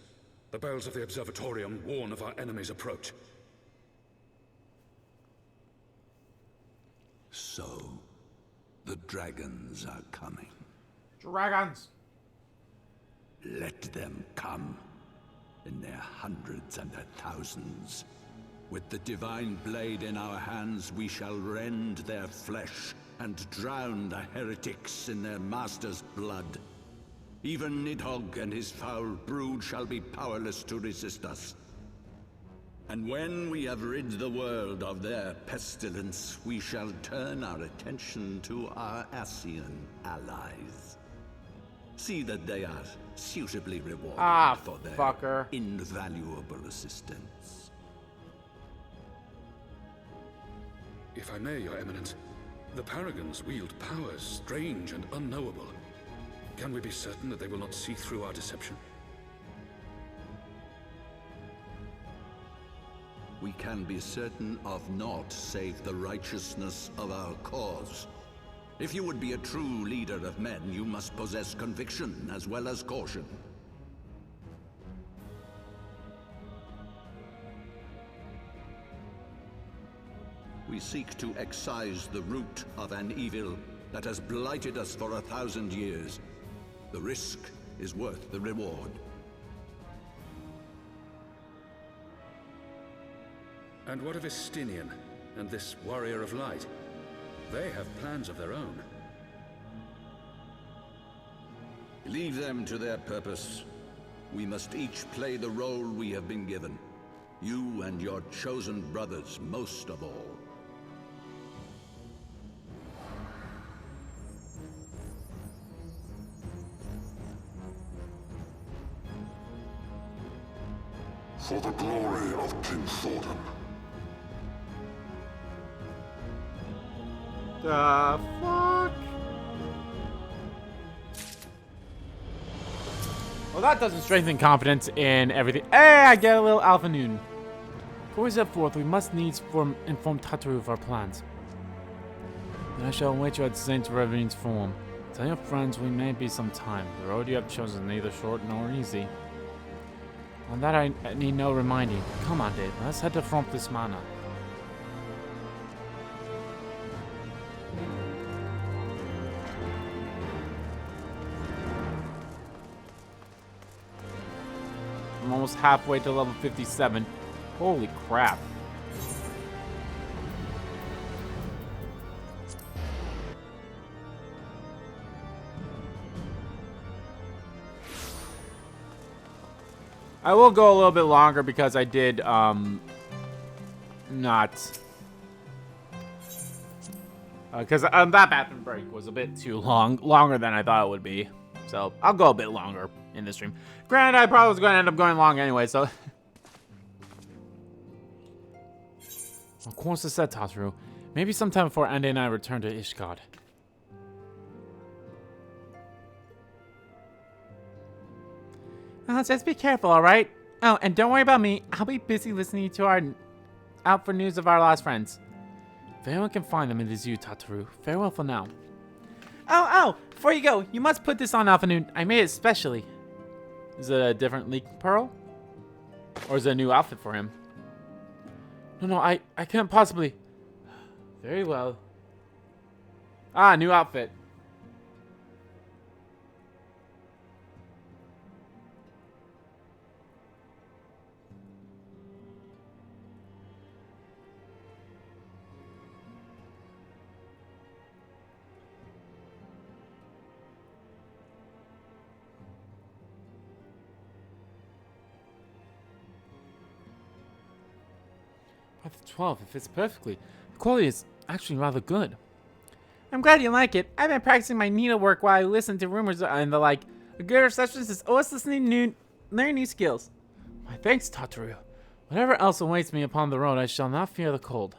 The bells of the Observatorium warn of our enemy's approach. So, the dragons are coming. Dragons! Let them come. In their hundreds and their thousands. With the divine blade in our hands, we shall rend their flesh and drown the heretics in their master's blood. Even Nidhogg and his foul brood shall be powerless to resist us. And when we have rid the world of their pestilence, we shall turn our attention to our Ascian allies. See that they are suitably rewarded for their invaluable assistance. If I may, Your Eminence, the Paragons wield powers strange and unknowable. Can we be certain that they will not see through our deception? We can be certain of naught save the righteousness of our cause. If you would be a true leader of men, you must possess conviction as well as caution. We seek to excise the root of an evil that has blighted us for 1,000 years. The risk is worth the reward. And what of Estinian and this Warrior of Light? They have plans of their own. Leave them to their purpose. We must each play the role we have been given. You and your chosen brothers most of all. For the glory of King Thordan. The fuck? Well, that doesn't strengthen confidence in everything. Hey, I get a little Alpha Noon. Before we set forth, we must needs inform Tataru of our plans. Then I shall await you at Saint Reveren's form. Tell your friends we may be some time. The road you have chosen is neither short nor easy. On that I need no reminding. Come on, Dave. Let's head to Fromptis Mana. I'm almost halfway to level 57. Holy crap. I will go a little bit longer because I did, not... Because that bathroom break was a bit too long. Longer than I thought it would be. So, I'll go a bit longer in this stream. Granted, I probably was going to end up going long anyway, so... Of course, it said Tataru. Maybe sometime before Ande and I return to Ishgard. Just be careful, alright? Oh, and don't worry about me. I'll be busy listening to our... out for news of our lost friends. If anyone can find them, it is you, Tataru. Farewell for now. Oh! Before you go, you must put this on Alpha Noon. I made it specially. Is it a different leak pearl? Or is it a new outfit for him? No, I can't possibly... Very well. Ah, new outfit. Path 12, it fits perfectly. The quality is actually rather good. I'm glad you like it. I've been practicing my needlework while I listen to rumors and the like. A good receptionist is always listening to learn new skills. My thanks, Tataru. Whatever else awaits me upon the road, I shall not fear the cold.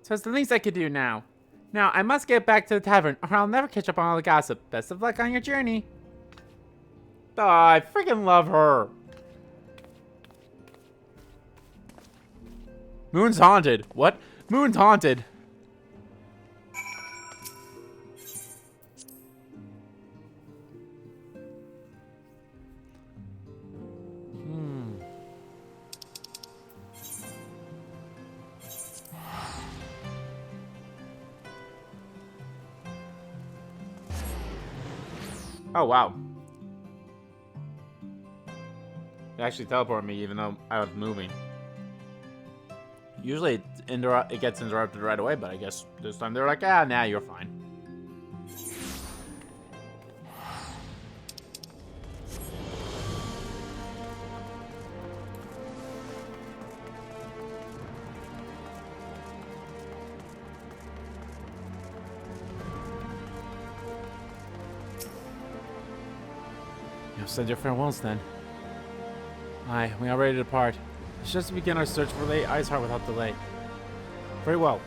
So it's the least I could do now. Now, I must get back to the tavern, or I'll never catch up on all the gossip. Best of luck on your journey. Oh, I freaking love her. Moon's haunted. What? Moon's haunted. Oh, wow. It actually teleported me even though I was moving. Usually it gets interrupted right away, but I guess this time they're like, ah, nah, you're fine. You'll send your farewells then. Aye, we are ready to depart. It's just to begin our search for Lady Iceheart without delay. Very well,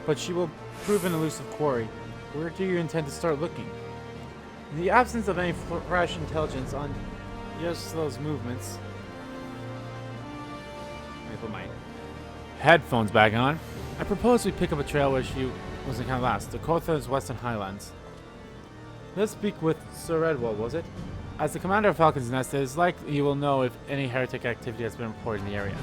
but she will prove an elusive quarry. Where do you intend to start looking? In the absence of any fresh intelligence on just those movements... Let me put my headphones back on. I propose we pick up a trail where she was encountered last, Dakotha's Western Highlands. Let's speak with Sir Redwall, was it? As the commander of Falcon's Nest, it is likely he will know if any heretic activity has been reported in the area.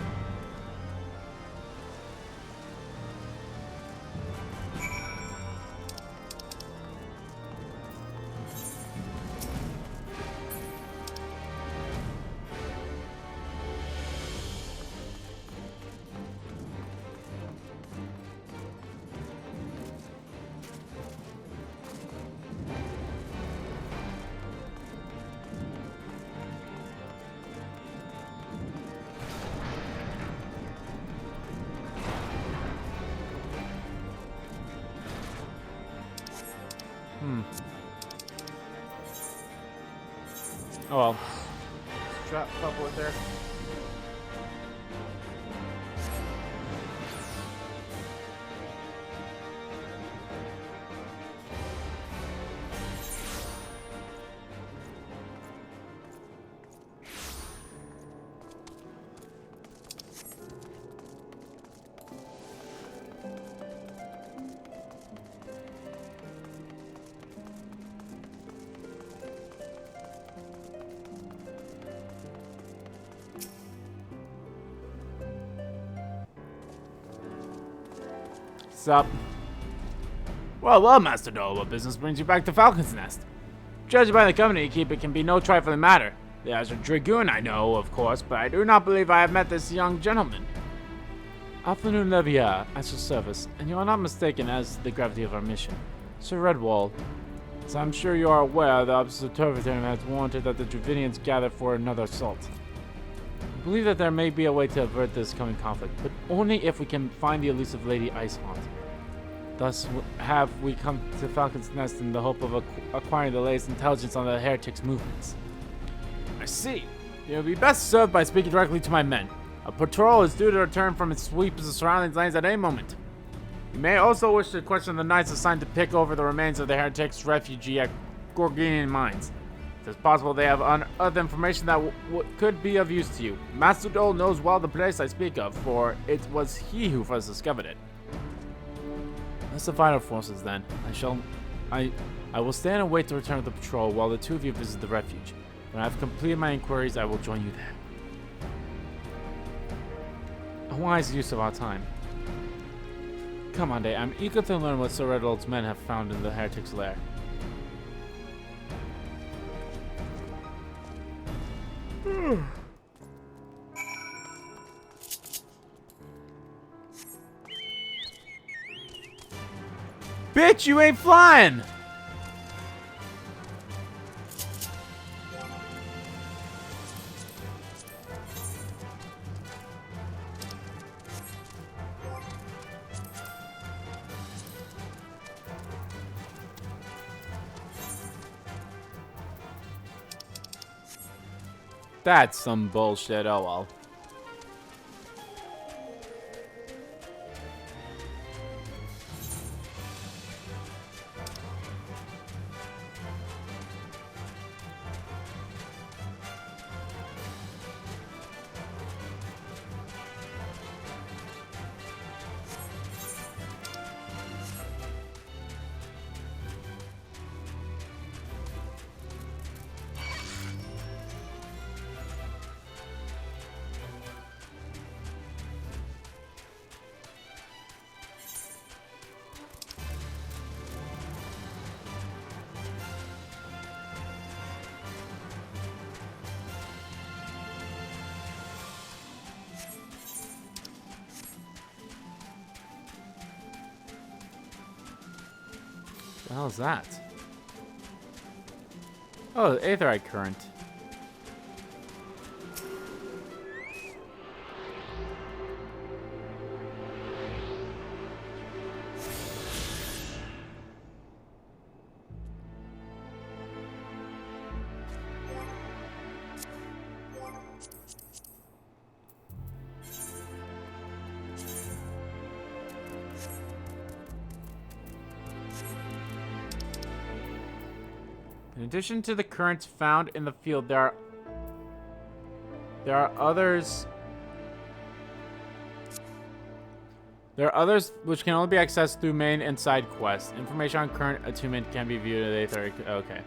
Oh well. Trap couple with there. Sup? Well, Master Dole, what business brings you back to Falcon's Nest? Judging by the company you keep, it can be no trifling matter. There's a dragoon I know, of course, but I do not believe I have met this young gentleman. Afternoon, Levier, at your service, and you are not mistaken as to the gravity of our mission. Sir Redwall, as I'm sure you are aware, the Observatory has warranted that the Dravinians gather for another assault. I believe that there may be a way to avert this coming conflict, but only if we can find the elusive Lady Iceheart. Thus have we come to Falcon's Nest in the hope of acquiring the latest intelligence on the heretics' movements. I see. You will be best served by speaking directly to my men. A patrol is due to return from its sweep of the surrounding lands at any moment. You may also wish to question the knights assigned to pick over the remains of the heretics' refugee at Gorgonian mines. It is possible they have unearthed information that could be of use to you. Master Dole knows well the place I speak of, for it was he who first discovered it. Let's divide our forces then. I will stand and wait to return with the patrol while the two of you visit the refuge. When I have completed my inquiries, I will join you there. A wise use of our time. Come on, Day. I'm eager to learn what Sir Redwall's men have found in the heretic's lair. Bitch, you ain't flying! That's some bullshit, oh well. the hell is that? Oh, the Aetherite current. In addition to the currents found in the field, there are others. There are others which can only be accessed through main and side quests. Information on current attunement can be viewed at the Aether. Okay.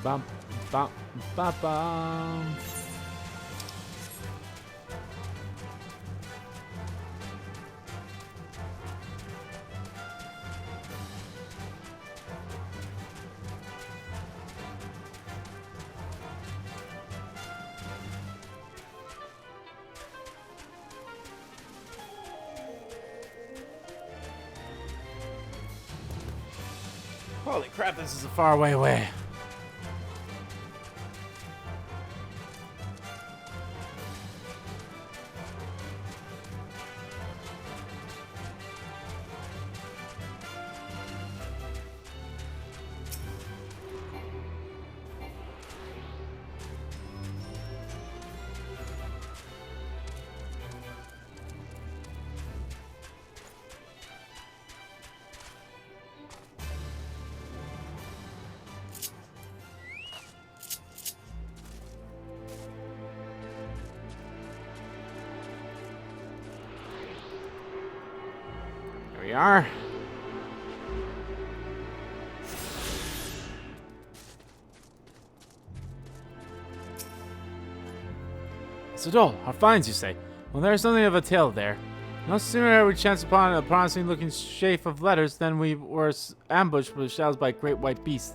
Bum, bum, bum, bum. Holy crap, this is a far away. There we are. Sadol, our finds, you say? Well, there's something of a tale there. No sooner had we chanced upon a promising-looking sheaf of letters than we were ambushed with shadows by great white beasts.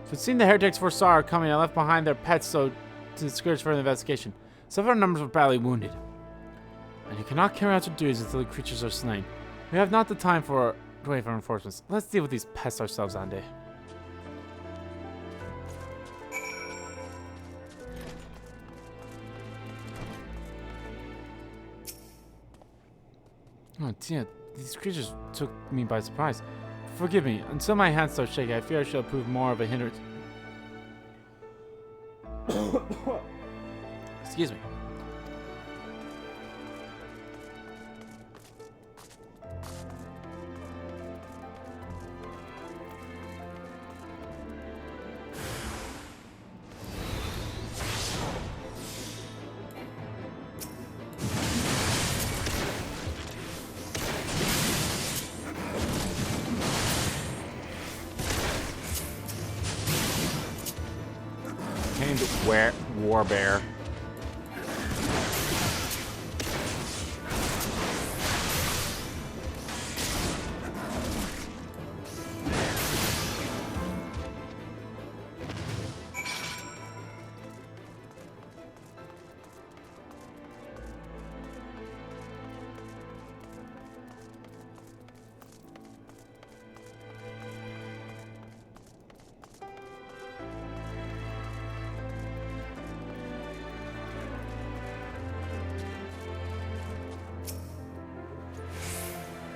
So it seemed the heretics foresaw our coming and left behind their pets so to discourage further investigation. Some of our numbers were badly wounded. And you cannot carry out your duties until the creatures are slain. We have not the time to wait for reinforcements. Let's deal with these pests ourselves, Ande. Oh dear, these creatures took me by surprise. Forgive me, until my hands start shaking, I fear I shall prove more of a hindrance. Excuse me. Warbear.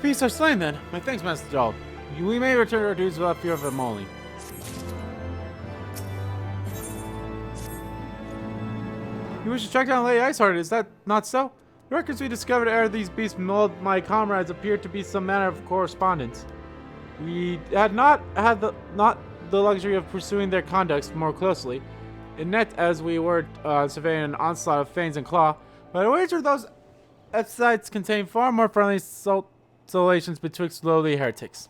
Beasts are slain then. My thanks, Master Doll. We may return to our duties without fear of a mauling. You wish to track down Lady Iceheart, is that not so? The records we discovered ere these beasts mauled my comrades appeared to be some manner of correspondence. We had not the luxury of pursuing their conducts more closely, inept as we were surveying an onslaught of fangs and claw, but I wager those sites contain far more friendly solations betwixt lowly heretics.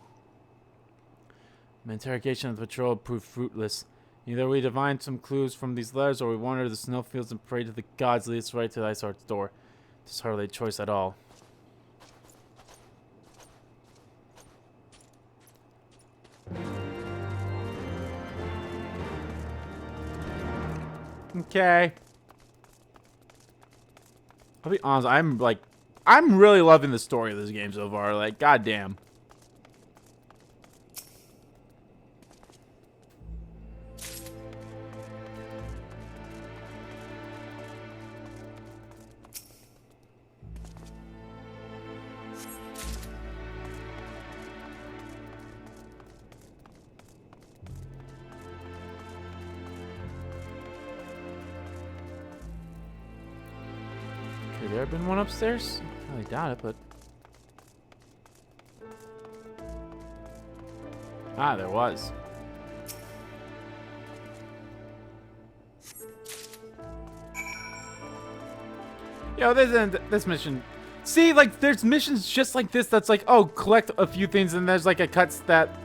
My interrogation of the patrol proved fruitless. Either we divined some clues from these letters, or we wandered the snowfields and prayed to the gods lead us right to Icey's door. It's hardly a choice at all. Okay. I'll be honest, I'm really loving the story of this game so far. Like, goddamn. Could there have been one upstairs? I really doubt it, but... Ah, there was. Yo, this mission. See, like, there's missions just like this that's like, oh, collect a few things, and there's like a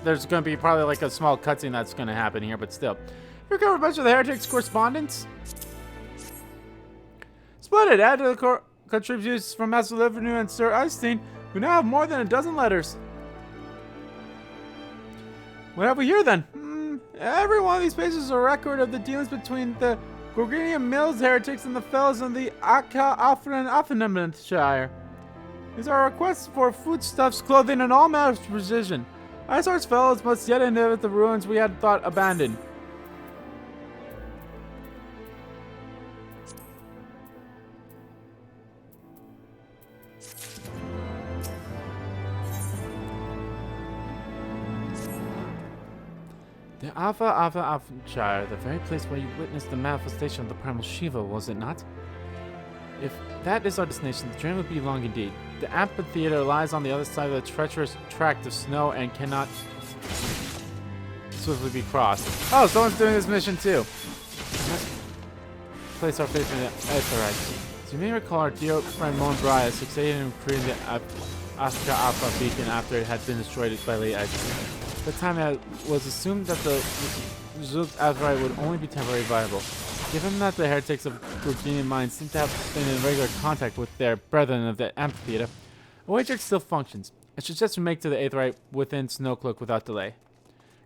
there's gonna be probably like a small cutscene that's gonna happen here, but still. Recover a bunch of the heretics' correspondence. Splendid. Add to the contributions from Master Livenu and Sir Icey, who now have more than a dozen letters. What have we here then? Every one of these pages is a record of the dealings between the Gorgonian Mills heretics and the fellows in the Affenamenshire. These are requests for foodstuffs, clothing, and all matters of precision. Iceheart's fellows must yet inhabit the ruins we had thought abandoned. The Affenamenshire, the very place where you witnessed the manifestation of the primal Shiva, was it not? If that is our destination, the journey would be long indeed. The amphitheater lies on the other side of the treacherous tract of snow and cannot swiftly be crossed. Oh, someone's doing this mission too. We must place our faith in the Aetheryte. As you may recall, our dear friend Monbria succeeded in creating the Aska Alpha beacon after it had been destroyed by late Icey. At the time, it was assumed that the resolved Aetheryte would only be temporarily viable. Given that the heretics of Gorgonian minds seem to have been in regular contact with their brethren of the amphitheater, a wager still functions. I suggest we make to the Aetheryte within Snowcloak without delay.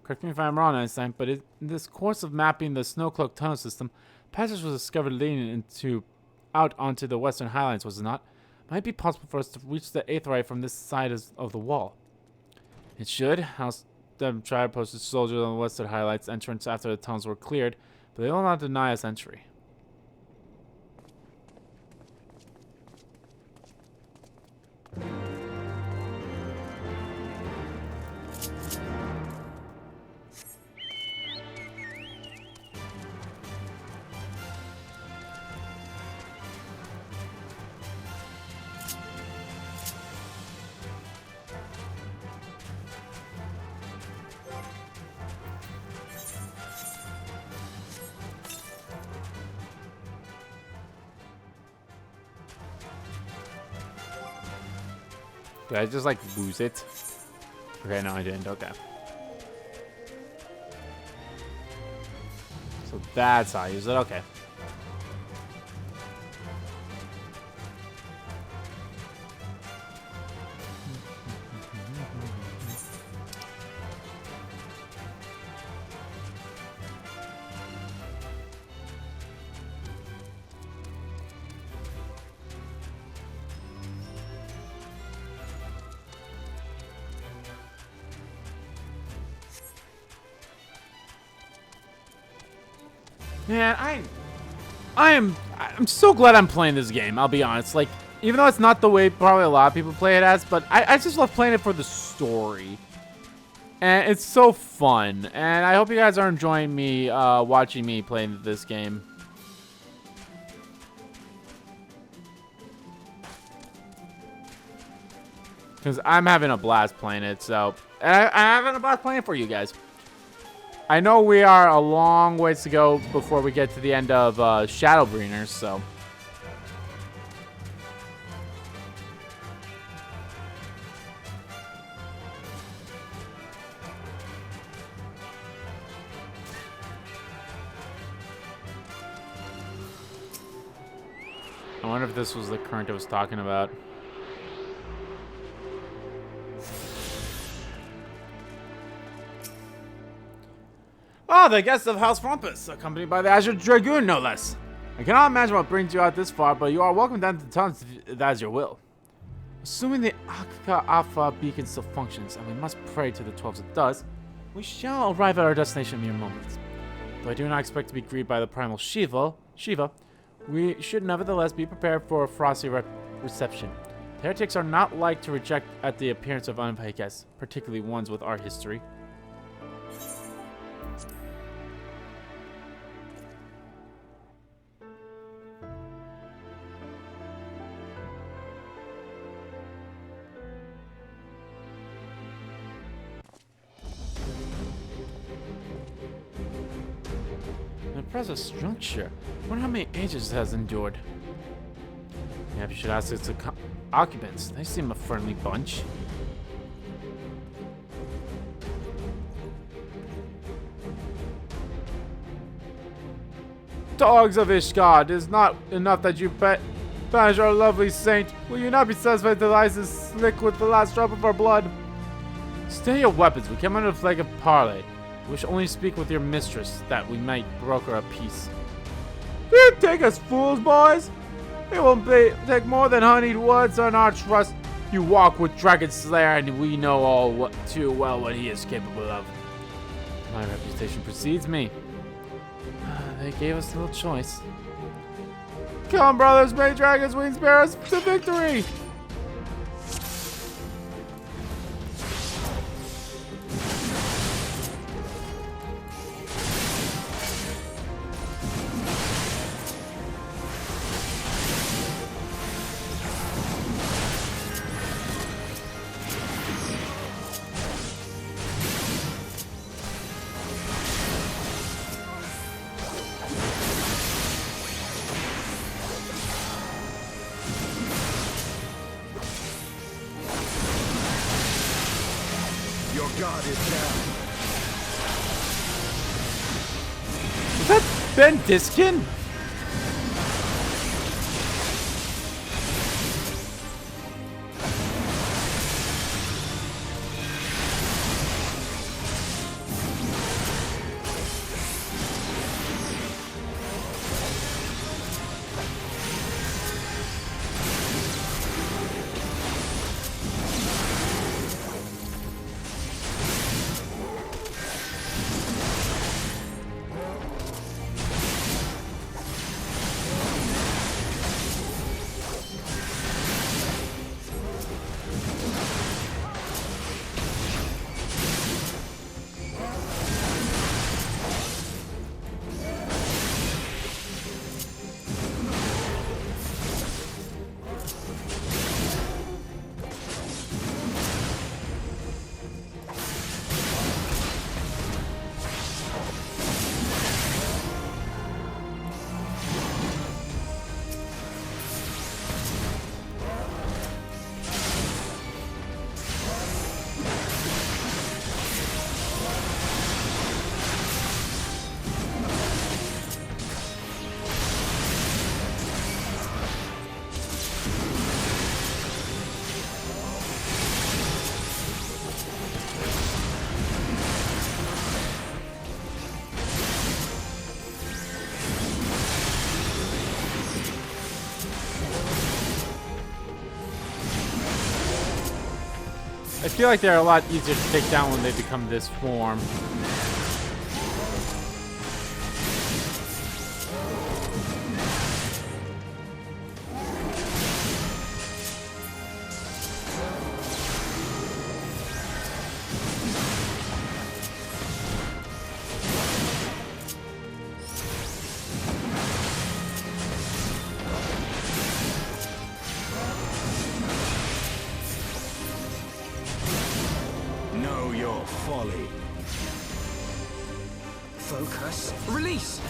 Correct me if I'm wrong, Einstein, but in this course of mapping the Snowcloak tunnel system, a passage was discovered leading out onto the western highlands, was it not? Might be possible for us to reach the Aetheryte from this side of the wall. It should. House them tribe posted soldiers on the western highlights entrance after the tunnels were cleared, but they will not deny us entry. Did I just like lose it? Okay, no I didn't. Okay. So that's how I use it. Okay. Man, I'm so glad I'm playing this game, I'll be honest. Like, even though it's not the way probably a lot of people play it as, but I just love playing it for the story. And it's so fun. And I hope you guys are enjoying me watching me playing this game. Because I'm having a blast playing it, so... And I'm having a blast playing it for you guys. I know we are a long ways to go before we get to the end of Shadowbringers, so... I wonder if this was the current I was talking about. Oh, the guests of House Rumpus, accompanied by the Azure Dragoon, no less. I cannot imagine what brings you out this far, but you are welcome down to the towns if that is your will. Assuming the Akaka Alpha beacon still functions, and we must pray to the 12s it does, we shall arrive at our destination in mere moments. Though I do not expect to be greeted by the primal Shiva, we should nevertheless be prepared for a frosty reception. The heretics are not like to reject at the appearance of uninvited guests, particularly ones with our history. An impressive structure. I wonder how many ages it has endured. Yeah, you should ask its occupants. They seem a friendly bunch. Dogs of Ishgard, it is not enough that you banish our lovely saint. Will you not be satisfied to lie this slick with the last drop of our blood? Stay your weapons. We came under the flag of parley. We wish only speak with your mistress, that we might broker a peace. Do you take us fools, boys? It won't take more than honeyed words on our trust. You walk with Dragon Slayer, and we know too well what he is capable of. My reputation precedes me. They gave us little choice. Come, brothers, may Dragon's wings bear us to victory! God is down. Is that Ben Diskin? I feel like they're a lot easier to take down when they become this form. your folly. Focus. Release!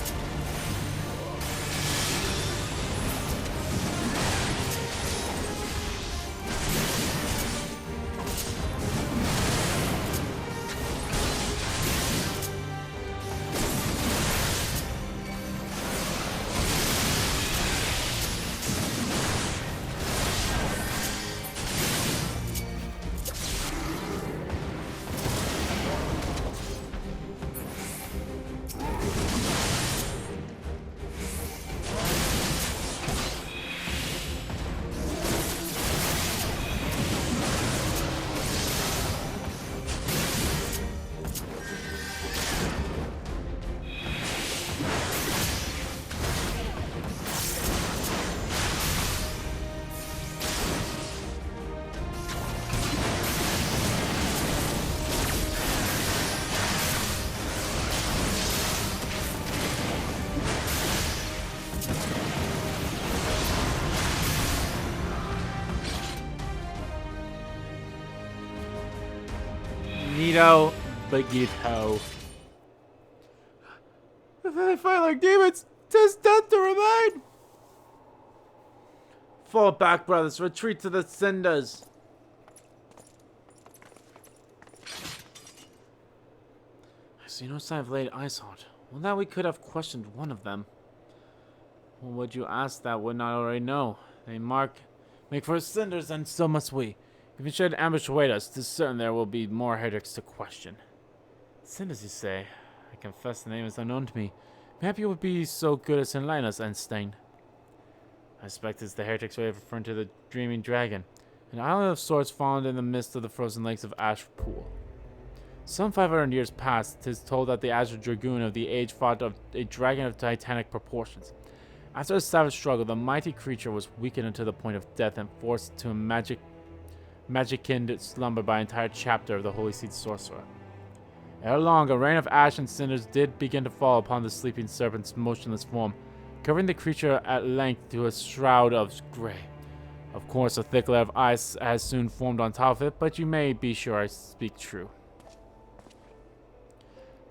Neato Bagito. If they fight like demons, 'tis death to remain. Fall back, brothers. Retreat to the cinders. I see no sign of laid eyes on it. Well, now we could have questioned one of them. Well, would you ask that would not already know? They make for cinders, and so must we. If we should ambush await us, 'tis certain there will be more heretics to question. Cinders, you say? I confess the name is unknown to me. Maybe you would be so good as to enlighten us, Einstein. I suspect it's the heretics' way of referring to the dreaming dragon, an island of sorts found in the midst of the frozen lakes of Ash Pool. Some 500 years past, 'tis told that the Azure Dragoon of the age fought a dragon of titanic proportions. After a savage struggle, the mighty creature was weakened unto the point of death and forced to a magicianed slumber by an entire chapter of the Holy Seed Sorcerer. Ere long, a rain of ash and cinders did begin to fall upon the sleeping serpent's motionless form, covering the creature at length to a shroud of grey. Of course, a thick layer of ice has soon formed on top of it, but you may be sure I speak true.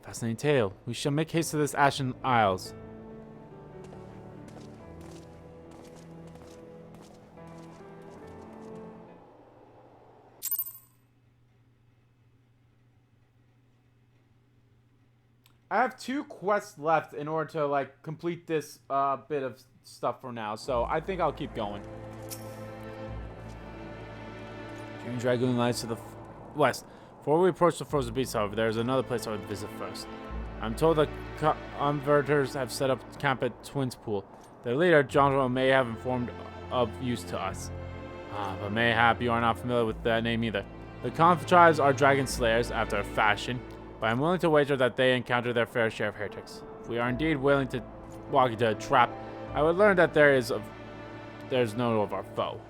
Fascinating tale. We shall make haste to this Ashen Isles. I have 2 quests left in order to like complete this bit of stuff for now, so I think I'll keep going. Dream Dragoon lies to the west. Before we approach the frozen beast, however, there is another place I would visit first. I'm told the converters have set up camp at Twins Pool. Their leader, John, may have informed of use to us. But mayhap you are not familiar with that name either. The Conf tribes are dragon slayers after a fashion, but I'm willing to wager that they encounter their fair share of heretics. If we are indeed willing to walk into a trap, I would learn that there's no of our foe.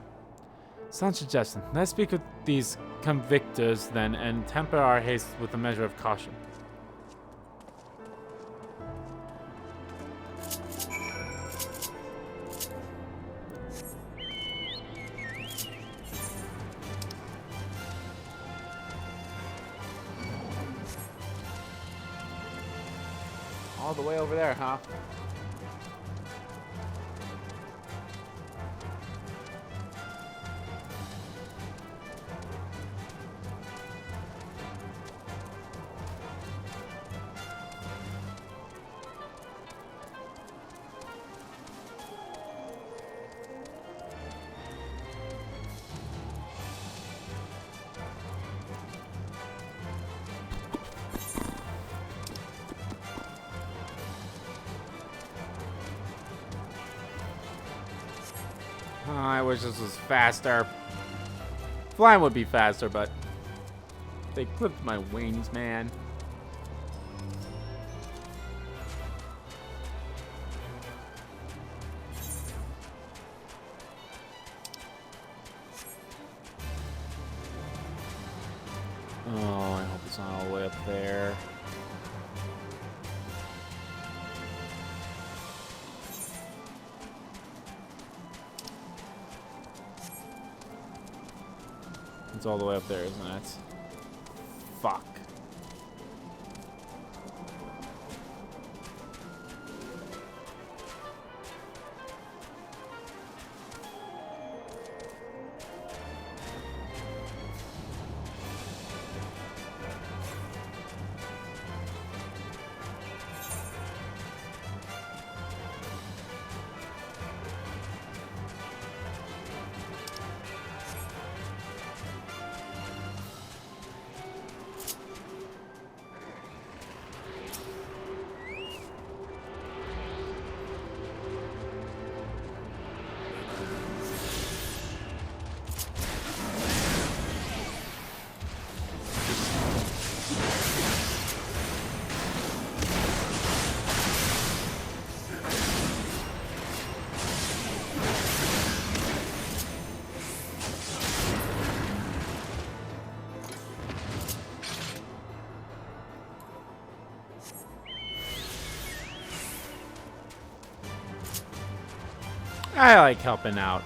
Sound suggestion. Let's speak with these convictors then and temper our haste with a measure of caution. All the way over there, huh? I wish this was faster. Flying would be faster, but they clipped my wings, man. Oh, I hope it's not all the way up there. It's all the way up there, isn't it? Fuck. I like helping out.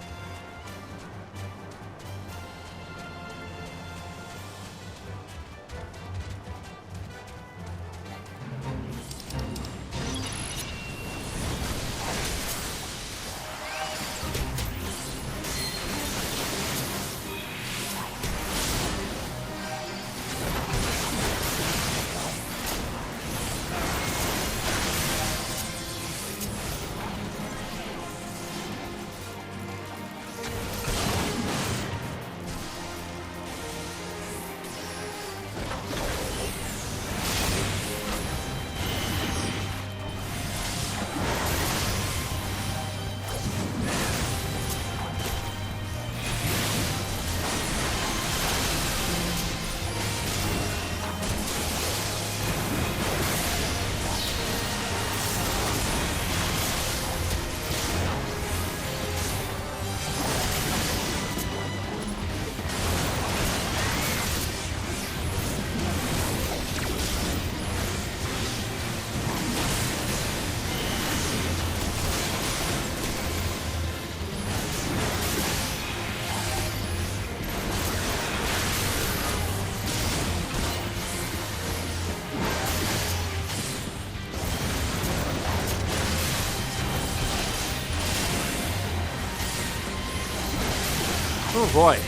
Oh boy.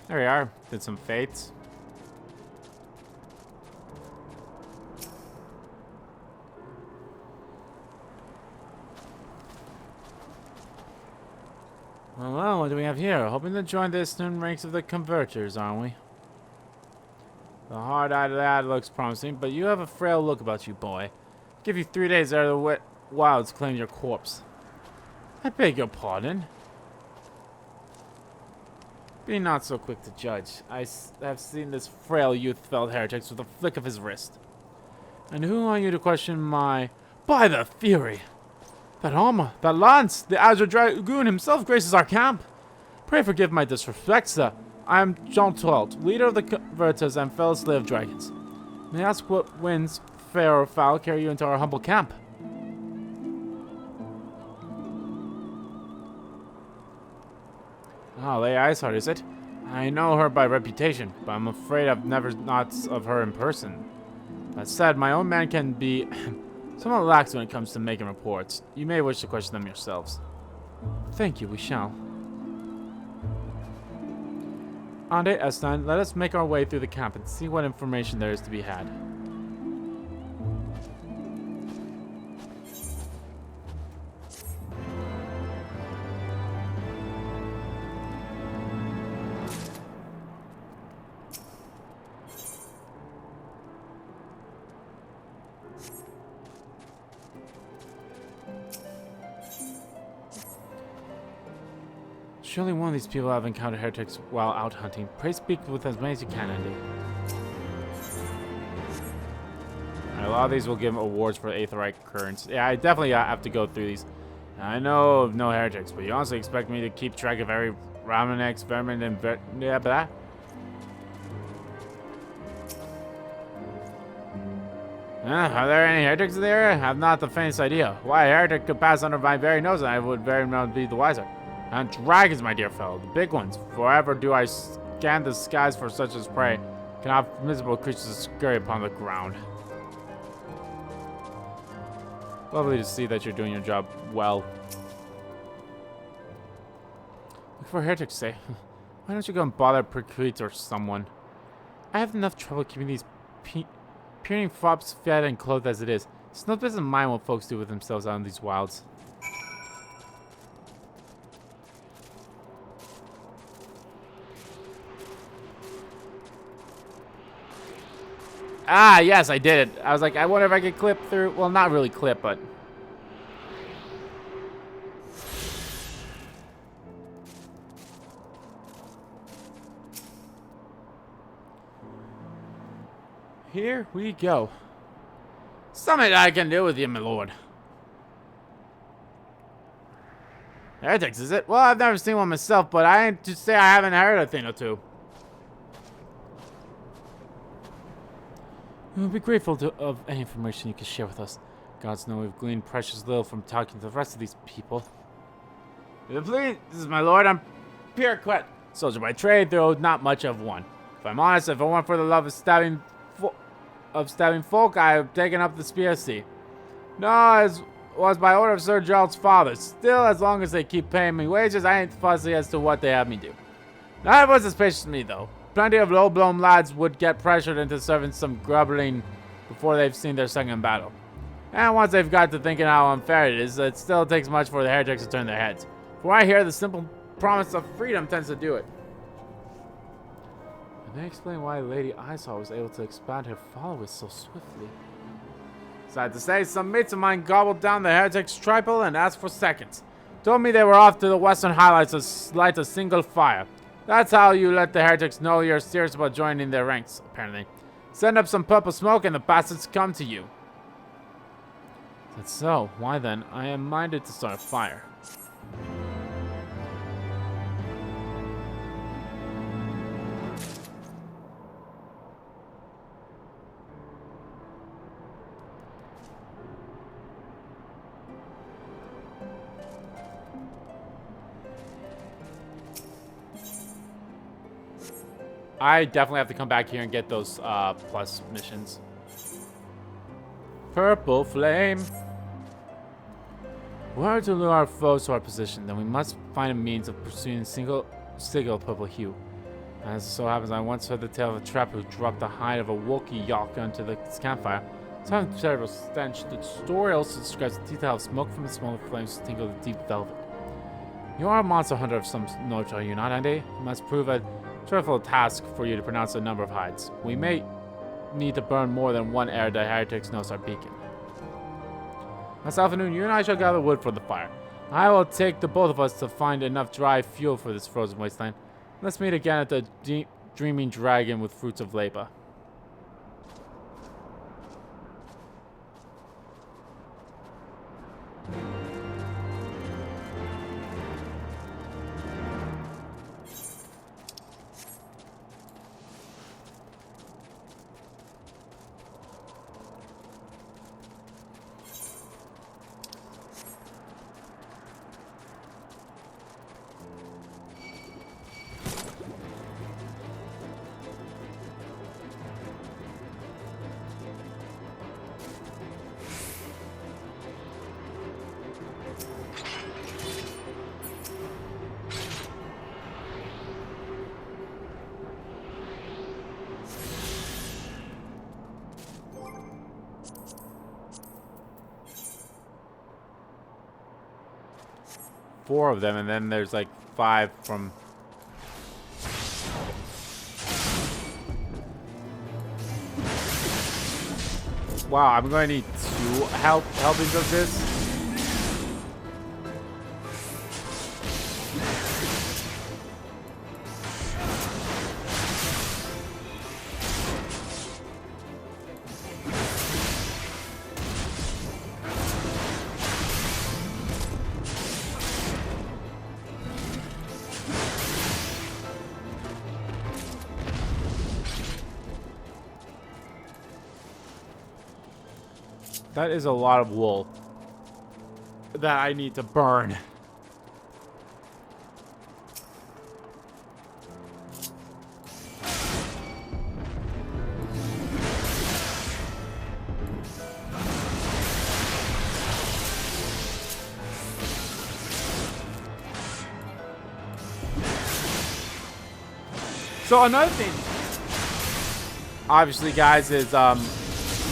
There we are. Did some fates. Well, what do we have here? Hoping to join the eastern ranks of the converters, aren't we? The hard-eyed lad looks promising, but you have a frail look about you, boy. Give you 3 days out of the wet wilds to claim your corpse. I beg your pardon. Be not so quick to judge. I have seen this frail youth fell heretics with a flick of his wrist. And who are you to question my... By the Fury! That armor, that lance, the Azure Dragoon himself graces our camp. Pray forgive my disrespect, sir. I am John Twalt, leader of the Converters and fellow slave of dragons. May I ask what winds, fair or foul, carry you into our humble camp? Oh, Lady Iceheart, is it? I know her by reputation, but I'm afraid I've never not of her in person. That said, my own man can be somewhat lax when it comes to making reports. You may wish to question them yourselves. Thank you, we shall. Ande Estan, let us make our way through the camp and see what information there is to be had. Surely one of these people have encountered heretics while out hunting. Pray speak with as many as you can, Andy. A lot of these will give awards for Aetherite Currents. Yeah, I definitely have to go through these. I know of no heretics, but you honestly expect me to keep track of every Ramanex, Vermin, and yeah, blah. Are there any heretics there? I have not the faintest idea. Why a heretic could pass under my very nose, and I would very much be the wiser. And dragons, my dear fellow, the big ones. Forever do I scan the skies for such as prey. Cannot miserable creatures scurry upon the ground. Lovely to see that you're doing your job well. Look for heretics, say. Why don't you go and bother Percute or someone? I have enough trouble keeping these peering fops fed and clothed as it is. Snow doesn't mind what folks do with themselves out in these wilds. Ah, yes, I did it. I was like, I wonder if I could clip through. Well, not really clip, but... Here we go. Something I can do with you, my lord. Heretics, is it? Well, I've never seen one myself, but I ain't to say I haven't heard a thing or two. We would be grateful of any information you can share with us. Gods know we've gleaned precious little from talking to the rest of these people. Please, this is my lord. I'm Pierre. Soldier by trade, though not much of one. If I'm honest, if it weren't for the love of stabbing folk, I have taken up the spiracy. No, as was by order of Sir Gerald's father. Still, as long as they keep paying me wages, I ain't fussy as to what they have me do. Not everyone's as patient as me, though. Plenty of low-blown lads would get pressured into serving some grubbling before they've seen their second battle. And once they've got to thinking how unfair it is, it still takes much for the heretics to turn their heads. From what I hear, the simple promise of freedom tends to do it. And they explain why Lady Icey was able to expand her followers so swiftly. Sad to say, some mates of mine gobbled down the heretics' triple and asked for seconds. Told me they were off to the western highlights to light a single fire. That's how you let the heretics know you're serious about joining their ranks, apparently. Send up some purple smoke and the bastards come to you. That's so. Why then? I am minded to start a fire. I definitely have to come back here and get those plus missions. Purple flame. Were to lure our foes to our position, then we must find a means of pursuing a single purple hue. As it so happens, I once heard the tale of a trapper who dropped the hide of a Wookiee Yalk onto the campfire. Some terrible stench. The story also describes the detail of smoke from the smaller flames to tingle the deep velvet. You are a monster hunter of some note, are you not, Andy? It must prove a dreadful task for you to pronounce a number of hides. We may need to burn more than one ere the heretics knows our beacon. Myself and you and I shall gather wood for the fire. I will take the both of us to find enough dry fuel for this frozen wasteland. Let's meet again at the Dreaming Dragon with fruits of labor. Four of them, and then there's like 5 from... Wow, I'm going to need 2 helpings of this. That is a lot of wool that I need to burn. So another thing, obviously, guys, is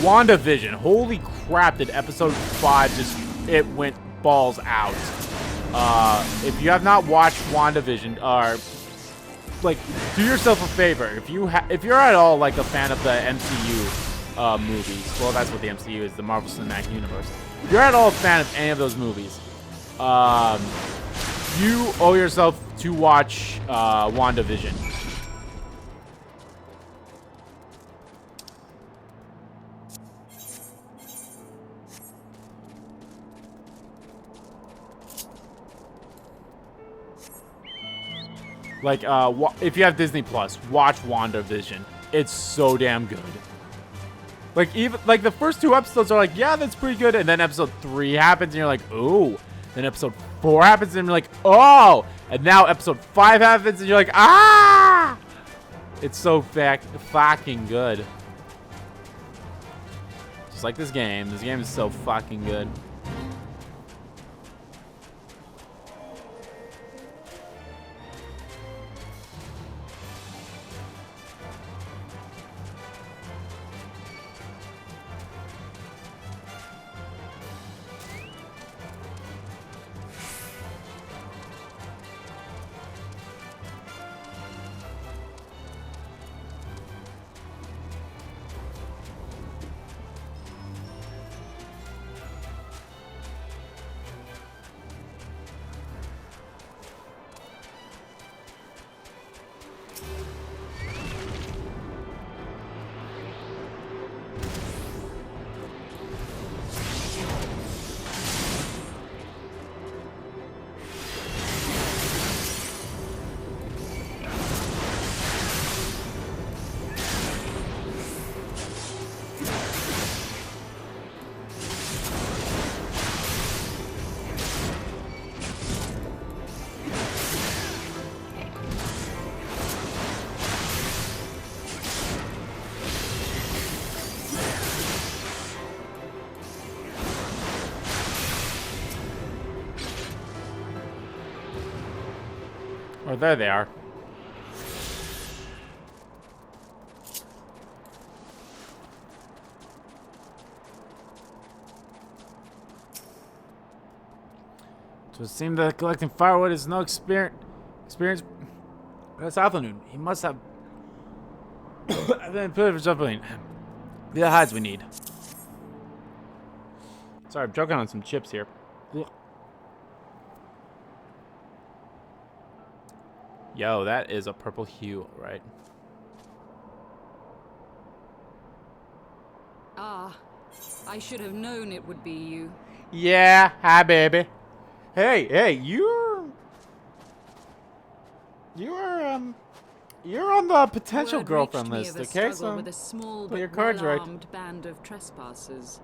WandaVision. Holy crap, did episode 5 just, it went balls out. If you have not watched WandaVision, or like, do yourself a favor. If you're at all like a fan of the MCU movies, well, that's what the MCU is, the Marvel Cinematic Universe. If you're at all a fan of any of those movies, you owe yourself to watch WandaVision. Like, if you have Disney Plus, watch WandaVision. It's so damn good. Like, even like the first 2 episodes are like, yeah, that's pretty good, and then episode 3 happens and you're like, ooh. Then episode 4 happens and you're like, oh. And now episode 5 happens and you're like, ah. It's so fucking good. Just like this game. This game is so fucking good. Oh, there they are. So it seems that collecting firewood is no experience. That's afternoon. He must have been put for something. The hides we need. Sorry, I'm choking on some chips here. Yo, that is a purple hue, right? Ah, I should have known it would be you. Yeah, hi, baby. Hey, you're on the potential girlfriend list, okay? So with a small put your but cards right. well-armed band of trespassers.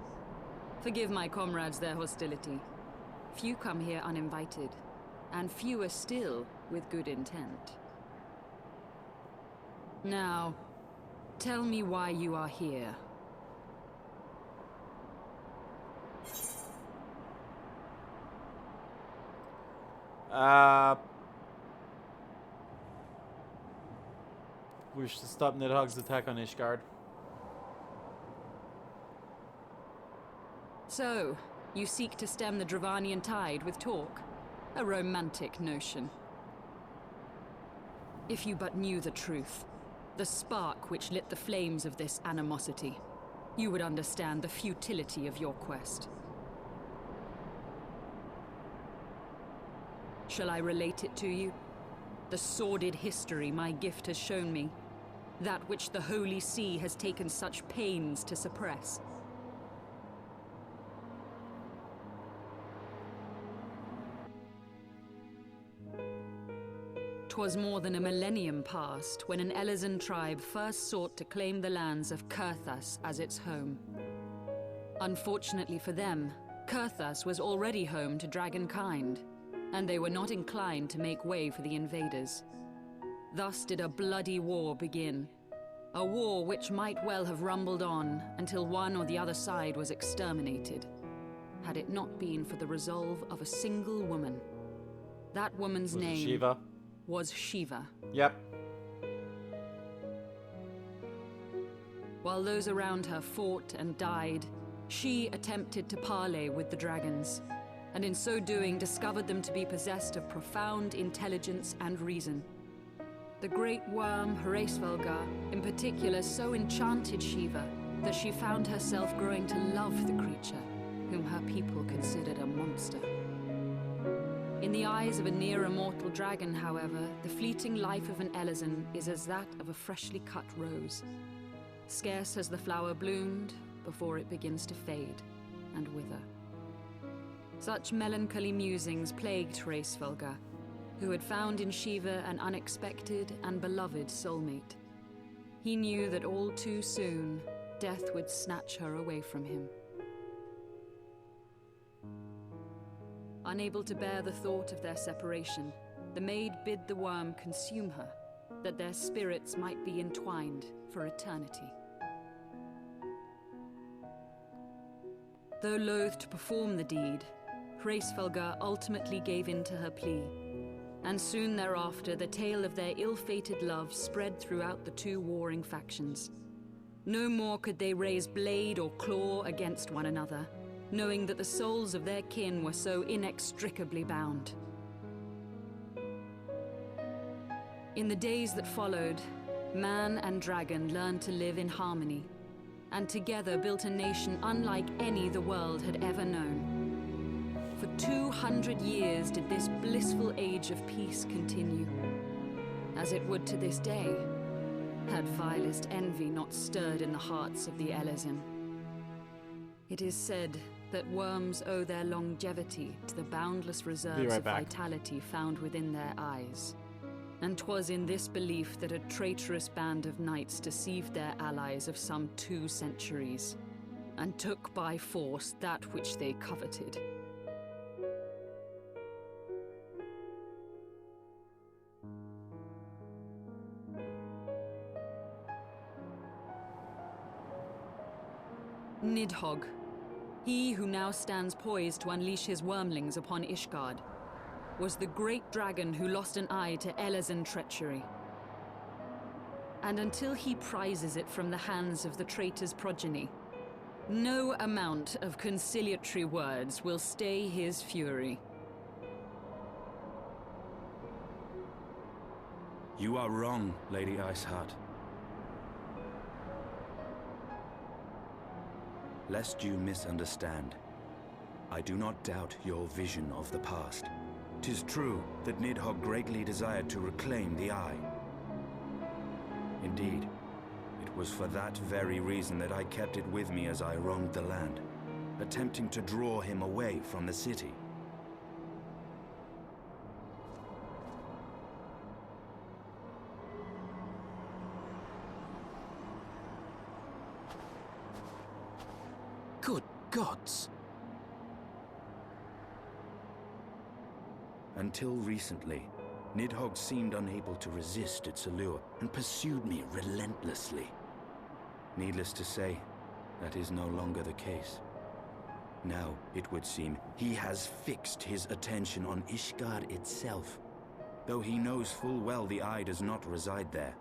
Forgive my comrades their hostility. Few come here uninvited, and fewer still with good intent. Now, tell me why you are here. We should stop Nidhogg's attack on Ishgard. So, you seek to stem the Dravanian tide with talk? A romantic notion. If you but knew the truth, the spark which lit the flames of this animosity, you would understand the futility of your quest. Shall I relate it to you? The sordid history my gift has shown me. That which the Holy See has taken such pains to suppress. 'Twas more than a millennium past when an Elizan tribe first sought to claim the lands of Kurthas as its home. Unfortunately for them, Kurthas was already home to dragonkind, and they were not inclined to make way for the invaders. Thus did a bloody war begin. A war which might well have rumbled on until one or the other side was exterminated, had it not been for the resolve of a single woman. That woman's name Shiva. Was Shiva. Yep. While those around her fought and died, she attempted to parley with the dragons, and in so doing discovered them to be possessed of profound intelligence and reason. The great worm Hraesvelgar, in particular, so enchanted Shiva that she found herself growing to love the creature, whom her people considered a monster. In the eyes of a near-immortal dragon, however, the fleeting life of an Elizan is as that of a freshly cut rose. Scarce has the flower bloomed before it begins to fade and wither. Such melancholy musings plagued Hraesvelgar, who had found in Shiva an unexpected and beloved soulmate. He knew that all too soon, death would snatch her away from him. Unable to bear the thought of their separation, the maid bid the worm consume her, that their spirits might be entwined for eternity. Though loath to perform the deed, Hraesvelgr ultimately gave in to her plea, and soon thereafter the tale of their ill-fated love spread throughout the two warring factions. No more could they raise blade or claw against one another, knowing that the souls of their kin were so inextricably bound. In the days that followed, man and dragon learned to live in harmony, and together built a nation unlike any the world had ever known. For 200 years did this blissful age of peace continue, as it would to this day, had vilest envy not stirred in the hearts of the Elezen. It is said that worms owe their longevity to the boundless reserves of vitality found within their eyes. And 'twas in this belief that a traitorous band of knights deceived their allies of some 2 centuries, and took by force that which they coveted. Nidhogg, he who now stands poised to unleash his wormlings upon Ishgard, was the great dragon who lost an eye to Elezen treachery. And until he prizes it from the hands of the traitor's progeny, no amount of conciliatory words will stay his fury. You are wrong, Lady Iceheart. Lest you misunderstand, I do not doubt your vision of the past. 'Tis true that Nidhogg greatly desired to reclaim the Eye. Indeed, it was for that very reason that I kept it with me as I roamed the land, attempting to draw him away from the city. Good gods! Until recently, Nidhogg seemed unable to resist its allure and pursued me relentlessly. Needless to say, that is no longer the case. Now, it would seem, he has fixed his attention on Ishgard itself, though he knows full well the Eye does not reside there.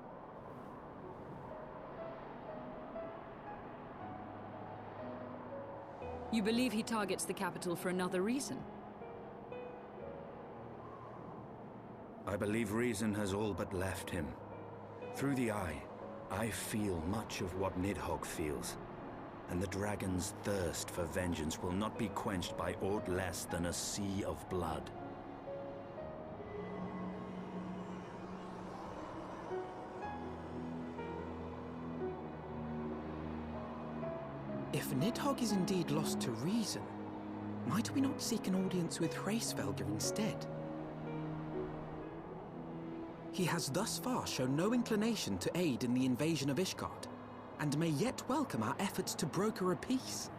You believe he targets the capital for another reason? I believe reason has all but left him. Through the Eye, I feel much of what Nidhogg feels, and the dragon's thirst for vengeance will not be quenched by aught less than a sea of blood. If Nidhogg is indeed lost to reason, might we not seek an audience with Hraesvelgr instead? He has thus far shown no inclination to aid in the invasion of Ishgard, and may yet welcome our efforts to broker a peace.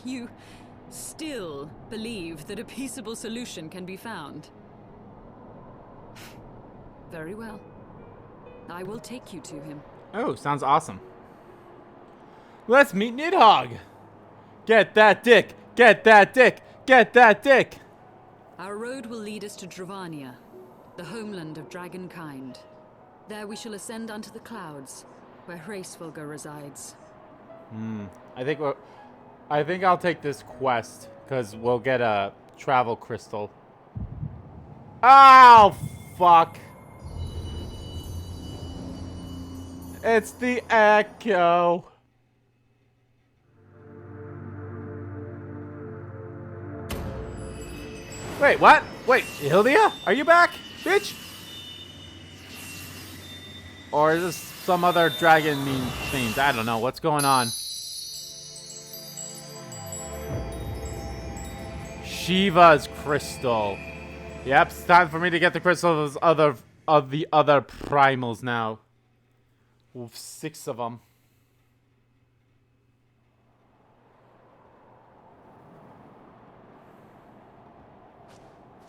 You still believe that a peaceable solution can be found? Very well. I will take you to him. Oh, sounds awesome. Let's meet Nidhogg! Get that dick! Get that dick! Get that dick! Our road will lead us to Dravania, the homeland of dragonkind. There we shall ascend unto the clouds, where Hraesvelgr resides. I think I'll take this quest, because we'll get a travel crystal. Oh, fuck. It's the Echo. Wait, what? Wait, Hildia? Are you back, bitch? Or is this some other dragon mean things? I don't know. What's going on? Shiva's crystal. Yep, it's time for me to get the crystal of the other primals now. Oof, 6 of them.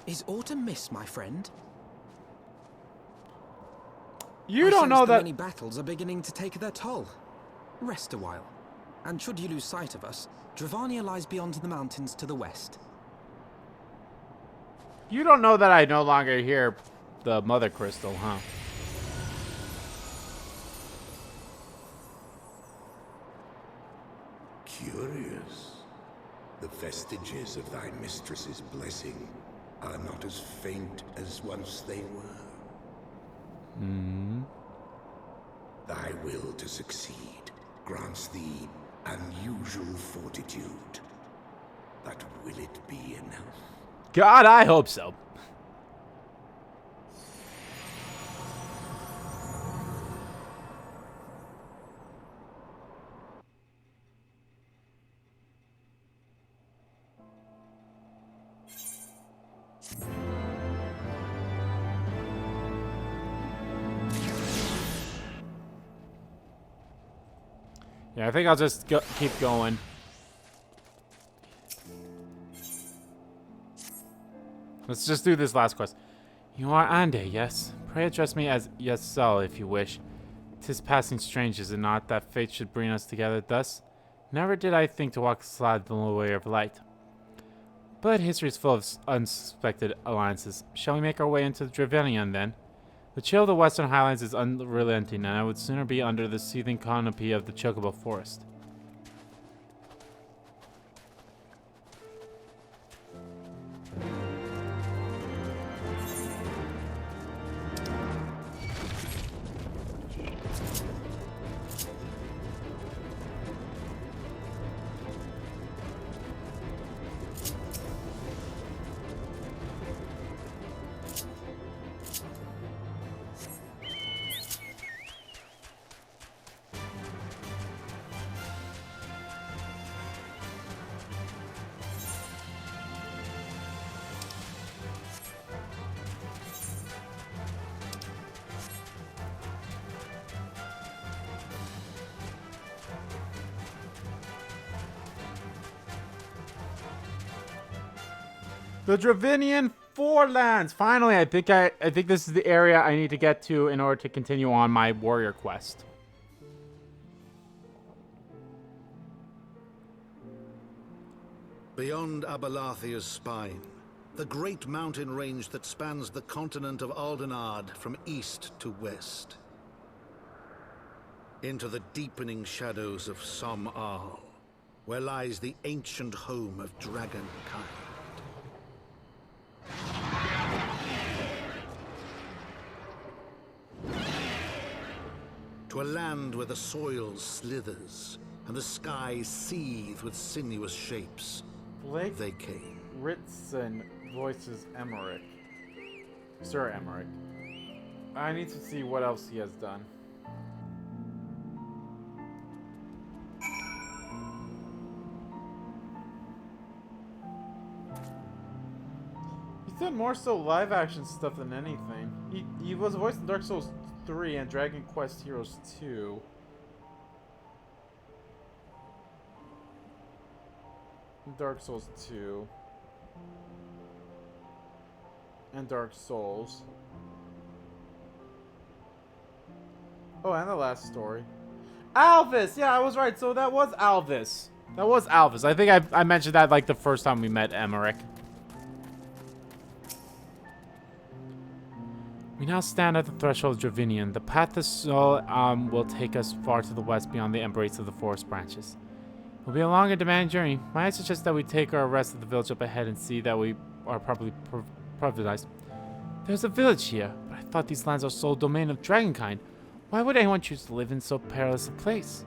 Is autumn mist, my friend? You I don't sense know the that many battles are beginning to take their toll. Rest a while, and should you lose sight of us, Dravania lies beyond the mountains to the west. You don't know that I no longer hear the Mother Crystal, huh? Curious. The vestiges of thy mistress's blessing are not as faint as once they were. Thy will to succeed grants thee unusual fortitude. But will it be enough? God, I hope so. Yeah, I think I'll just keep going. Let's just do this last quest. You are Ande, yes? Pray address me as Yasal if you wish. 'Tis passing strange, is it not, that fate should bring us together thus? Never did I think to walk aside the way of light. But history is full of unsuspected alliances. Shall we make our way into Dravenian, then? The chill of the western highlands is unrelenting, and I would sooner be under the seething canopy of the Chocobo forest. The Dravenian Forelands. Finally, I think this is the area I need to get to in order to continue on my warrior quest. Beyond Abalathia's spine, the great mountain range that spans the continent of Aldenard from east to west. Into the deepening shadows of Som Al, where lies the ancient home of dragonkind. To a land where the soil slithers and the skies seethe with sinuous shapes. Blake they came. Ritson voices Emmerich. Sir Emmerich. I need to see what else he has done. He's done more so live action stuff than anything. He was voiced in Dark Souls 3 and Dragon Quest Heroes 2. Dark Souls 2. And Dark Souls. Oh, and the last story. Alvis! Yeah, I was right. So that was Alvis. That was Alvis. I think I mentioned that like the first time we met Emmerich. We now stand at the threshold of Dravenian. The path to Sol will take us far to the west beyond the embrace of the forest branches. It will be a long and demanding journey. Might I suggest that we take our rest at the village up ahead and see that we are properly provided. There's a village here, but I thought these lands are sole domain of dragonkind. Why would anyone choose to live in so perilous a place?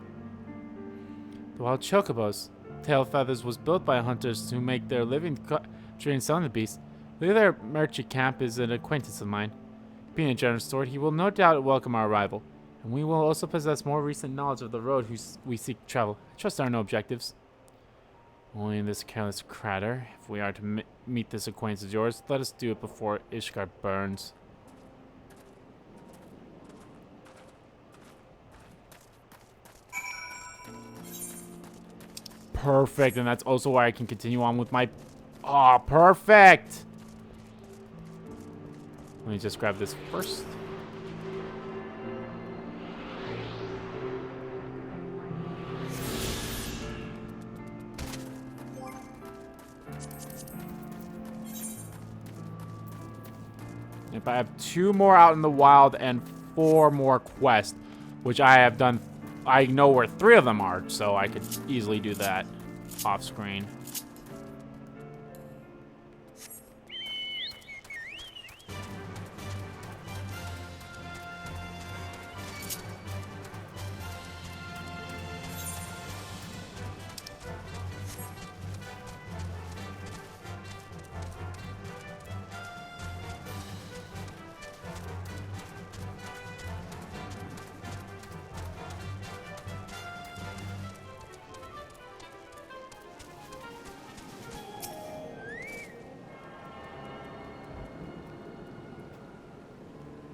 The wild chocobos. Tail Feathers was built by hunters who make their living trading selling the beast. The other merchant camp is an acquaintance of mine. Being a generous sword, he will no doubt welcome our arrival, and we will also possess more recent knowledge of the road we seek to travel. I trust there are no objectives. Only in this careless crater. If we are to meet this acquaintance of yours, let us do it before Ishgard burns. Perfect. And that's also why I can continue on with my... Oh, perfect. Let me just grab this first. If I have 2 more out in the wild and 4 more quests, which I have done, I know where 3 of them are, so I could easily do that off screen.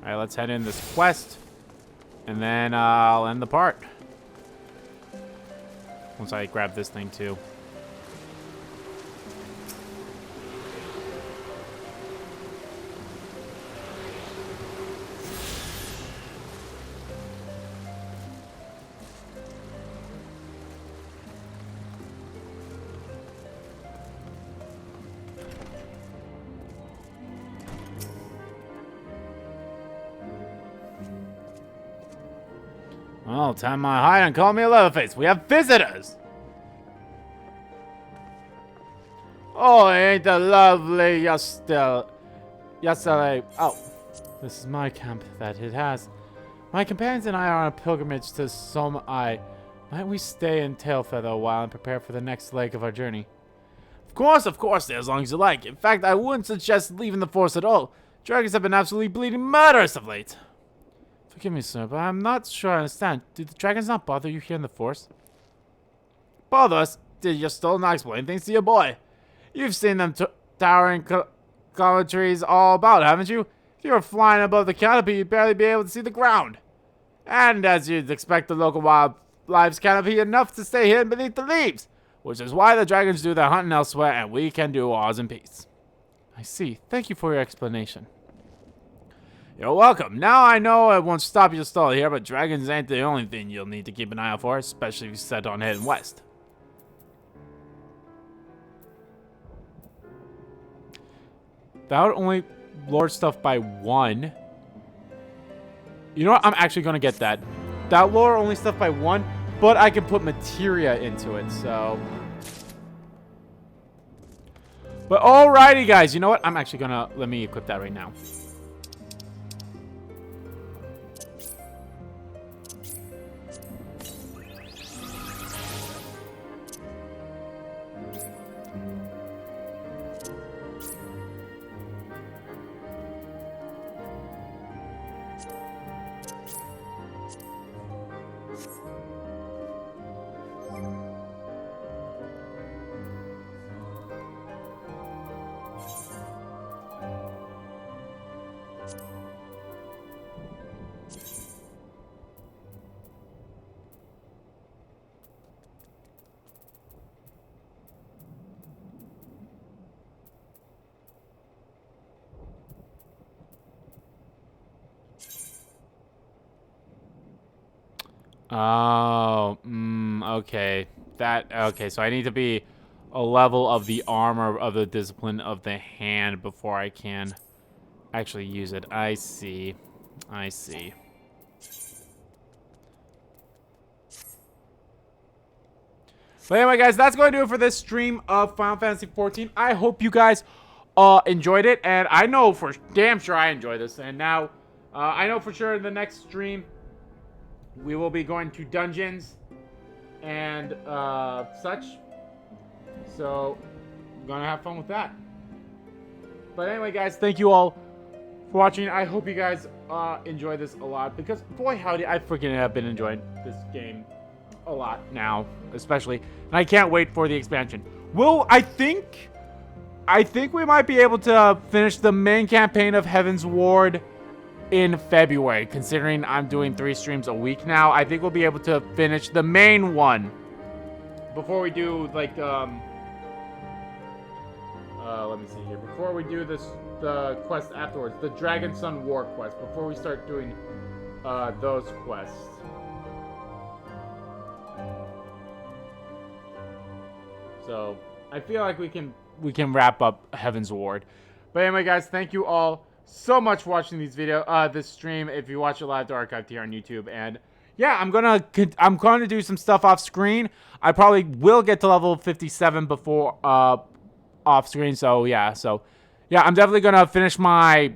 Alright, let's head in this quest. And then I'll end the part. Once I grab this thing too. Well, time my hide and call me a Leatherface. We have visitors! Oh, ain't that lovely yesterday. Oh, this is my camp that it has. My companions and I are on a pilgrimage to Somai. Might we stay in Tailfeather a while and prepare for the next leg of our journey? Of course, as long as you like. In fact, I wouldn't suggest leaving the forest at all. Dragons have been absolutely bleeding murderous of late. Forgive me, sir, but I'm not sure I understand. Did the dragons not bother you here in the forest? Bother us? Did you still not explain things to your boy? You've seen them towering column trees all about, haven't you? If you were flying above the canopy, you'd barely be able to see the ground. And as you'd expect, the local wildlife's canopy enough to stay hidden beneath the leaves, which is why the dragons do their hunting elsewhere and we can do ours in peace. I see. Thank you for your explanation. You're welcome. Now I know I won't stop your stall here, but dragons ain't the only thing you'll need to keep an eye out for, especially if you set on heading west. That would only lure stuff by 1. You know what? I'm actually going to get that. That lure only stuff by 1, but I can put materia into it, so... But alrighty, guys. You know what? I'm actually going to... Let me equip that right now. Oh, okay. Okay, so I need to be a level of the armor of the discipline of the hand before I can actually use it. I see. I see. But anyway, guys, that's going to do it for this stream of Final Fantasy XIV. I hope you guys enjoyed it, and I know for damn sure I enjoyed this. And now, I know for sure in the next stream, we will be going to dungeons and such. So, I'm going to have fun with that. But anyway, guys, thank you all for watching. I hope you guys enjoy this a lot. Because, boy, howdy, I freaking have been enjoying this game a lot now, especially. And I can't wait for the expansion. I think we might be able to finish the main campaign of Heaven's Ward in February, considering I'm doing 3 streams a week now. I think we'll be able to finish the main one before we do like let me see here. Before we do the quest afterwards, the Dragon Sun War quest. Before we start doing those quests. So I feel like we can wrap up Heaven's Ward. But anyway, guys, thank you all so much for watching this stream. If you watch it live, to archive here on YouTube. And yeah, I'm gonna do some stuff off screen. I probably will get to level 57 before off screen. So yeah, I'm definitely gonna finish my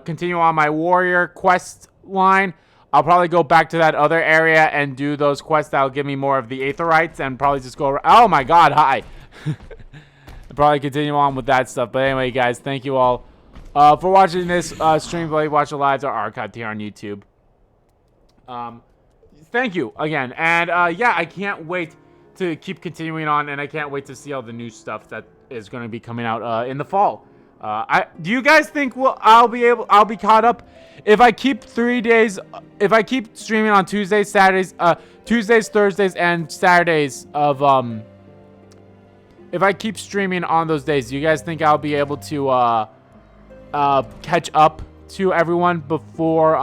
continue on my warrior quest line. I'll probably go back to that other area and do those quests that'll give me more of the Aetherites, and probably just go around. Oh my god, hi. I'll probably continue on with that stuff. But anyway, guys, thank you all for watching this stream. Whether you watch it live or archived here on YouTube. Thank you again. And yeah, I can't wait to keep continuing on, and I can't wait to see all the new stuff that is going to be coming out in the fall. Do you guys think I'll be caught up if I keep 3 days, if I keep streaming on Tuesdays, Saturdays, Thursdays, and Saturdays of if I keep streaming on those days, do you guys think I'll be able to catch up to everyone before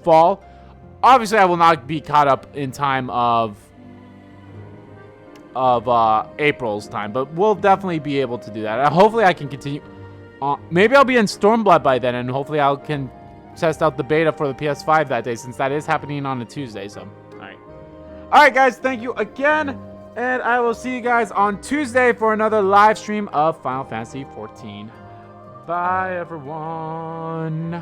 fall? Obviously, I will not be caught up in time of April's time, but we'll definitely be able to do that. Hopefully, I can continue. Maybe I'll be in Stormblood by then, and hopefully I can test out the beta for the PS5 that day, since that is happening on a Tuesday. So, all right, guys, thank you again, and I will see you guys on Tuesday for another live stream of Final Fantasy XIV. Bye, everyone.